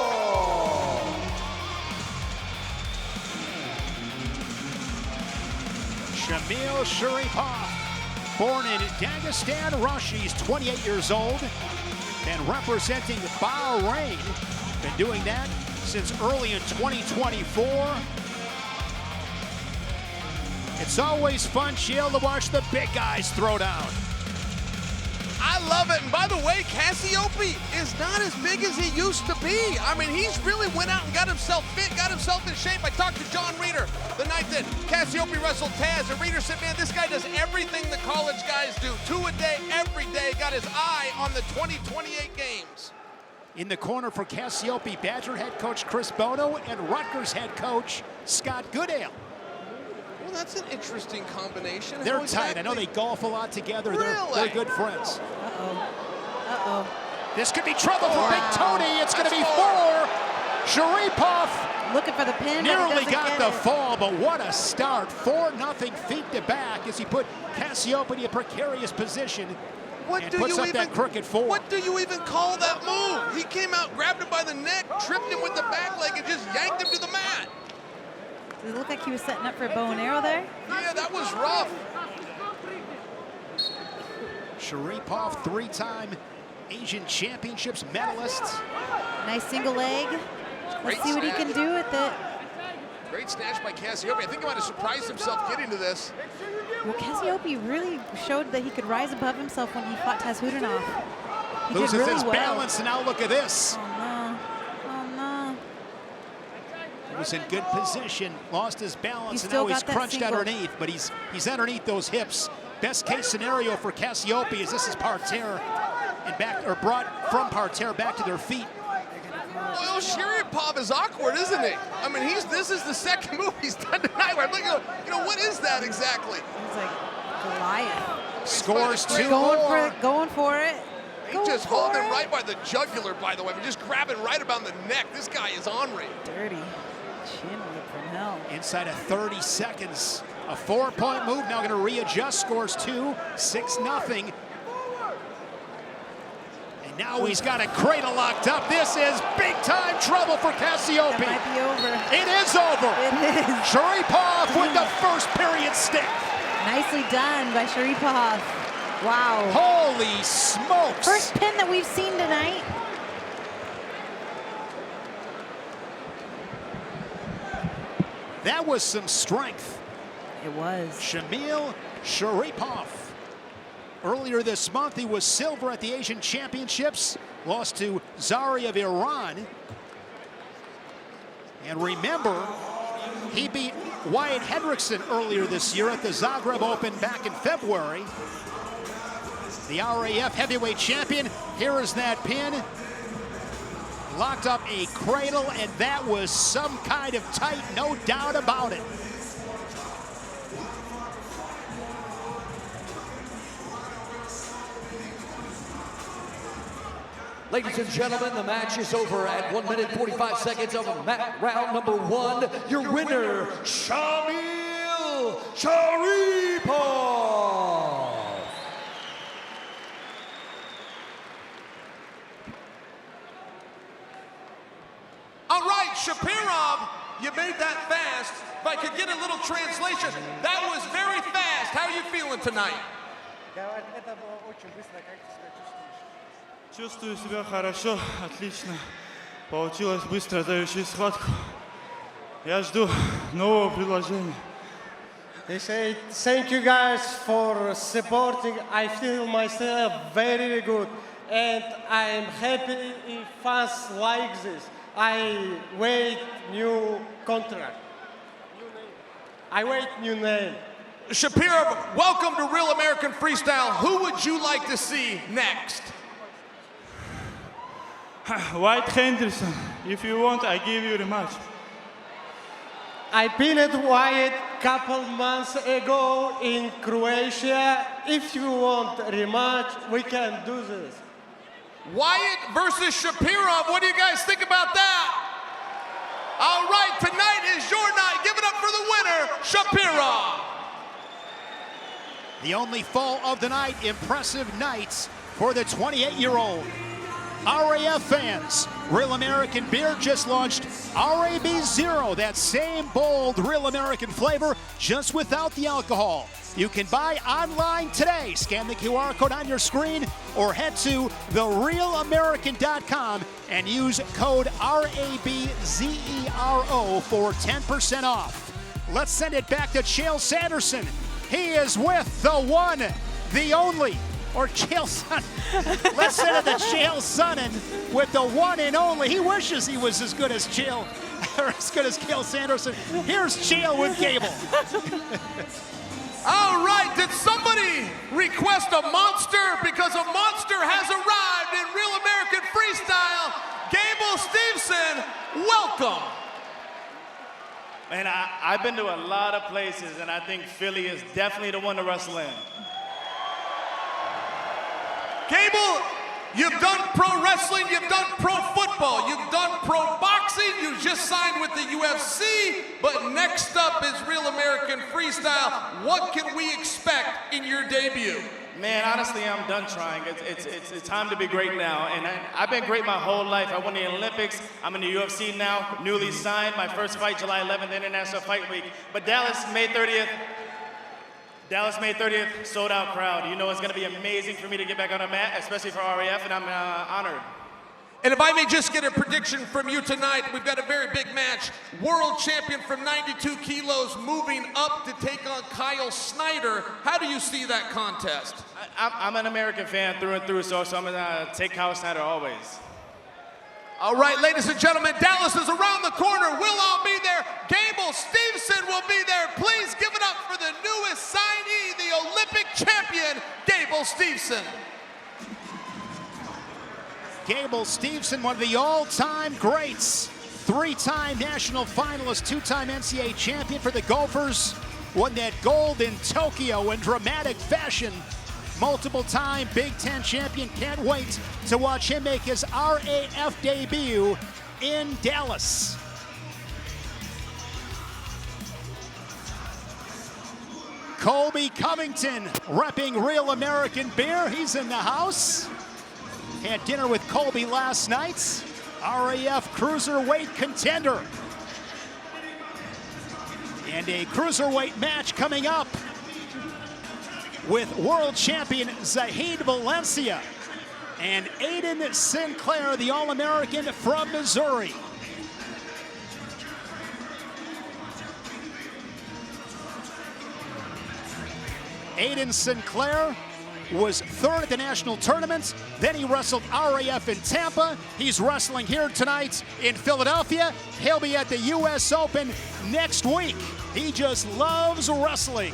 Shamil Shereipov, born in Dagestan, Russia. He's 28 years old and representing Bahrain. Been doing that since early in 2024. It's always fun, Sheil, to watch the big guys throw down. I love it. And by the way, Cassiope is not as big as he used to be. I mean, he's really went out and got himself fit, got himself in shape. I talked to John Reeder the night that Cassiope wrestled Taz, and Reeder said, man, this guy does everything the college guys do. 2 a day, every day, got his eye on the 2028 games. In the corner for Cassiope, Badger head coach Chris Bono and Rutgers head coach Scott Goodale. Well, that's an interesting combination. They're tight. I know they golf a lot together. Really? They're good friends. Uh-oh. This could be trouble for Big Tony. It's going to be 4. Shereipov looking for the pin. nearly got the fall, but what a start. 4-0 feet to back as he put Cassiope in a precarious position. And puts up that crooked 4. What do you even call that move? He came out, grabbed him by the neck, tripped him with the back leg, and just yanked him to the mat. Did it look like he was setting up for a bow and arrow there? Yeah, that was rough. Shereipov, 3-time Asian Championships medalist. Nice single leg. Let's see what he can do with it. Great snatch by Cassiope. I think he might have surprised himself getting to this. Well, Cassiope really showed that he could rise above himself when he fought Taz Hudinov. He Loses did really his well. balance, and now look at this. Oh, no. Oh, no. He was in good position, lost his balance, He's and still now he's got that crunched single. underneath, but he's underneath those hips. Best case scenario for Cassiope is this is parterre and back, or brought from parterre back to their feet. Well, Shereipov is awkward, isn't he? I mean, this is the second move he's done tonight. Where I'm looking, you know, what is that exactly? He's like Goliath. Scores 2 Going for it. He just hauled him right by the jugular, by the way. I mean, just grabbing right about the neck. This guy is ornery. Dirty. Chin whip from hell. Inside of 30 seconds. A 4-point move, now going to readjust, scores 2, 6-0. And now he's got a cradle locked up. This is big-time trouble for Cassiope. That might be over. It is over. It is. Shereipov with the first period stick. Nicely done by Shereipov. Wow. Holy smokes. First pin that we've seen tonight. That was some strength. It was. Shamil Shereipov. Earlier this month, he was silver at the Asian Championships, lost to Zahid of Iran. And remember, he beat Wyatt Hendrickson earlier this year at the Zagreb Open back in February. The RAF heavyweight champion. Here is that pin. Locked up a cradle, and that was some kind of tight, no doubt about it. Ladies and gentlemen, the match is over at 1 minute 45 seconds of round number 1. Your winner, Shamil Shereipov. All right, Shereipov, you made that fast. If I could get a little translation, that was very fast. How are you feeling tonight? Чувствую себя хорошо, отлично. Получилось быстро дающую схватку. Я жду нового предложения. They say thank you guys for supporting. I feel myself very good, and I'm happy if fans like this. I wait new contract. I wait new name. Shereipov, welcome to Real American Freestyle. Who would you like to see next? White Henderson, if you want, I give you the match. I pinned Wyatt couple months ago in Croatia. If you want rematch, we can do this. Wyatt versus Shereipov. What do you guys think about that? All right, tonight is your night. Give it up for the winner, Shereipov. The only fall of the night, impressive nights for the 28-year-old. RAF fans, Real American Beer just launched RAB Zero, that same bold Real American flavor, just without the alcohol. You can buy online today. Scan the QR code on your screen or head to therealamerican.com and use code RABZERO for 10% off. Let's send it back to Chael Sanderson. He is with the one, the only, or Chael Sonnen. Let's send it to Chael Sonnen with the one and only. He wishes he was as good as Chael, or as good as Cael Sanderson. Here's Chael with Gable. All right, did somebody request a monster? Because a monster has arrived in Real American Freestyle. Gable Stevenson, welcome. Man, I've been to a lot of places, and I think Philly is definitely the one to wrestle in. Gable, you've done pro wrestling, you've done pro football, you've done pro boxing, you just signed with the UFC, but next up is Real American Freestyle. What can we expect in your debut? Man, honestly, I'm done trying. It's time to be great now, and I've been great my whole life. I won the Olympics. I'm in the UFC now, newly signed. My first fight, July 11th, International Fight Week. But Dallas, May 30th, sold out crowd. You know it's gonna be amazing for me to get back on a mat, especially for RAF, and I'm honored. And if I may just get a prediction from you tonight, we've got a very big match. World champion from 92 kilos moving up to take on Kyle Snyder. How do you see that contest? I'm an American fan through and through, so I'm gonna take Kyle Snyder always. All right, ladies and gentlemen, Dallas is around the corner. We'll all be there. Gable Stevenson will be there. Please give it up for the newest signee, the Olympic champion, Gable Stevenson. Gable Stevenson, one of the all-time greats. 3-time national finalist, 2-time NCAA champion for the Gophers. Won that gold in Tokyo in dramatic fashion. Multiple-time Big Ten champion. Can't wait to watch him make his RAF debut in Dallas. Colby Covington repping Real American Beer. He's in the house. Had dinner with Colby last night. RAF Cruiserweight contender. And a Cruiserweight match coming up with world champion Zahid Valencia and Aeoden Sinclair, the All-American from Missouri. Aeoden Sinclair was third at the national tournament. Then he wrestled RAF in Tampa. He's wrestling here tonight in Philadelphia. He'll be at the US Open next week. He just loves wrestling.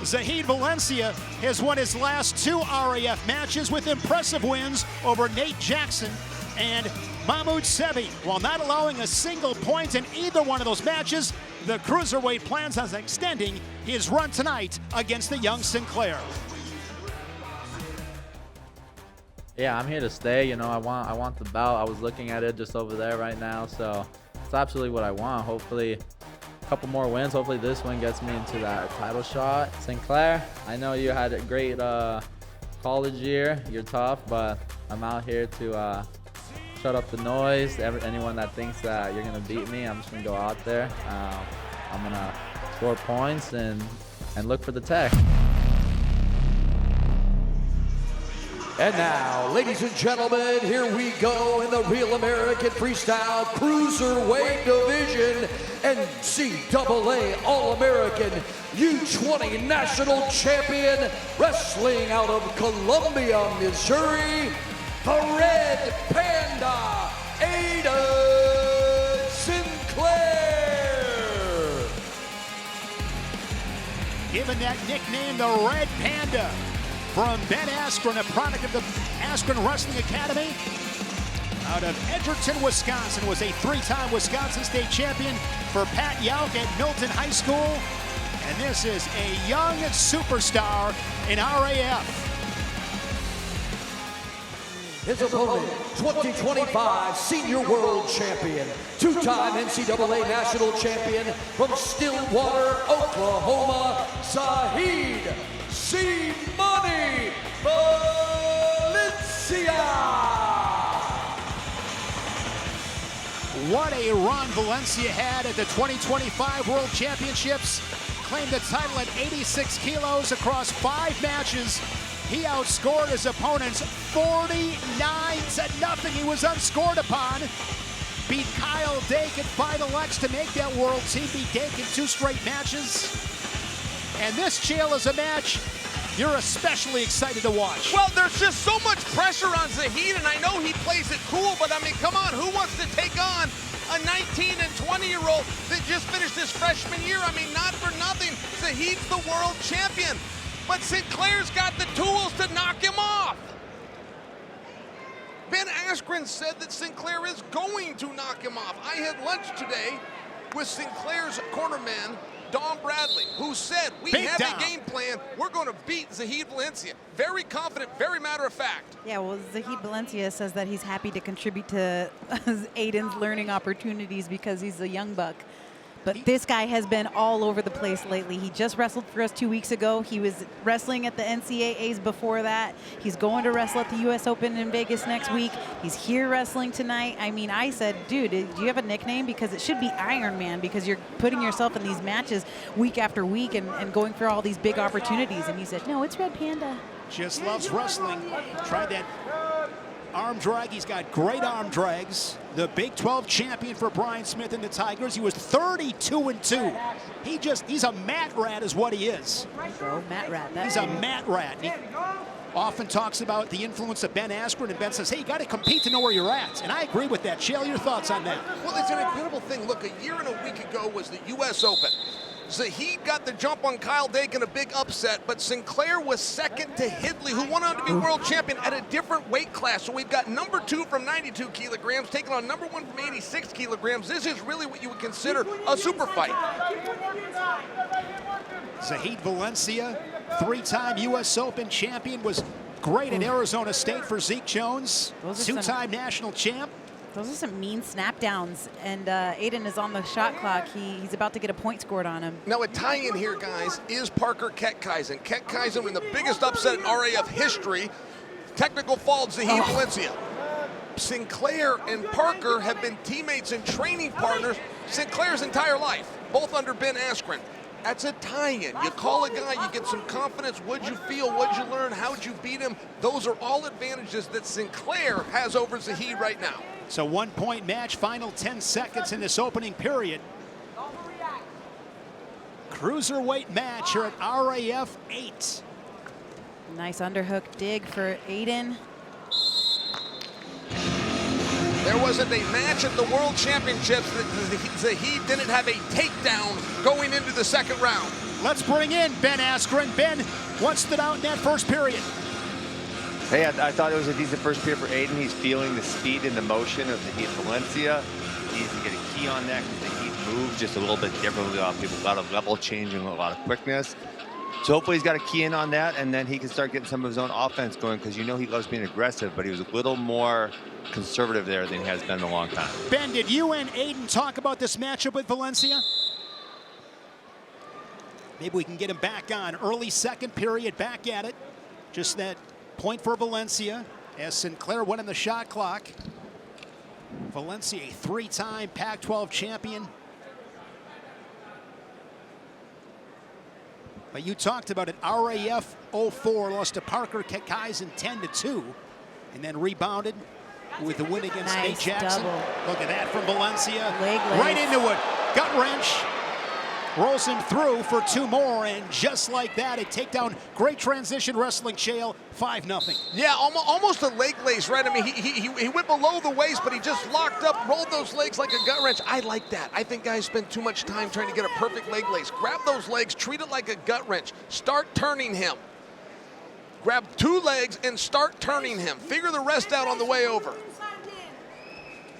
Zahid Valencia has won his last 2 RAF matches with impressive wins over Nate Jackson and Mahmoud Sebi. While not allowing a single point in either one of those matches, the Cruiserweight plans on extending his run tonight against the young Sinclair. Yeah, I'm here to stay. You know, I want the belt. I was looking at it just over there right now, so it's absolutely what I want. Hopefully, a couple more wins. Hopefully, this win gets me into that title shot. Sinclair, I know you had a great college year. You're tough, but I'm out here to shut up the noise. Anyone that thinks that you're gonna beat me, I'm just gonna go out there. I'm gonna score points and look for the tech. And now, ladies and gentlemen, here we go in the Real American Freestyle Cruiserweight Division, NCAA All-American U20 National Champion, wrestling out of Columbia, Missouri, the Red Panda, Aeoden Sinclair. Given that nickname, the Red Panda, from Ben Askren, a product of the Askren Wrestling Academy out of Edgerton, Wisconsin, was a 3-time Wisconsin State champion for Pat Yauk at Milton High School. And this is a young superstar in RAF. His opponent, 2025 Senior World Champion, 2-time NCAA National Champion from Stillwater, Oklahoma, Zahid C-Money Valencia. What a run Valencia had at the 2025 World Championships. Claimed the title at 86 kilos across 5 matches. He outscored his opponents 49-0. He was unscored upon. Beat Kyle Dake at Final X to make that world team. Beat Dake in 2 straight matches. And this Chael is a match you're especially excited to watch. Well, there's just so much pressure on Zahid, and I know he plays it cool, but I mean, come on, who wants to take on a 19 and 20-year-old that just finished his freshman year? I mean, not for nothing, Zahid's the world champion, but Sinclair's got the tools to knock him off. Ben Askren said that Sinclair is going to knock him off. I had lunch today with Sinclair's cornerman, Don Bradley, who said, we have a game plan. We're going to beat Zahid Valencia. Very confident, very matter of fact. Yeah, well, Zahid Valencia says that he's happy to contribute to Aeden's learning opportunities because he's a young buck. But this guy has been all over the place lately. He just wrestled for us 2 weeks ago. He was wrestling at the NCAAs before that. He's going to wrestle at the U.S. Open in Vegas next week. He's here wrestling tonight. I mean, I said, dude, do you have a nickname? Because it should be Iron Man, because you're putting yourself in these matches week after week and going for all these big opportunities. And he said, no, it's Red Panda. Just loves wrestling. Tried that arm drag. He's got great arm drags. The Big 12 champion for Brian Smith and the Tigers. He was 32-2. He's a mat rat is what he is. Go, mat rat. He's a mat rat. He often talks about the influence of Ben Askren, and Ben says, hey, you got to compete to know where you're at. And I agree with that. Shale, your thoughts on that? Well, it's an incredible thing. Look, a year and a week ago was the U.S. Open. Zahid got the jump on Kyle Dake in a big upset, but Sinclair was second to Hidley, who went on to be world champion at a different weight class. So we've got number 2 from 92 kilograms taking on number 1 from 86 kilograms. This is really what you would consider a super fight. Zahid Valencia, 3-time U.S. Open champion, was great at Arizona State for Zeke Jones, 2-time national champ. Those are some mean snap downs, and Aeden is on the shot clock. He's about to get a point scored on him. Now a tie-in here, guys, is Parker Kickoff. Kickoff in the biggest upset in RAF history. Technical fault, Zahid Valencia. Sinclair and Parker have been teammates and training partners Sinclair's entire life, both under Ben Askren. That's a tie-in. You call a guy, you get some confidence. What'd you feel? What'd you learn? How'd you beat him? Those are all advantages that Sinclair has over Zahid right now. So 1-point match, final 10 seconds in this opening period. Cruiserweight match here at RAF 8. Nice underhook dig for Aeden. There wasn't a match at the World Championships that Zahid didn't have a takedown going into the second round. Let's bring in Ben Askren. Ben, what stood out in that first period? Hey, I thought it was a decent first period for Aeden. He's feeling the speed and the motion of Zahid Valencia. He needs to get a key on that because Zahid moves just a little bit differently. A lot of level changing, a lot of quickness. So hopefully he's got a key in on that, and then he can start getting some of his own offense going, because you know he loves being aggressive, but he was a little more conservative there than he has been in a long time. Ben, did you and Aeden talk about this matchup with Valencia? Maybe we can get him back on. Early second period, back at it. Just that point for Valencia as Sinclair went in the shot clock. Valencia, a 3-time Pac-12 champion. But you talked about it, RAF 04 lost to Parker Kickoff 10-2, and then rebounded with the win against Nate Jackson. Double. Look at that from Valencia. Leg right into it. Gut wrench. Rolls him through for 2 more, and just like that, a takedown. Great transition wrestling, Shale. 5-0. Yeah, almost a leg lace, right? I mean, he went below the waist, but he just locked up, rolled those legs like a gut wrench. I like that. I think guys spend too much time trying to get a perfect leg lace. Grab those legs, treat it like a gut wrench. Start turning him. Grab 2 legs and start turning him. Figure the rest out on the way over.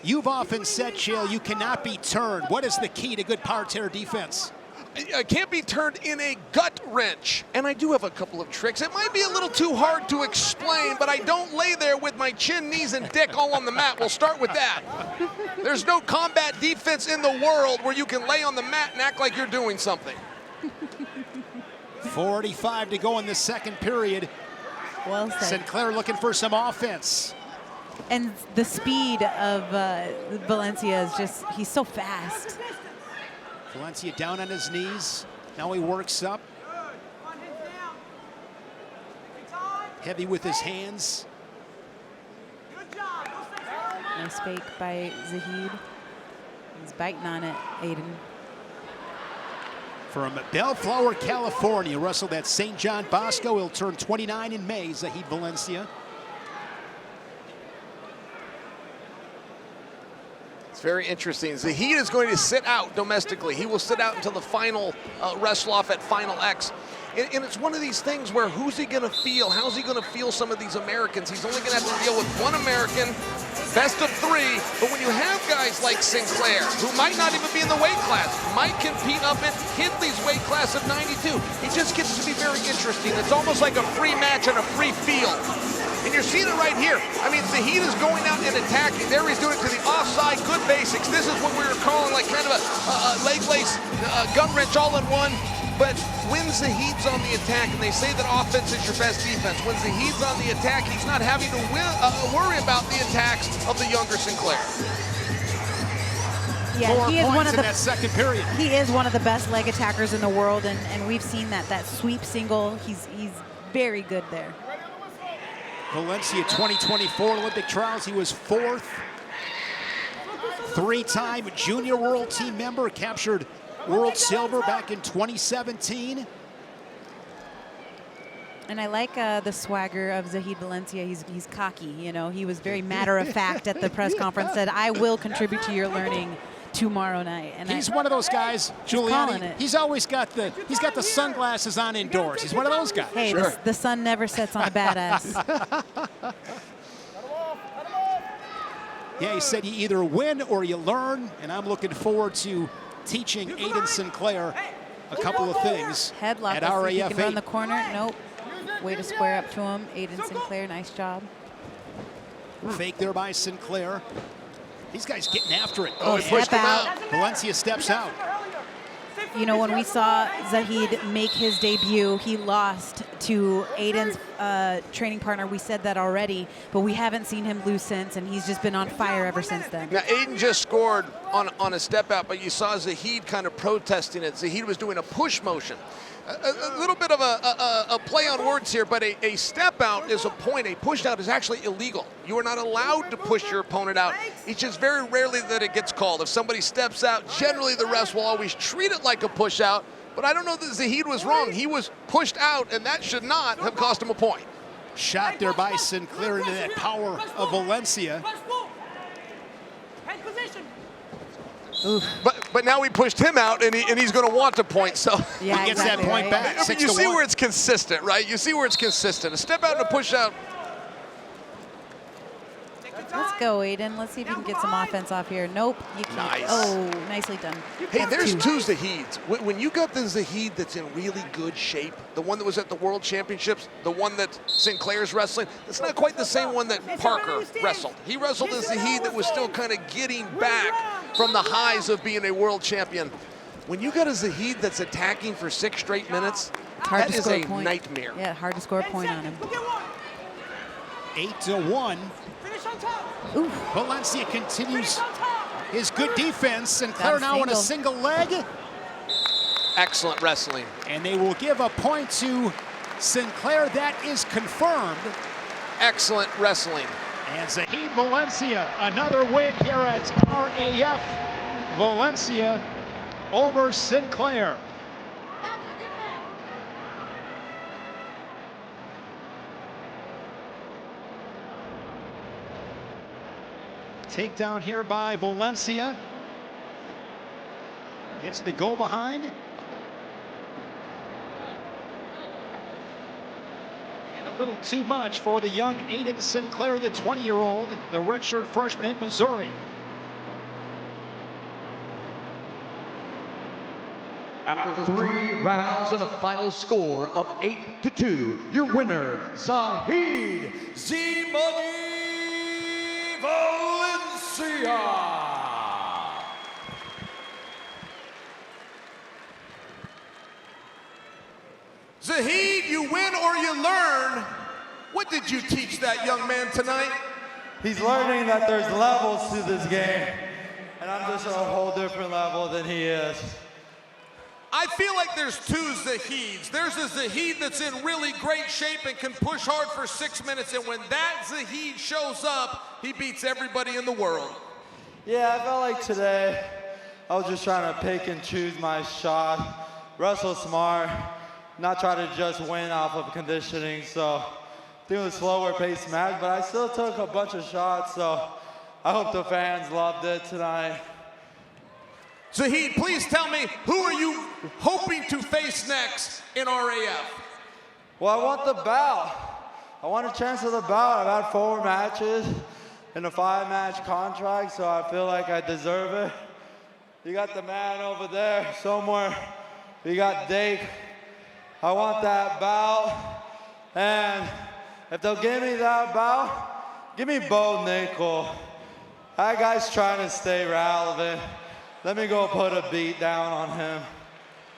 You've often said, Shale, you cannot be turned. What is the key to good parterre defense? I can't be turned in a gut wrench. And I do have a couple of tricks. It might be a little too hard to explain, but I don't lay there with my chin, knees, and dick all on the mat. We'll start with that. There's no combat defense in the world where you can lay on the mat and act like you're doing something. 45 to go in the second period. Well said. Sinclair looking for some offense. And the speed of Valencia is just, he's so fast. Valencia down on his knees. Now he works up. Heavy with his hands. Nice fake by Zahid. He's biting on it, Aeden. From Bellflower, California, wrestled at St. John Bosco. He'll turn 29 in May, Zahid Valencia. It's very interesting. Zahid is going to sit out domestically. He will sit out until the final wrestle-off at Final X. And it's one of these things where who's he going to feel? How's he going to feel some of these Americans? He's only going to have to deal with one American, best of 3. But when you have guys like Sinclair, who might not even be in the weight class, might compete up at Hindley's weight class of 92, it just gets to be very interesting. It's almost like a free match and a free field. And you're seeing it right here. I mean, Zahid is going out and attacking. There he's doing it to the offside, good basics. This is what we were calling like kind of a leg lace, gun wrench all in one. But when Zahid's on the attack, and they say that offense is your best defense, when Zahid's on the attack, he's not having to worry about the attacks of the younger Sinclair. Yeah, he is one of the that second period. He is one of the best leg attackers in the world, and we've seen that sweep single. He's very good there. Valencia 2024 Olympic trials, he was 4th. 3-time junior world team member, captured world silver back in 2017. And I like the swagger of Zahid Valencia. He's cocky, you know. He was very matter-of-fact at the press conference, said, I will contribute to your learning tomorrow night. And he's one of those guys, Giuliani. He's always got the sunglasses on indoors. He's one of those guys. Hey, sure. the sun never sets on a badass. Yeah, he said you either win or you learn, and I'm looking forward to teaching Aeden Sinclair a couple of things Headlock, at let's see if RAF he 8. can run the corner. Nope. Way to square up to him. Aeden Sinclair, nice job. Fake there by Sinclair. These guys getting after it. Oh, step out. Valencia steps out. You know, when we saw Zahid make his debut, he lost to Aeden's training partner. We said that already, but we haven't seen him lose since, and he's just been on fire ever since then. Now, Aeden just scored on a step out, but you saw Zahid kind of protesting it. Zahid was doing a push motion. A little bit of a play on words here, but a step out is a point. A push out is actually illegal. You are not allowed to push your opponent out. It's just very rarely that it gets called. If somebody steps out, generally the refs will always treat it like a push out, but I don't know that Zahid was wrong. He was pushed out, and that should not have cost him a point. Shot there by Sinclair into that power of Valencia. But now we pushed him out, and he's going to want a point. So yeah, he gets that point back. I mean, you see where it's consistent, right? You see where it's consistent. A step out and a push out. Let's go, Aeden. Let's see if you can get some offense off here. Nope, you can't. Nice. Oh, nicely done. Hey, That's there's 2. two Zahids. When you got the Zahid that's in really good shape, the one that was at the World Championships, the one that Sinclair's wrestling, it's not quite the same one that Parker wrestled. He wrestled a Zahid that was still kind of getting back from the highs of being a world champion. When you got a Zahid that's attacking for 6 straight minutes, that is a nightmare. Yeah, hard to score a point on him. 8-1. Ooh. Valencia continues his good defense. Sinclair now on a single leg. Excellent wrestling. And they will give a point to Sinclair. That is confirmed. Excellent wrestling. And Zahid Valencia, another win here at RAF. Valencia over Sinclair. Takedown here by Valencia. Gets the go behind. And a little too much for the young Aeden Sinclair, the 20-year-old, the redshirt freshman in Missouri. After 3 rounds and a final score of 8-2, your winner, Zahid Z-Money Valencia. Zahid, you win or you learn. What did you teach that young man tonight? He's learning that there's levels to this game, and I'm just on a whole different level than he is. I feel like there's 2 Zahids. There's a Zahid that's in really great shape and can push hard for 6 minutes, and when that Zahid shows up, he beats everybody in the world. Yeah, I felt like today I was just trying to pick and choose my shot, wrestle smart, not try to just win off of conditioning. So I think it was a slower paced match, but I still took a bunch of shots, so I hope the fans loved it tonight. Zahid, please tell me, who are you hoping to face next in RAF? Well, I want the bout. I want a chance of the bout. I've had 4 matches in a 5-match contract, so I feel like I deserve it. You got the man over there somewhere. You got Dake. I want that bout. And if they'll give me that bout, give me Bo Nickel. That guy's trying to stay relevant. Let me go put a beat down on him.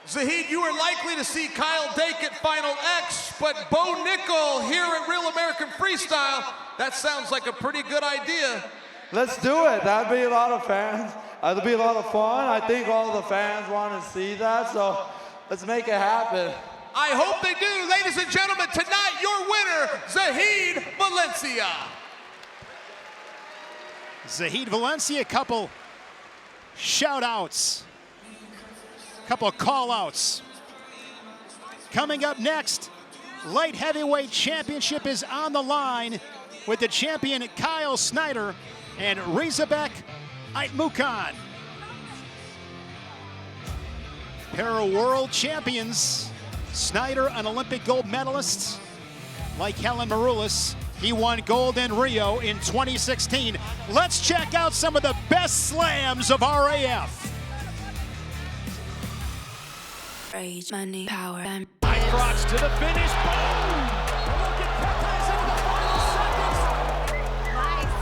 Zahid, you are likely to see Kyle Dake at Final X, but Bo Nickel here at Real American Freestyle, that sounds like a pretty good idea. Let's do it. That'd be a lot of fans. That'd be a lot of fun. I think all the fans want to see that, so let's make it happen. I hope they do. Ladies and gentlemen, tonight your winner, Zahid Valencia. Zahid Valencia, couple shout-outs. Couple of call-outs. Coming up next, light heavyweight championship is on the line with the champion Kyle Snyder and Rizabek Aitmukhan. Pair of world champions. Snyder, an Olympic gold medalist. Like Helen Maroulis, he won gold in Rio in 2016. Let's check out some of the best slams of RAF. Rage, money, power, and Cross to the finish. Boom! Look at Pepez in the final seconds. Nice.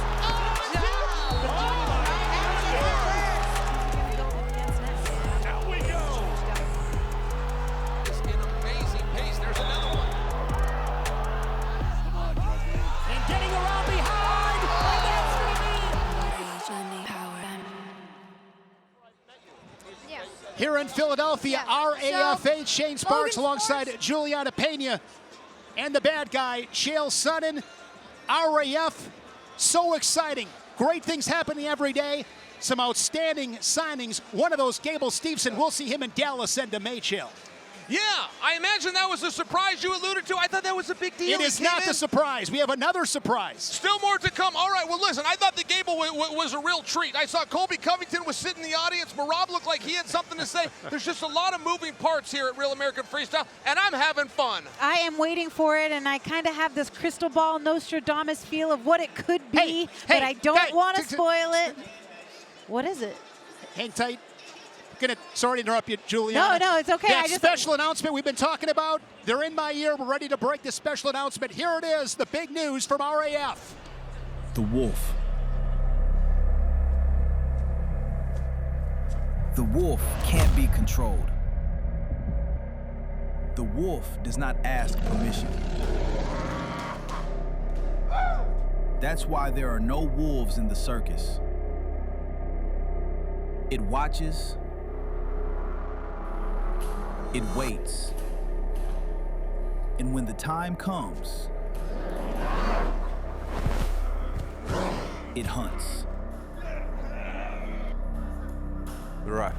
Out we go. It's an amazing pace. There's another one. And getting around behind. rage, money, power, and Here in Philadelphia, RAF8, Shane Sparks alongside Juliana Pena and the bad guy, Chael Sonnen. RAF, so exciting. Great things happening every day. Some outstanding signings. One of those, Gable Stevenson. We'll see him in Dallas and Chael. Yeah, I imagine that was a surprise you alluded to. I thought that was a big deal. It is not the surprise. We have another surprise. Still more to come. All right, well, listen, I thought the Gable was a real treat. I saw Colby Covington was sitting in the audience. Marab looked like he had something to say. There's just a lot of moving parts here at Real American Freestyle, and I'm having fun. I am waiting for it, and I kind of have this crystal ball Nostradamus feel of what it could be, but I don't want to spoil it. What is it? Hang tight. Sorry to interrupt you, Juliana. No, it's okay. That special announcement we've been talking about, they're in my ear. We're ready to break the special announcement. Here it is, the big news from RAF. The wolf. The wolf can't be controlled. The wolf does not ask permission. That's why there are no wolves in the circus. It watches. It waits. And when the time comes, it hunts. Right.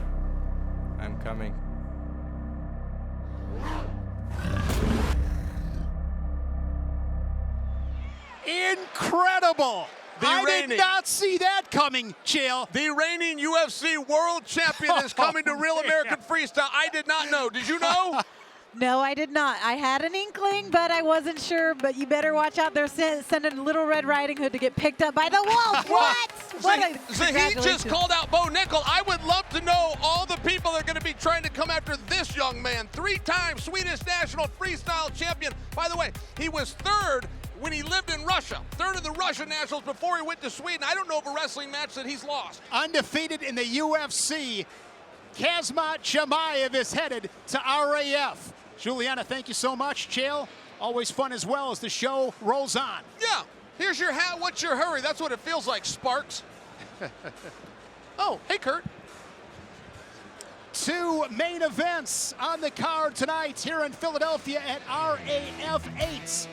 I'm coming. Incredible! I did not see that coming, Chael. The reigning UFC world champion is coming to Real American Freestyle. I did not know. Did you know? No, I did not. I had an inkling, but I wasn't sure. But you better watch out. They're sending Little Red Riding Hood to get picked up by the wolf. What? Zahid just called out Bo Nickel. I would love to know all the people that are going to be trying to come after this young man. 3-time Swedish national freestyle champion. By the way, he was third when he lived in Russia. Third of the Russian nationals before he went to Sweden. I don't know of a wrestling match that he's lost. Undefeated in the UFC. Kazmat Chimaev is headed to RAF. Juliana, thank you so much. Chael, always fun as well as the show rolls on. Yeah, here's your hat. What's your hurry? That's what it feels like, Sparks. Oh, hey, Kurt. 2 main events on the card tonight here in Philadelphia at RAF 8.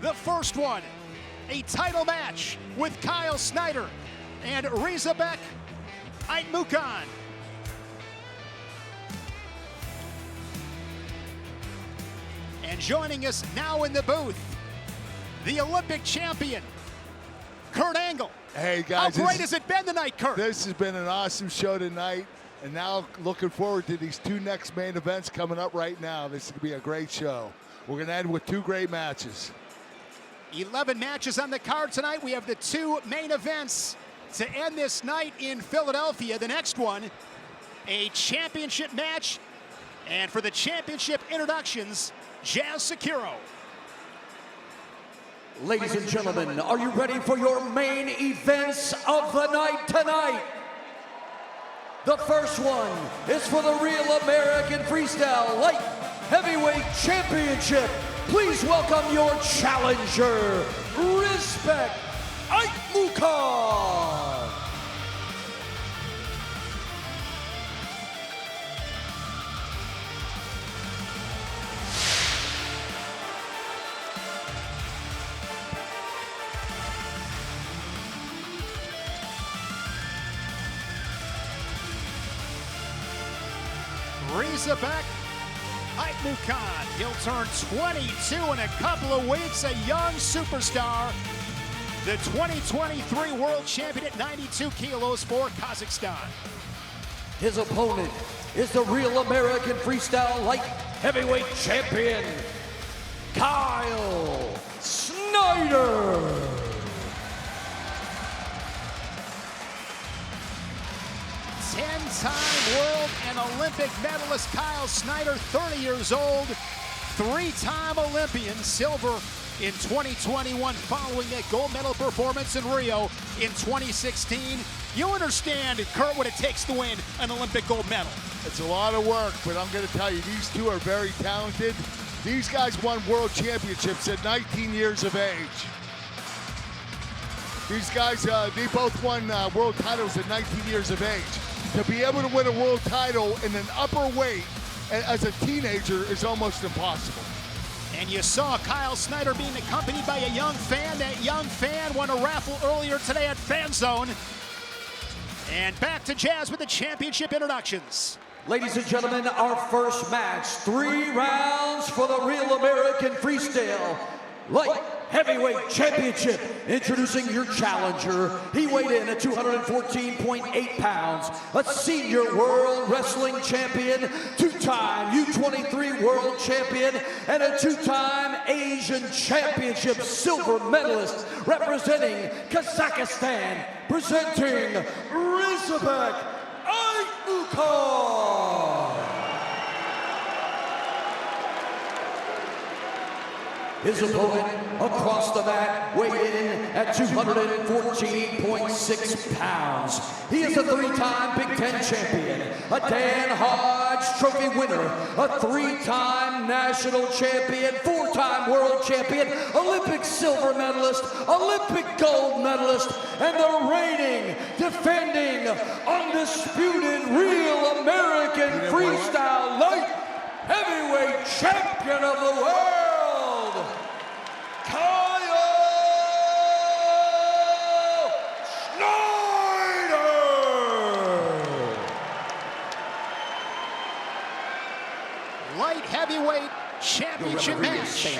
The first one, a title match with Kyle Snyder and Rizabek Aitmukhan. And joining us now in the booth, the Olympic champion, Kurt Angle. Hey guys, how great has it been tonight, Kurt? This has been an awesome show tonight, and now looking forward to these two next main events coming up right now. This is going to be a great show. We're going to end with two great matches. 11 matches on the card tonight. We have the two main events to end this night in Philadelphia. The next one, a championship match, and for the championship introductions, Jazz Securo. Ladies and gentlemen, are you ready for your main events of the night tonight? The first one is for the Real American Freestyle Light Heavyweight Championship. Please welcome your challenger, Rizabek Aitmukhan. Rizabek Aitmukhan. He'll turn 22 in a couple of weeks, a young superstar. The 2023 world champion at 92 kilos for Kazakhstan. His opponent is the Real American Freestyle Light Heavyweight Champion, Kyle Snyder. 10-time world and Olympic medalist Kyle Snyder, 30 years old, three-time Olympian, silver in 2021 following that gold medal performance in Rio in 2016. You understand, Kurt, what it takes to win an Olympic gold medal. It's a lot of work, but I'm going to tell you, these two are very talented. These guys won world championships at 19 years of age. These guys, they both won world titles at 19 years of age. To be able to win a world title in an upper weight as a teenager is almost impossible. And you saw Kyle Snyder being accompanied by a young fan. That young fan won a raffle earlier today at Fan Zone. And back to Jazz with the championship introductions. Ladies and gentlemen, our first match, 3 rounds for the Real American Freestyle Light Heavyweight Championship. Introducing your challenger. He weighed in at 214.8 pounds, a senior world wrestling champion, 2-time U23 world champion, and a 2-time Asian championship silver medalist, representing Kazakhstan, presenting Rizabek Aitmukhan. His opponent across the mat weighed in at 214.6 pounds. He is a 3-time Big Ten champion, a Dan Hodge Trophy winner, a 3-time national champion, 4-time world champion, Olympic silver medalist, Olympic gold medalist, and the reigning, defending, undisputed Real American Freestyle Light Heavyweight Champion of the world, Kyle Snyder! Light heavyweight championship match.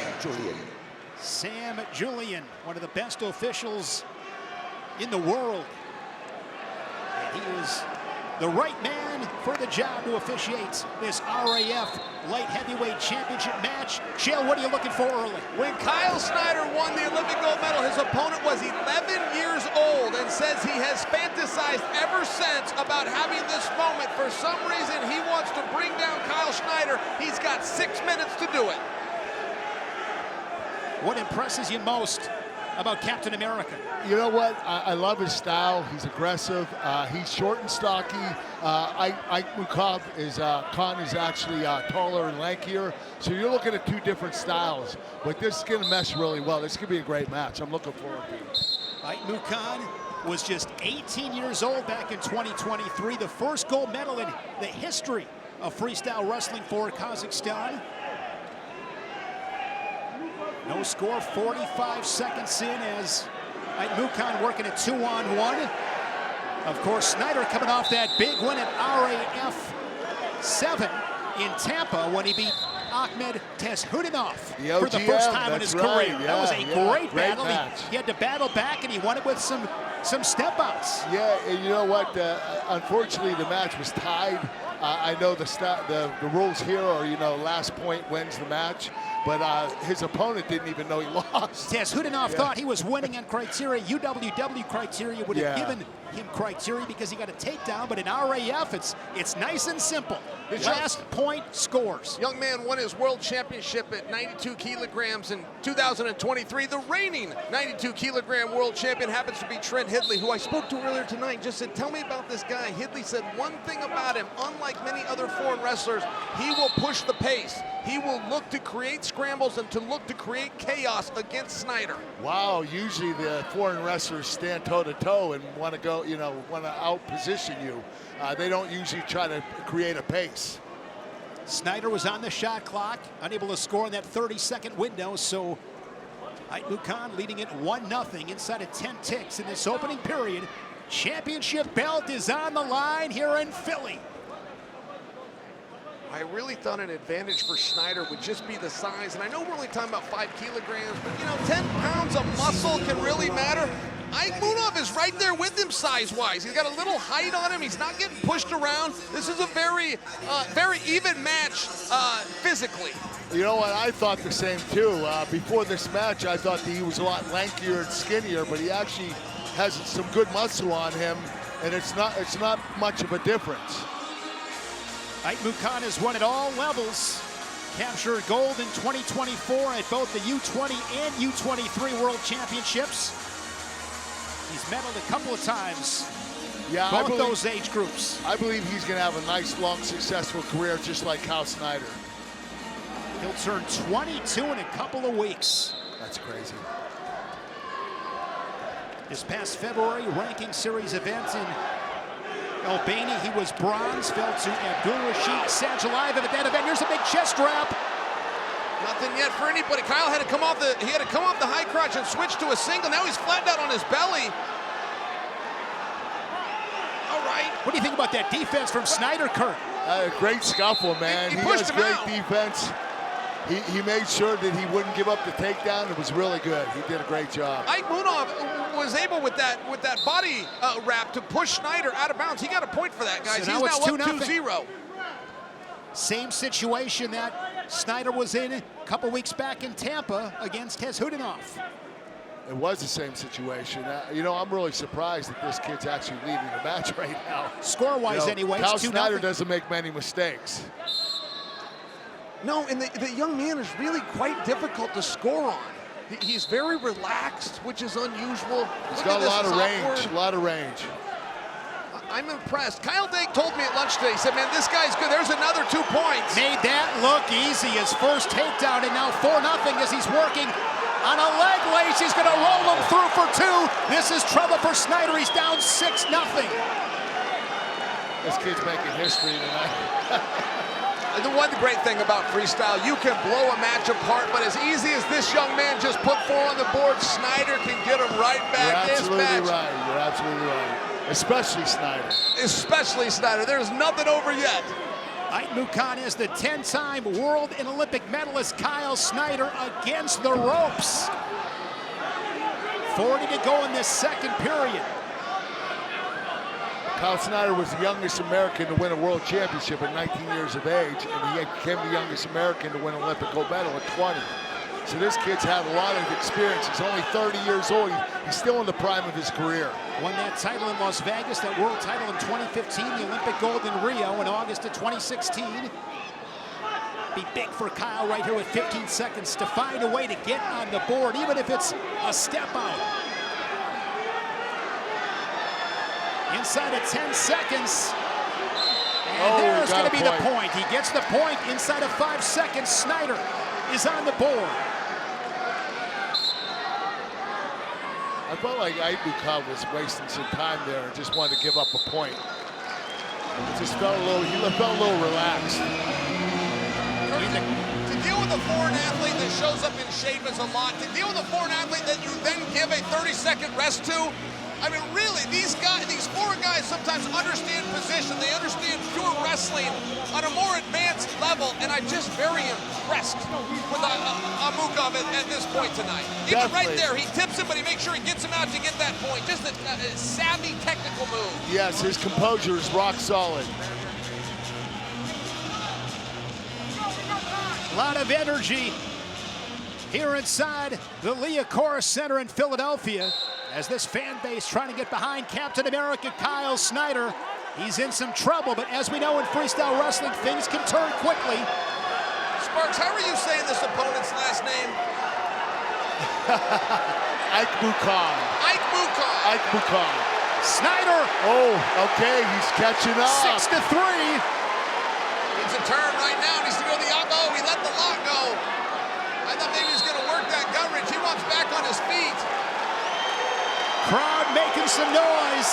Sam Julian, one of the best officials in the world. And he is the right man for the job to officiate this RAF Light Heavyweight Championship match. Chael, what are you looking for early? When Kyle Snyder won the Olympic gold medal, his opponent was 11 years old and says he has fantasized ever since about having this moment. For some reason, he wants to bring down Kyle Snyder. He's got 6 minutes to do it. What impresses you most about Captain America? You know what? I love his style. He's aggressive. He's short and stocky. Aitmukhan is actually taller and lankier. So you're looking at two different styles. But this is going to mesh really well. This could be a great match. I'm looking forward to it. Aitmukhan was just 18 years old back in 2023. The first gold medal in the history of freestyle wrestling for Kazakhstan. No score, 45 seconds in as Aitmukhan working a 2-on-1. Of course, Snyder coming off that big win at RAF 7 in Tampa when he beat Ahmed Tezhudinov The for the first time in that's his right. career. Yeah, That was a great battle. Match. He had to battle back, and he won it with some step outs. Yeah, and you know what? Unfortunately, the match was tied. I know the rules here are, you know, last point wins the match, but his opponent didn't even know he lost. Tezhudinov thought he was winning on criteria. UWW criteria would have given him criteria because he got a takedown, but in RAF, it's nice and simple. Last point scores. Young man won his world championship at 92 kilograms in 2023. The reigning 92 kilogram world champion happens to be Trent Hidley, who I spoke to earlier tonight. Just said, tell me about this guy. Hidley said one thing about him: unlike many other foreign wrestlers, he will push the pace. He will look to create scrambles and to look to create chaos against Snyder. Wow, usually the foreign wrestlers stand toe-to-toe and want to go, you know, want to out-position you. They don't usually try to create a pace. Snyder was on the shot clock, unable to score in that 30-second window, so Aitmukhan leading it 1-0 inside of 10 ticks in this opening period. Championship belt is on the line here in Philly. I really thought an advantage for Snyder would just be the size, and I know we're only talking about 5 kilograms, but you know, 10 pounds of muscle can really matter. Aitmukhan is right there with him size-wise. He's got a little height on him. He's not getting pushed around. This is a very even match physically. You know what? I thought the same too. Before this match, I thought that he was a lot lankier and skinnier, but he actually has some good muscle on him, and it's not much of a difference. Aitmukhan has won at all levels. Captured gold in 2024 at both the U20 and U23 World Championships. He's medaled a couple of times. Yeah, both those age groups. I believe he's going to have a nice, long, successful career, just like Kyle Snyder. He'll turn 22 in a couple of weeks. That's crazy. This past February ranking series event in Albania, he was bronze, fell to Abdulrashid Sadulayev at that event. Here's a big chest wrap. Nothing yet for anybody. Kyle had to come off the high crotch and switch to a single. Now he's flattened out on his belly. All right. What do you think about that defense from Snyder, Kurt? Great scuffle, man. He pushed him has great out. defense. He made sure that he wouldn't give up the takedown. It was really good. He did a great job. Aitmukhan was able with that body wrap to push Snyder out of bounds. He got a point for that, guys. So He's now up 2-0. 2-0. Same situation that Snyder was in a couple weeks back in Tampa against Tezhudinov. It was the same situation. You know, I'm really surprised that this kid's actually leading the match right now. Score-wise, anyway, Kyle it's 2-0. Snyder doesn't make many mistakes. No, and the young man is really quite difficult to score on. He's very relaxed, which is unusual. He's got a lot of range, I'm impressed. Kyle Dake told me at lunch today, he said, man, this guy's good. There's another 2 points. Made that look easy. His first takedown, and now 4-0 as he's working on a leg lace. He's going to roll him through for 2. This is trouble for Snyder. He's down 6-0. This kid's making history tonight. The one great thing about freestyle, you can blow a match apart, but as easy as this young man just put 4 on the board, Snyder can get him right back. You're absolutely right. You're absolutely right. Especially Snyder. Especially Snyder. There's nothing over yet. Aitmukhan is the 10-time world and Olympic medalist Kyle Snyder against the ropes. 40 to go in this second period. Kyle Snyder was the youngest American to win a world championship at 19 years of age, and he became the youngest American to win an Olympic gold medal at 20. So this kid's had a lot of experience. He's only 30 years old. He's still in the prime of his career. Won that title in Las Vegas, that world title in 2015, the Olympic gold in Rio in August of 2016. Be big for Kyle right here with 15 seconds to find a way to get on the board, even if it's a step out. Inside of 10 seconds. And there's going to be the point. He gets the point inside of 5 seconds. Snyder is on the board. I felt like Aitmukhan was wasting some time there and just wanted to give up a point. He just felt a little relaxed. To deal with a foreign athlete that shows up in shape is a lot. To deal with a foreign athlete that you then give a 30-second rest to, I mean, really, these foreign guys sometimes understand position. They understand pure wrestling on a more advanced level, and I'm just very impressed with Aitmukhan at this point tonight. Even right there, he tips him, but he makes sure he gets him out to get that point. Just a savvy technical move. Yes, his composure is rock solid. A lot of energy here inside the Liacouras Center in Philadelphia as this fan base trying to get behind Captain America Kyle Snyder. He's in some trouble, but as we know in freestyle wrestling, things can turn quickly. Sparks, how are you saying this opponent's last name? Aitmukhan. Aitmukhan. Aitmukhan. Snyder. Oh, okay, he's catching up. 6-3. Needs a turn right now. Needs to go the elbow. He let the lock go. I thought maybe he was going to work that coverage. He wants back on his feet. Crowd making some noise.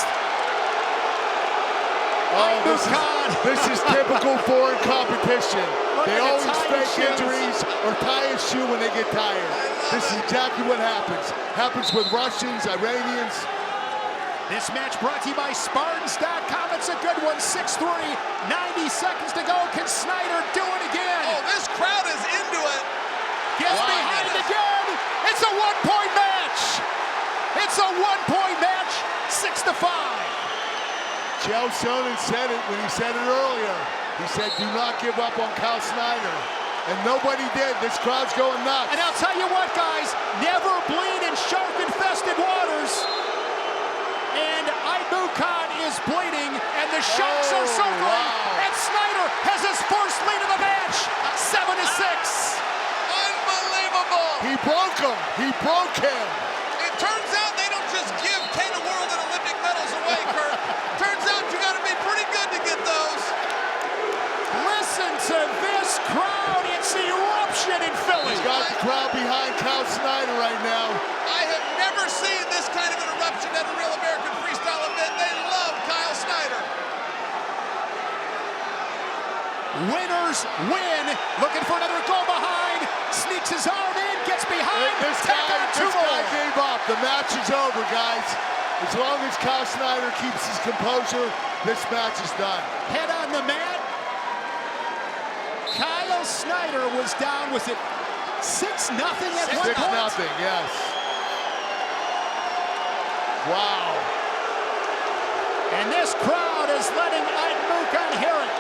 Oh, this is typical foreign competition. They always fake injuries or tie a shoe when they get tired. This is exactly what happens. Happens with Russians, Iranians. This match brought to you by Spartans.com. It's a good one. 6-3, 90 seconds to go. Can Snyder do it again? Oh, this crowd is into it. Gets behind it again. It's a one-point match. It's a one-point match. 6-5. Chael Sonnen said it when he said it earlier. He said, do not give up on Kyle Snyder. And nobody did. This crowd's going nuts. And I'll tell you what, guys, never bleed in shark-infested waters. And Aitmukhan is bleeding, and the sharks are circling. Wow. And Snyder has his first lead of the match, 7-6. Unbelievable. He broke him. He broke him. It turns out they don't just give 10 world and Olympic medals away, Kurt. Turns out you got to be pretty good to get those. Listen to this crowd. It's eruption in Philly. He's got the crowd behind Kyle Snyder right now. I have never seen this kind of an eruption at a real American freestyle event. They love Kyle Snyder. Winners win. Looking for another goal behind. Sneaks his arm in, gets behind. This guy gave up. The match is over, guys. As long as Kyle Snyder keeps his composure, this match is done. Head on the mat. Kyle Snyder was down, was it 6-0 at one point? 6-0, yes. Wow. And this crowd is letting Aitmukhan hear it.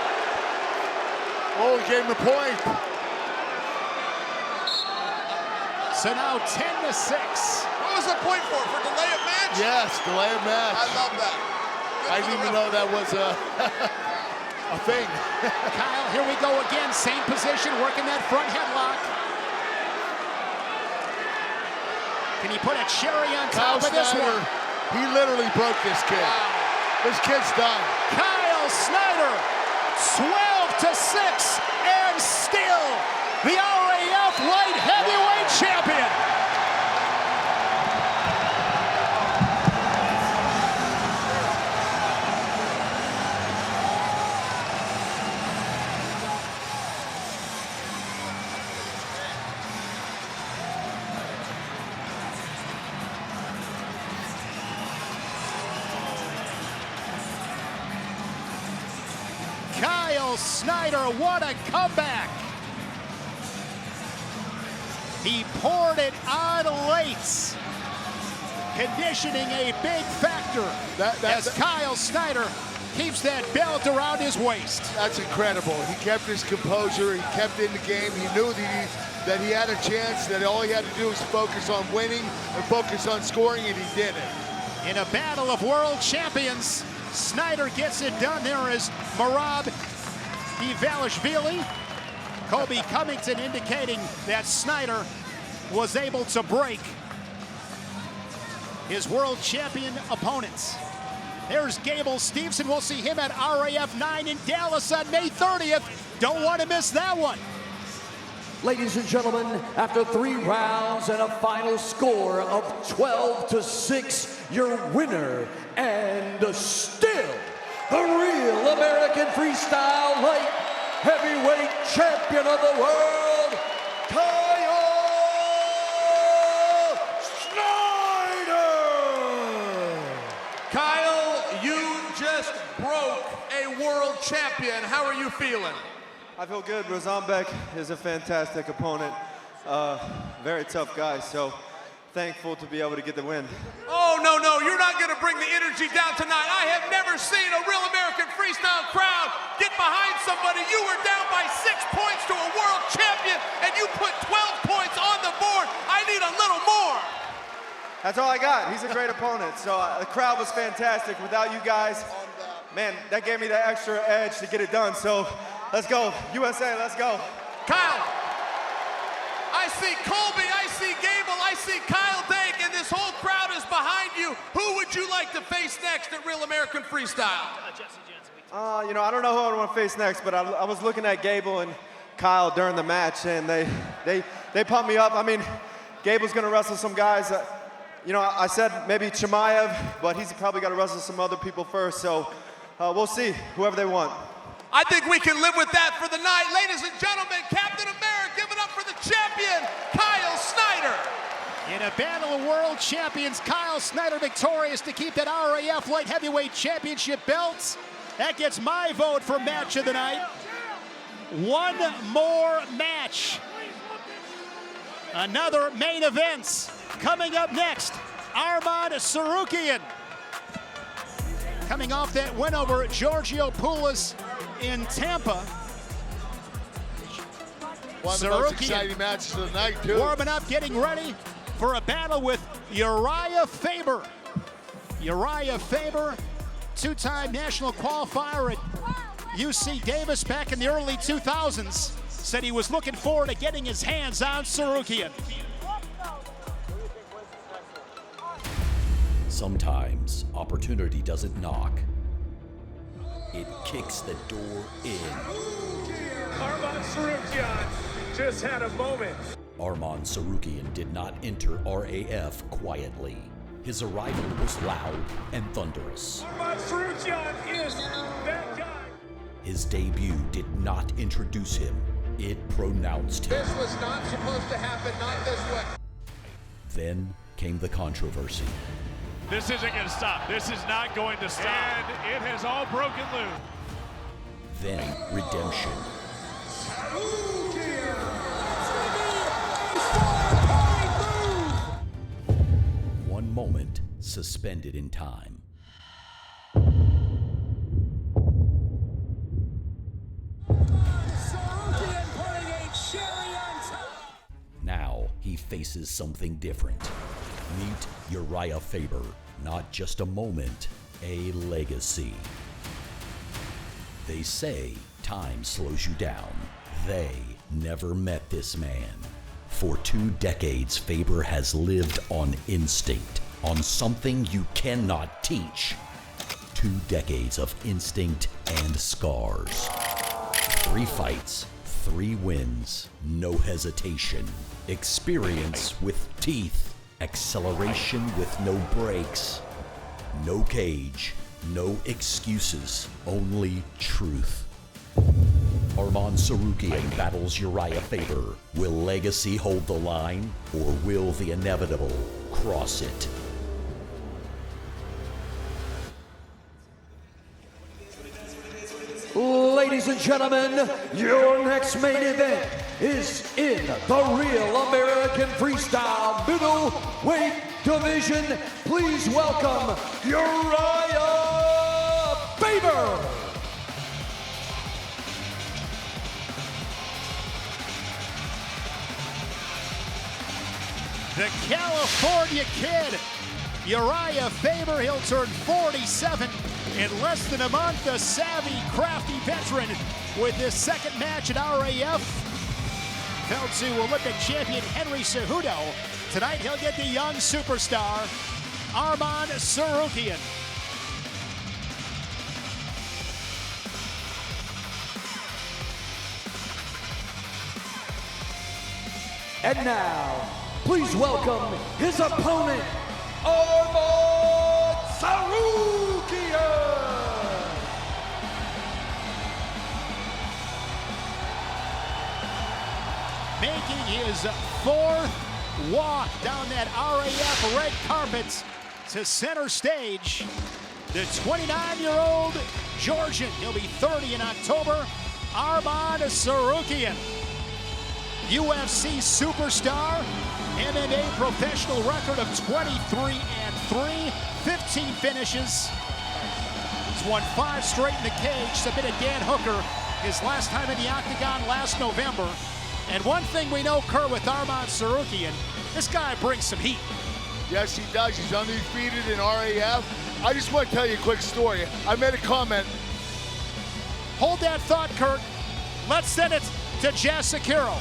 Oh, he gave him a point. So now 10-6. What was the point for? For delay of match? Yes, delay of match. I love that. I didn't even know that was a thing. Kyle, here we go again. Same position, working that front headlock. Can he put a cherry on top of this one? He literally broke this kid. Wow. This kid's done. Kyle Snyder, 12-6, and still the RAF light heavyweight champion. Kyle Snyder, what a comeback. He poured it on late. Conditioning a big factor as Kyle Snyder keeps that belt around his waist. That's incredible. He kept his composure. He kept in the game. He knew that he had a chance, that all he had to do was focus on winning and focus on scoring, and he did it. In a battle of world champions, Snyder gets it done. There is Merab Ivalishvili. Kobe Covington indicating that Snyder was able to break his world champion opponents. There's Gable Stevenson. We'll see him at RAF 9 in Dallas on May 30th. Don't want to miss that one. Ladies and gentlemen, after 3 rounds and a final score of 12-6, your winner and still the real American Freestyle light heavyweight champion of the world, Kyle Snyder! How are you feeling? I feel good. Rizabek is a fantastic opponent. Very tough guy, so thankful to be able to get the win. Oh, no, you're not going to bring the energy down tonight. I have never seen a real American freestyle crowd get behind somebody. You were down by 6 points to a world champion, and you put 12 points on the board. I need a little more. That's all I got. He's a great opponent. So the crowd was fantastic. Without you guys, man, that gave me that extra edge to get it done. So let's go. USA, let's go. Kyle, I see Colby, I see Gable, I see Kyle Dake, and this whole crowd is behind you. Who would you like to face next at Real American Freestyle? You know, I don't know who I want to face next, but I was looking at Gable and Kyle during the match, and they pumped me up. I mean, Gable's going to wrestle some guys. You know, I said maybe Chimaev, but he's probably got to wrestle some other people first. So we'll see, whoever they want. I think we can live with that for the night. Ladies and gentlemen, Captain America, give it up for the champion, Kyle Snyder. In a battle of world champions, Kyle Snyder victorious to keep that RAF Light Heavyweight Championship belt. That gets my vote for match of the night. One more match. Another main event. Coming up next, Arman Tsarukyan. Coming off that win over Giorgio Poulos in Tampa. One of the most exciting matches of the night, too. Warming up, getting ready for a battle with Urijah Faber. Urijah Faber, two-time national qualifier at UC Davis back in the early 2000s, said he was looking forward to getting his hands on Tsarukyan. Sometimes opportunity doesn't knock. It kicks the door in. Arman Tsarukyan just had a moment. Arman Tsarukyan did not enter RAF quietly. His arrival was loud and thunderous. Arman Tsarukyan is that guy. His debut did not introduce him. It pronounced him. This was not supposed to happen, not this way. Then came the controversy. This isn't going to stop. This is not going to stop. And it has all broken loose. Then redemption. One moment suspended in time. Now he faces something different. Meet Urijah Faber. Not just a moment, a legacy. They say time slows you down. They never met this man. For 2 decades, Faber has lived on instinct, on something you cannot teach. 2 decades of instinct and scars. 3 fights, 3 wins, no hesitation. Experience with teeth. Acceleration with no brakes. No cage, no excuses, only truth. Arman Tsarukyan battles Urijah Faber. Will legacy hold the line, or will the inevitable cross it? Ladies and gentlemen, your next main event is in the Real American Freestyle middleweight division. Please welcome Urijah Faber. The California kid, Urijah Faber, he'll turn 47 in less than a month. A savvy, crafty veteran with his second match at RAF. Fell to Olympic champion Henry Cejudo. Tonight he'll get the young superstar, Arman Tsarukyan. And now, please welcome his opponent, Arman Tsarukyan. Making his 4th walk down that RAF red carpet to center stage, the 29-year-old Georgian. He'll be 30 in October. Arman Tsarukyan, UFC superstar, MMA professional record of 23-3, 15 finishes. He's won 5 straight in the cage, submitted Dan Hooker his last time in the octagon last November. And one thing we know, Kerr, with Arman Tsarukyan, this guy brings some heat. Yes, he does. He's undefeated in RAF. I just want to tell you a quick story. I made a comment. Hold that thought, Kurt. Let's send it to Jessica.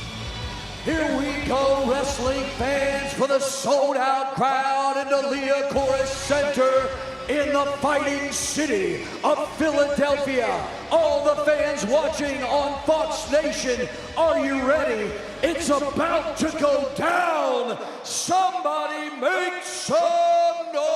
Here we go, wrestling fans, for the sold-out crowd in the Liacouras Center in the fighting city of Philadelphia. All the fans watching on Fox Nation, are you ready? It's about to go down. Somebody make some noise.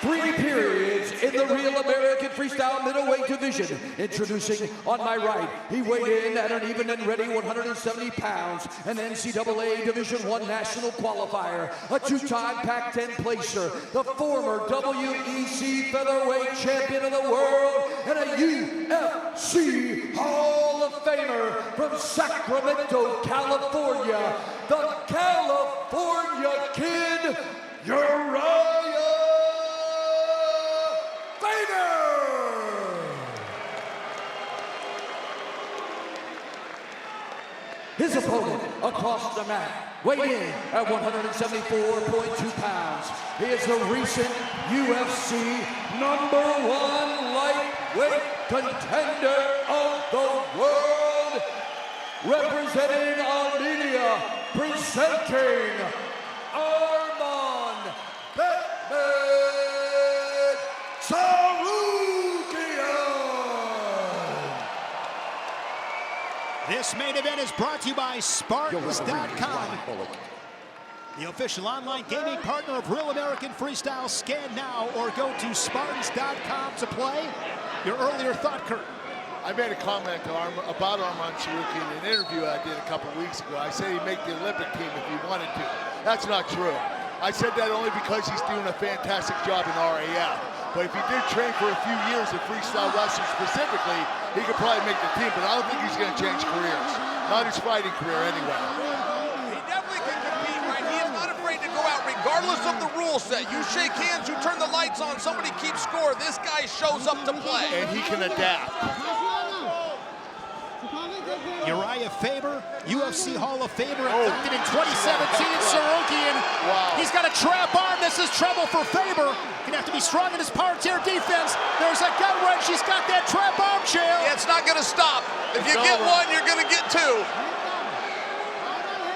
3 periods in the Real American Freestyle Middleweight Division. Introducing on my right, he weighed in at an even and ready 170 pounds, an NCAA Division I national qualifier, a 2-time Pac-10 placer, the former WEC Featherweight champion of the world, and a UFC Hall of Famer from Sacramento, California, the California Kid, Urijah Faber! His opponent across the mat, weighed in at 174.2 pounds. He is the recent UFC #1 lightweight contender of the world, representing Armenia, presenting Arman Tsarukyan. This main event is brought to you by Spartans.com, the official online gaming partner of Real American Freestyle. Scan now or go to Spartans.com to play. Your earlier thought, Kurt. I made a comment about Arman Tsarukyan in an interview I did a couple weeks ago. I said he'd make the Olympic team if he wanted to. That's not true. I said that only because he's doing a fantastic job in RAF. But if he did train for a few years in freestyle wrestling specifically, he could probably make the team, but I don't think he's going to change careers. Not his fighting career anyway. He definitely can compete, right? He is not afraid to go out regardless of the rule set. You shake hands, you turn the lights on, somebody keeps score. This guy shows up to play. And he can adapt. Urijah Faber, UFC Hall of Famer, inducted in 2017. Tsarukyan, he's got a trap arm. This is trouble for Faber. Gonna have to be strong in his power-tier defense. There's a gut wrench. He's got that trap arm, Chael. Yeah, it's not gonna stop. If you get one, you're gonna get 2.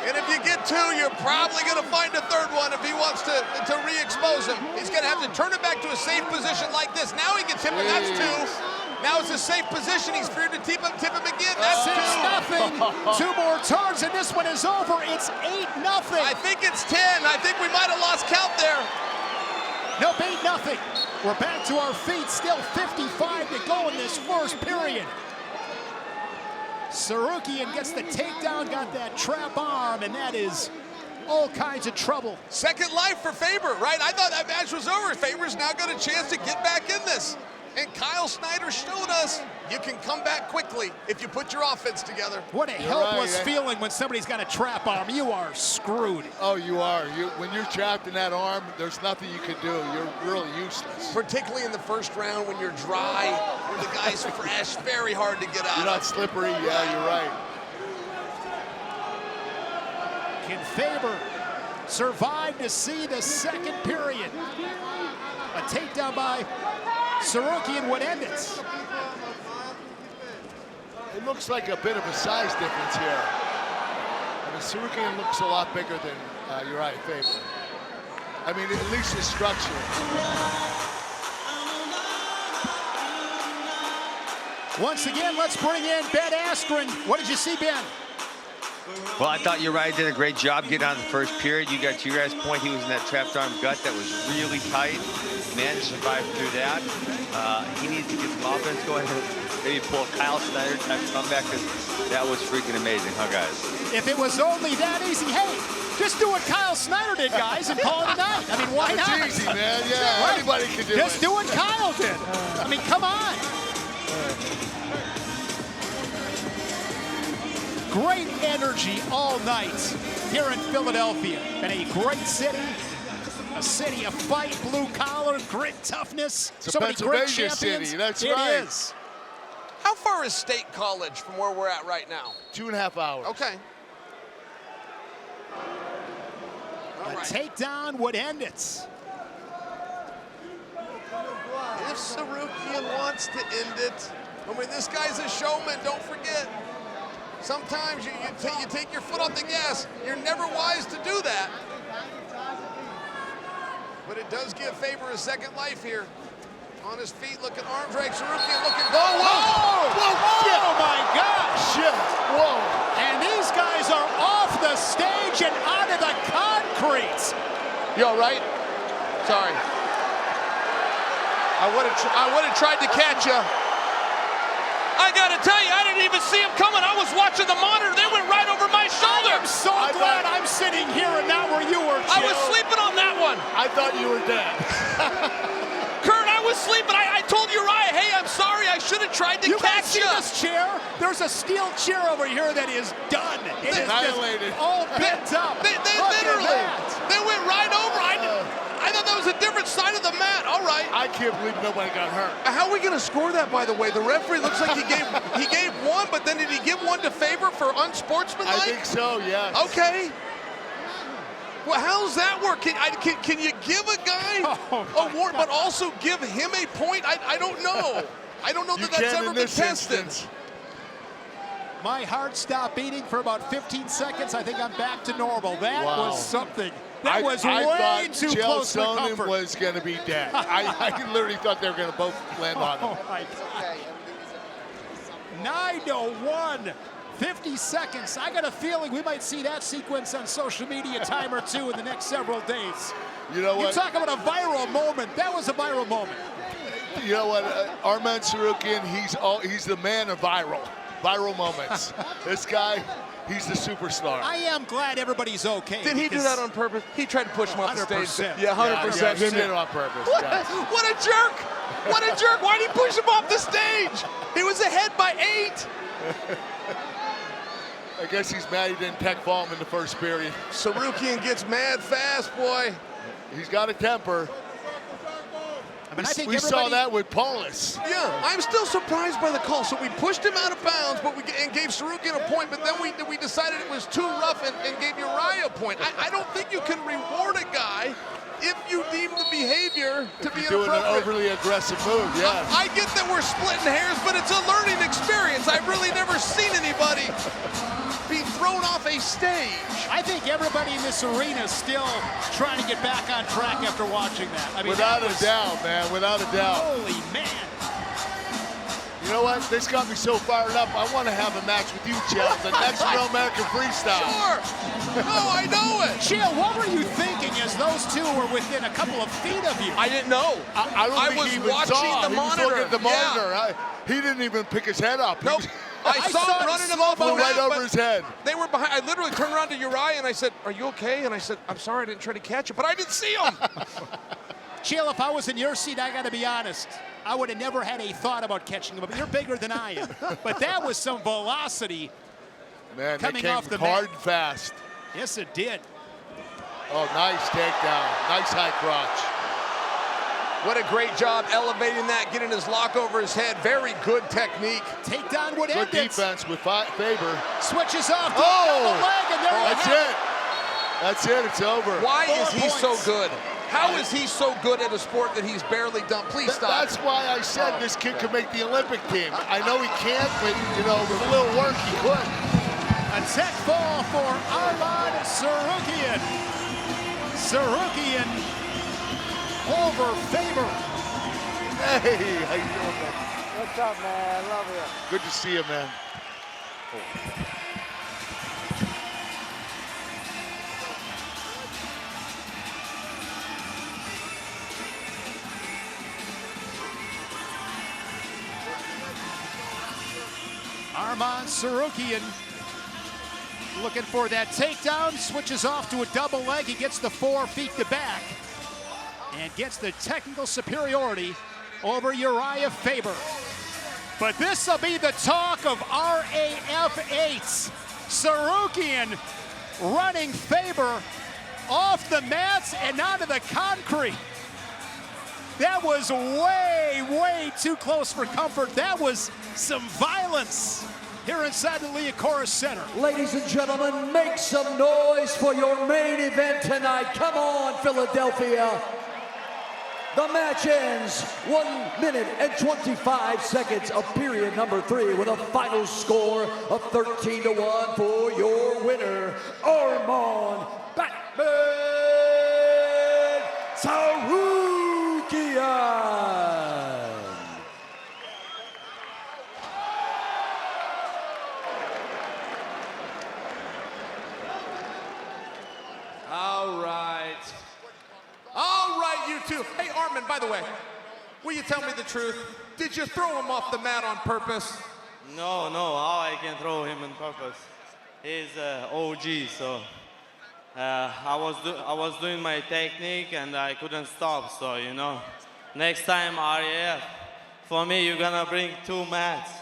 And if you get 2, you're probably gonna find a 3rd one if he wants to re-expose him. He's gonna have to turn it back to a safe position like this. Now he gets hit, but that's 2. Now it's a safe position. He's feared to tip him again. That's 6-0. 2 more turns, and this one is over. It's 8-0. I think it's 10. I think we might have lost count there. Nope, 8-0. We're back to our feet. Still 55 to go in this first period. Tsarukyan gets the takedown, got that trap arm, and that is all kinds of trouble. Second life for Faber, right? I thought that match was over. Faber's now got a chance to get back in this. And Kyle Snyder showed us you can come back quickly if you put your offense together. What a helpless feeling when somebody's got a trap arm. You are screwed. Oh, you are. When you're trapped in that arm, there's nothing you can do. You're really useless. Particularly in the first round when you're dry, when the guy's fresh, very hard to get out. You're not slippery. Yeah, you're right. Can Faber survive to see the second period? A takedown by Tsarukyan would end it. It looks like a bit of a size difference here. I mean, Tsarukyan looks a lot bigger than Urijah Faber. I mean, at least his structure. Once again, let's bring in Ben Askren. What did you see, Ben? Well, I thought Urijah did a great job getting out of the first period. You got to your guys' point, he was in that trapped arm gut that was really tight. Managed to survive through that. He needs to get some offense going. Maybe pull a Kyle Snyder type comeback, because that was freaking amazing, huh, guys? If it was only that easy, hey, Just do what Kyle Snyder did, guys, and call it a night. I mean, why not? It's easy, man. Yeah, Right. anybody can do Just it. do what Kyle did. I mean, come on. Great energy all night here in Philadelphia. And a great city. A city of fight, blue collar, grit, toughness. It's a So many great Pennsylvania champions. city, that's It right. is. How far is State College from where we're at right now? 2.5 hours. Okay. A takedown would end it. If Tsarukyan wants to end it, I mean, this guy's a showman, don't forget. Sometimes you take your foot off the gas. You're never wise to do that. But it does give Faber a second life here. On his feet, looking arm drag, Tsarukyan looking. Whoa, whoa, whoa, shit. Oh my gosh! Shit, whoa. And these guys are off the stage and out of the concrete. You all right? Sorry. I would have tried to catch you. I gotta tell you, I didn't even see him coming. I was watching the monitor. They went right over my shoulder. I'm so glad I'm sitting here and not where you were, I Jill. was sleeping on that one. I thought you were dead. Kurt, I was sleeping. I told Uriah, hey, I'm sorry. I should have tried to You guys catch see you. this chair? There's a steel chair over here that is done. It is annihilated. just all bent up. They Look at literally, that. they went right over. I thought that was a different side of the mat. All right. I can't believe nobody got hurt. How are we going to score that, by the way? The referee looks like he gave one, but then did he give one to Faber for unsportsmanlike? I think so, yes. Okay. Well, how's that work? Can you give a guy a warrant, but also give him a point? I don't know. I don't know that that's ever been tested. My heart stopped beating for about 15 seconds. I think I'm back to normal. That was something. That was I way thought too Chael close for Sonnen comfort. was going to be dead. I literally thought they were going to both land on him. Oh my God. 9:01. 50 seconds. I got a feeling we might see that sequence on social media time or two in the next several days. You know what? You talk about a viral moment. That was a viral moment. You know what? Arman Tsarukyan, he's the man of viral moments. This guy, he's the superstar. I am glad everybody's okay. Did he do that on purpose? He tried to push him off the stage. 100%. Yeah, 100%. Yeah, he did it on purpose. What, yes. what a jerk! What a jerk! Why'd he push him off the stage? He was ahead by 8. I guess he's mad he didn't tech fall him in the first period. Tsarukyan gets mad fast, boy. He's got a temper. I mean, I think we saw that with Paulus. Yeah, I'm still surprised by the call. So we pushed him out of bounds, but and gave Tsarukyan a point, but then we decided it was too rough and gave Uriah a point. I don't think you can reward a guy if you deem the behavior to be Doing an inappropriate. overly aggressive move, yes. I get that we're splitting hairs, but it's a learning experience. I've really never seen anybody be thrown off a stage. I think everybody in this arena is still trying to get back on track after watching that. I mean, Without a doubt, man, without a doubt. Holy man. You know what? This got me so fired up. I want to have a match with you, Chael, the next real American Freestyle. Sure. No, I know it. Chael, what were you thinking as those two were within a couple of feet of you? I didn't know. I don't think was he even watching saw. the He monitor. was looking at the Yeah. monitor. He didn't even pick his head up. Nope. I saw him running him off flew right over his head. They were behind. I literally turned around to Uriah and I said, "Are you okay?" And I said, "I'm sorry, I didn't try to catch you, but I didn't see him." Chael, if I was in your seat, I got to be honest. I would have never had a thought about catching him, but you're bigger than I am. But that was some velocity Man, coming that came off the hard mat. and fast. Yes, it did. Oh, nice takedown. Nice high crotch. What a great job elevating that, getting his lock over his head. Very good technique. Takedown would end Good it. defense with Faber. Switches off to Oh! the leg, and there you That's have it. That's it. It's over. Why 4 is he so points. good? How is he so good at a sport that he's barely done? Please stop. That's why I said this kid could make the Olympic team. I know he can't, but, you know, with a little work, he could. A tech fall for Arman Tsarukyan. Tsarukyan over Faber. Hey, how you doing, man? What's up, man? I love you. Good to see you, man. Arman Tsarukyan Looking for that takedown, switches off to a double leg. He gets the 4 feet to back and gets the technical superiority over Urijah Faber. But this will be the talk of RAF 8s. Tsarukyan running Faber off the mats and onto the concrete. That was way, way too close for comfort. That was some violence here inside the Liacouras Center. Ladies and gentlemen, make some noise for your main event tonight. Come on, Philadelphia. The match ends 1 minute and 25 seconds of period number 3 with a final score of 13-1 for your winner, Arman Tsarukyan. All right, you two. Hey, Arman, by the way, will you tell me the truth? Did you throw him off the mat on purpose? No, how I can throw him on purpose. He's OG, so I was doing my technique and I couldn't stop. So you know, next time RAF, for me you're gonna bring 2 mats.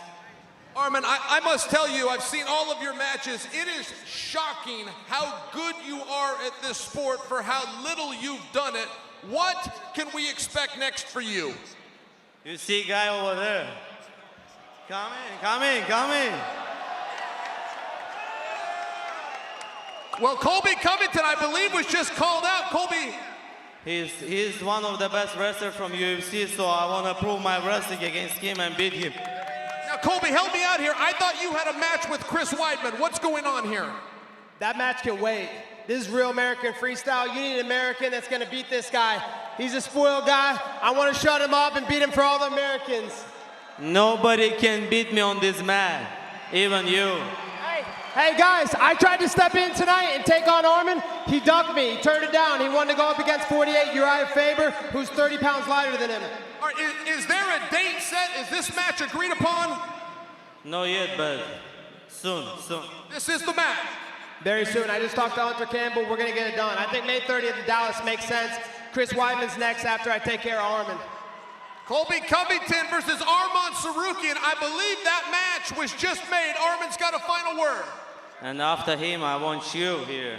Arman, I must tell you, I've seen all of your matches. It is shocking how good you are at this sport for how little you've done it. What can we expect next for you? You see guy over there? Come in. Well, Colby Covington, I believe, was just called out. Colby. He's one of the best wrestlers from UFC, so I want to prove my wrestling against him and beat him. Now, Colby, help me out here. I thought you had a match with Chris Weidman. What's going on here? That match can wait. This is real American Freestyle. You need an American that's going to beat this guy. He's a spoiled guy. I want to shut him up and beat him for all the Americans. Nobody can beat me on this mat, even you. Hey guys, I tried to step in tonight and take on Arman. He ducked me, he turned it down. He wanted to go up against 48 Urijah Faber, who's 30 pounds lighter than him. All right, is there a date set? Is this match agreed upon? Not yet, but soon. This is the match. Very soon. I just talked to Hunter Campbell. We're going to get it done. I think May 30th in Dallas makes sense. Chris Weidman's next after I take care of Arman. Colby Covington versus Arman Tsarukyan. I believe that match was just made. Arman's got a final word. And after him, I want you here.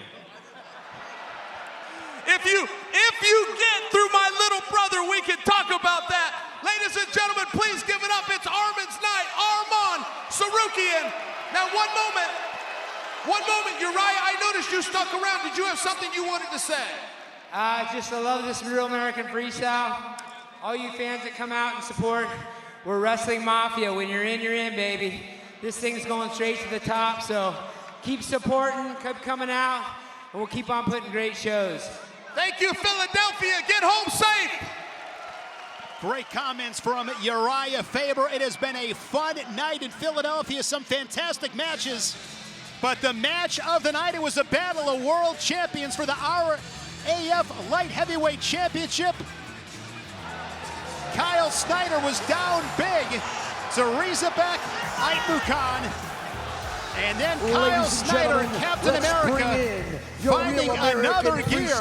If you get through my little brother, we can talk about that. Ladies and gentlemen, please give it up. It's Arman's night. Arman Tsarukyan. Now, one moment, Urijah, I noticed you stuck around. Did you have something you wanted to say? I love this real American Freestyle. All you fans that come out and support, we're Wrestling Mafia. When you're in, baby. This thing's going straight to the top, so keep supporting, keep coming out, and we'll keep on putting great shows. Thank you, Philadelphia. Get home safe. Great comments from Urijah Faber. It has been a fun night in Philadelphia, some fantastic matches. But the match of the night, it was a battle of world champions for the RAF Light Heavyweight Championship. Kyle Snyder was down big to Rizabek, Aitmukhan, and then Kyle Snyder, Captain America, finding another gear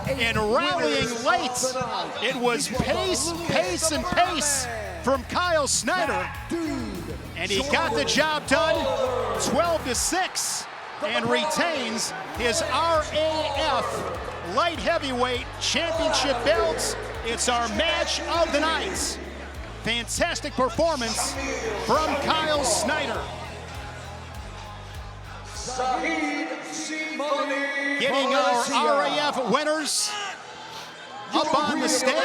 and rallying late. It was pace and pace from Kyle Snyder, and he got the job done 12-6 and retains his RAF Light Heavyweight Championship belts. It's our match of the night. Fantastic performance from Kyle Snyder. Zahid Getting our RAF winners up on the stage.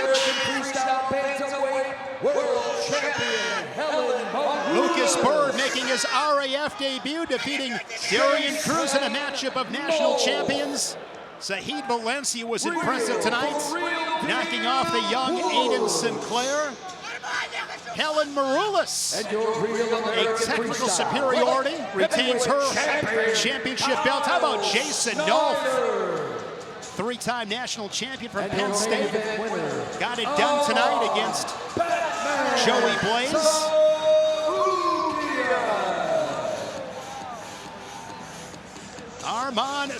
World champion Helen Maroulis. Lucas Bird making his RAF debut, defeating Darian Cruz in a matchup of national champions. Zahid Valencia was impressive tonight, knocking off the young Aeoden Sinclair. Helen Maroulis, a technical superiority, retains her championship belt. How about Jason Nolf, three-time national champion from Penn State? Got it done tonight against Joey Blaze.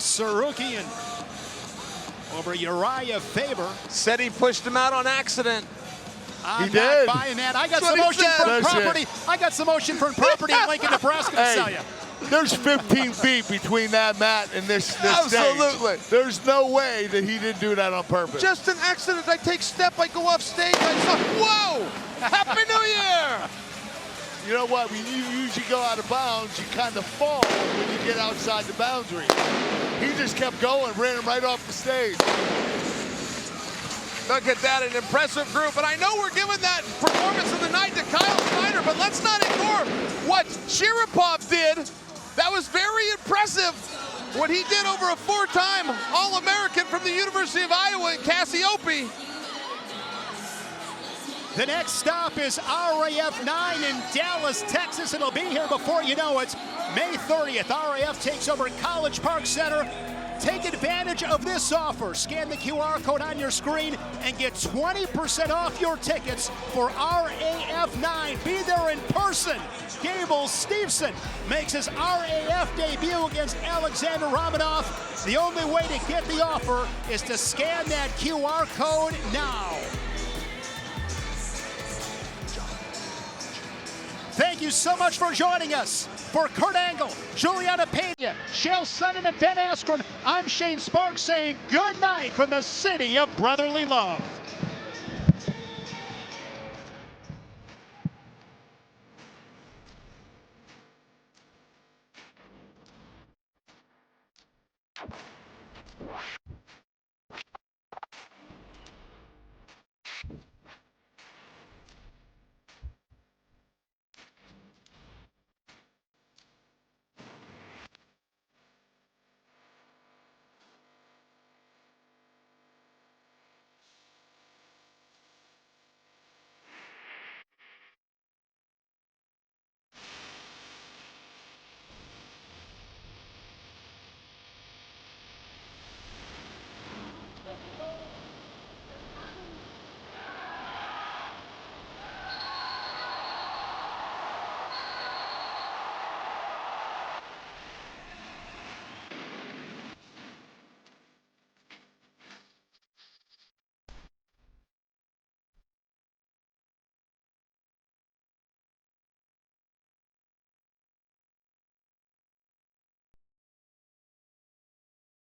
Tsarukyan over Urijah Faber. Said he pushed him out on accident. I'm not buying that. I got some motion for property. I got some motion for property in Lincoln, Nebraska to sell you. There's 15 feet between that mat and this Absolutely. stage. There's no way that he didn't do that on purpose. Just an accident. I take step, I go off stage, I saw, whoa! Happy New Year! You know what, when you usually go out of bounds, you kind of fall when you get outside the boundary. He just kept going, ran him right off the stage. Look at that, an impressive group. And I know we're giving that performance of the night to Kyle Snyder, but let's not ignore what Shereipov did. That was very impressive. What he did over a 4-time All-American from the University of Iowa in Cassiope. The next stop is RAF 9 in Dallas, Texas. It'll be here before you know it. May 30th, RAF takes over College Park Center. Take advantage of this offer. Scan the QR code on your screen and get 20% off your tickets for RAF 9. Be there in person. Gable Stevenson makes his RAF debut against Alexander Romanov. The only way to get the offer is to scan that QR code now. Thank you so much for joining us. For Kurt Angle, Juliana Pena, Shale Sonnen, and Ben Askren, I'm Shane Sparks saying good night from the city of brotherly love.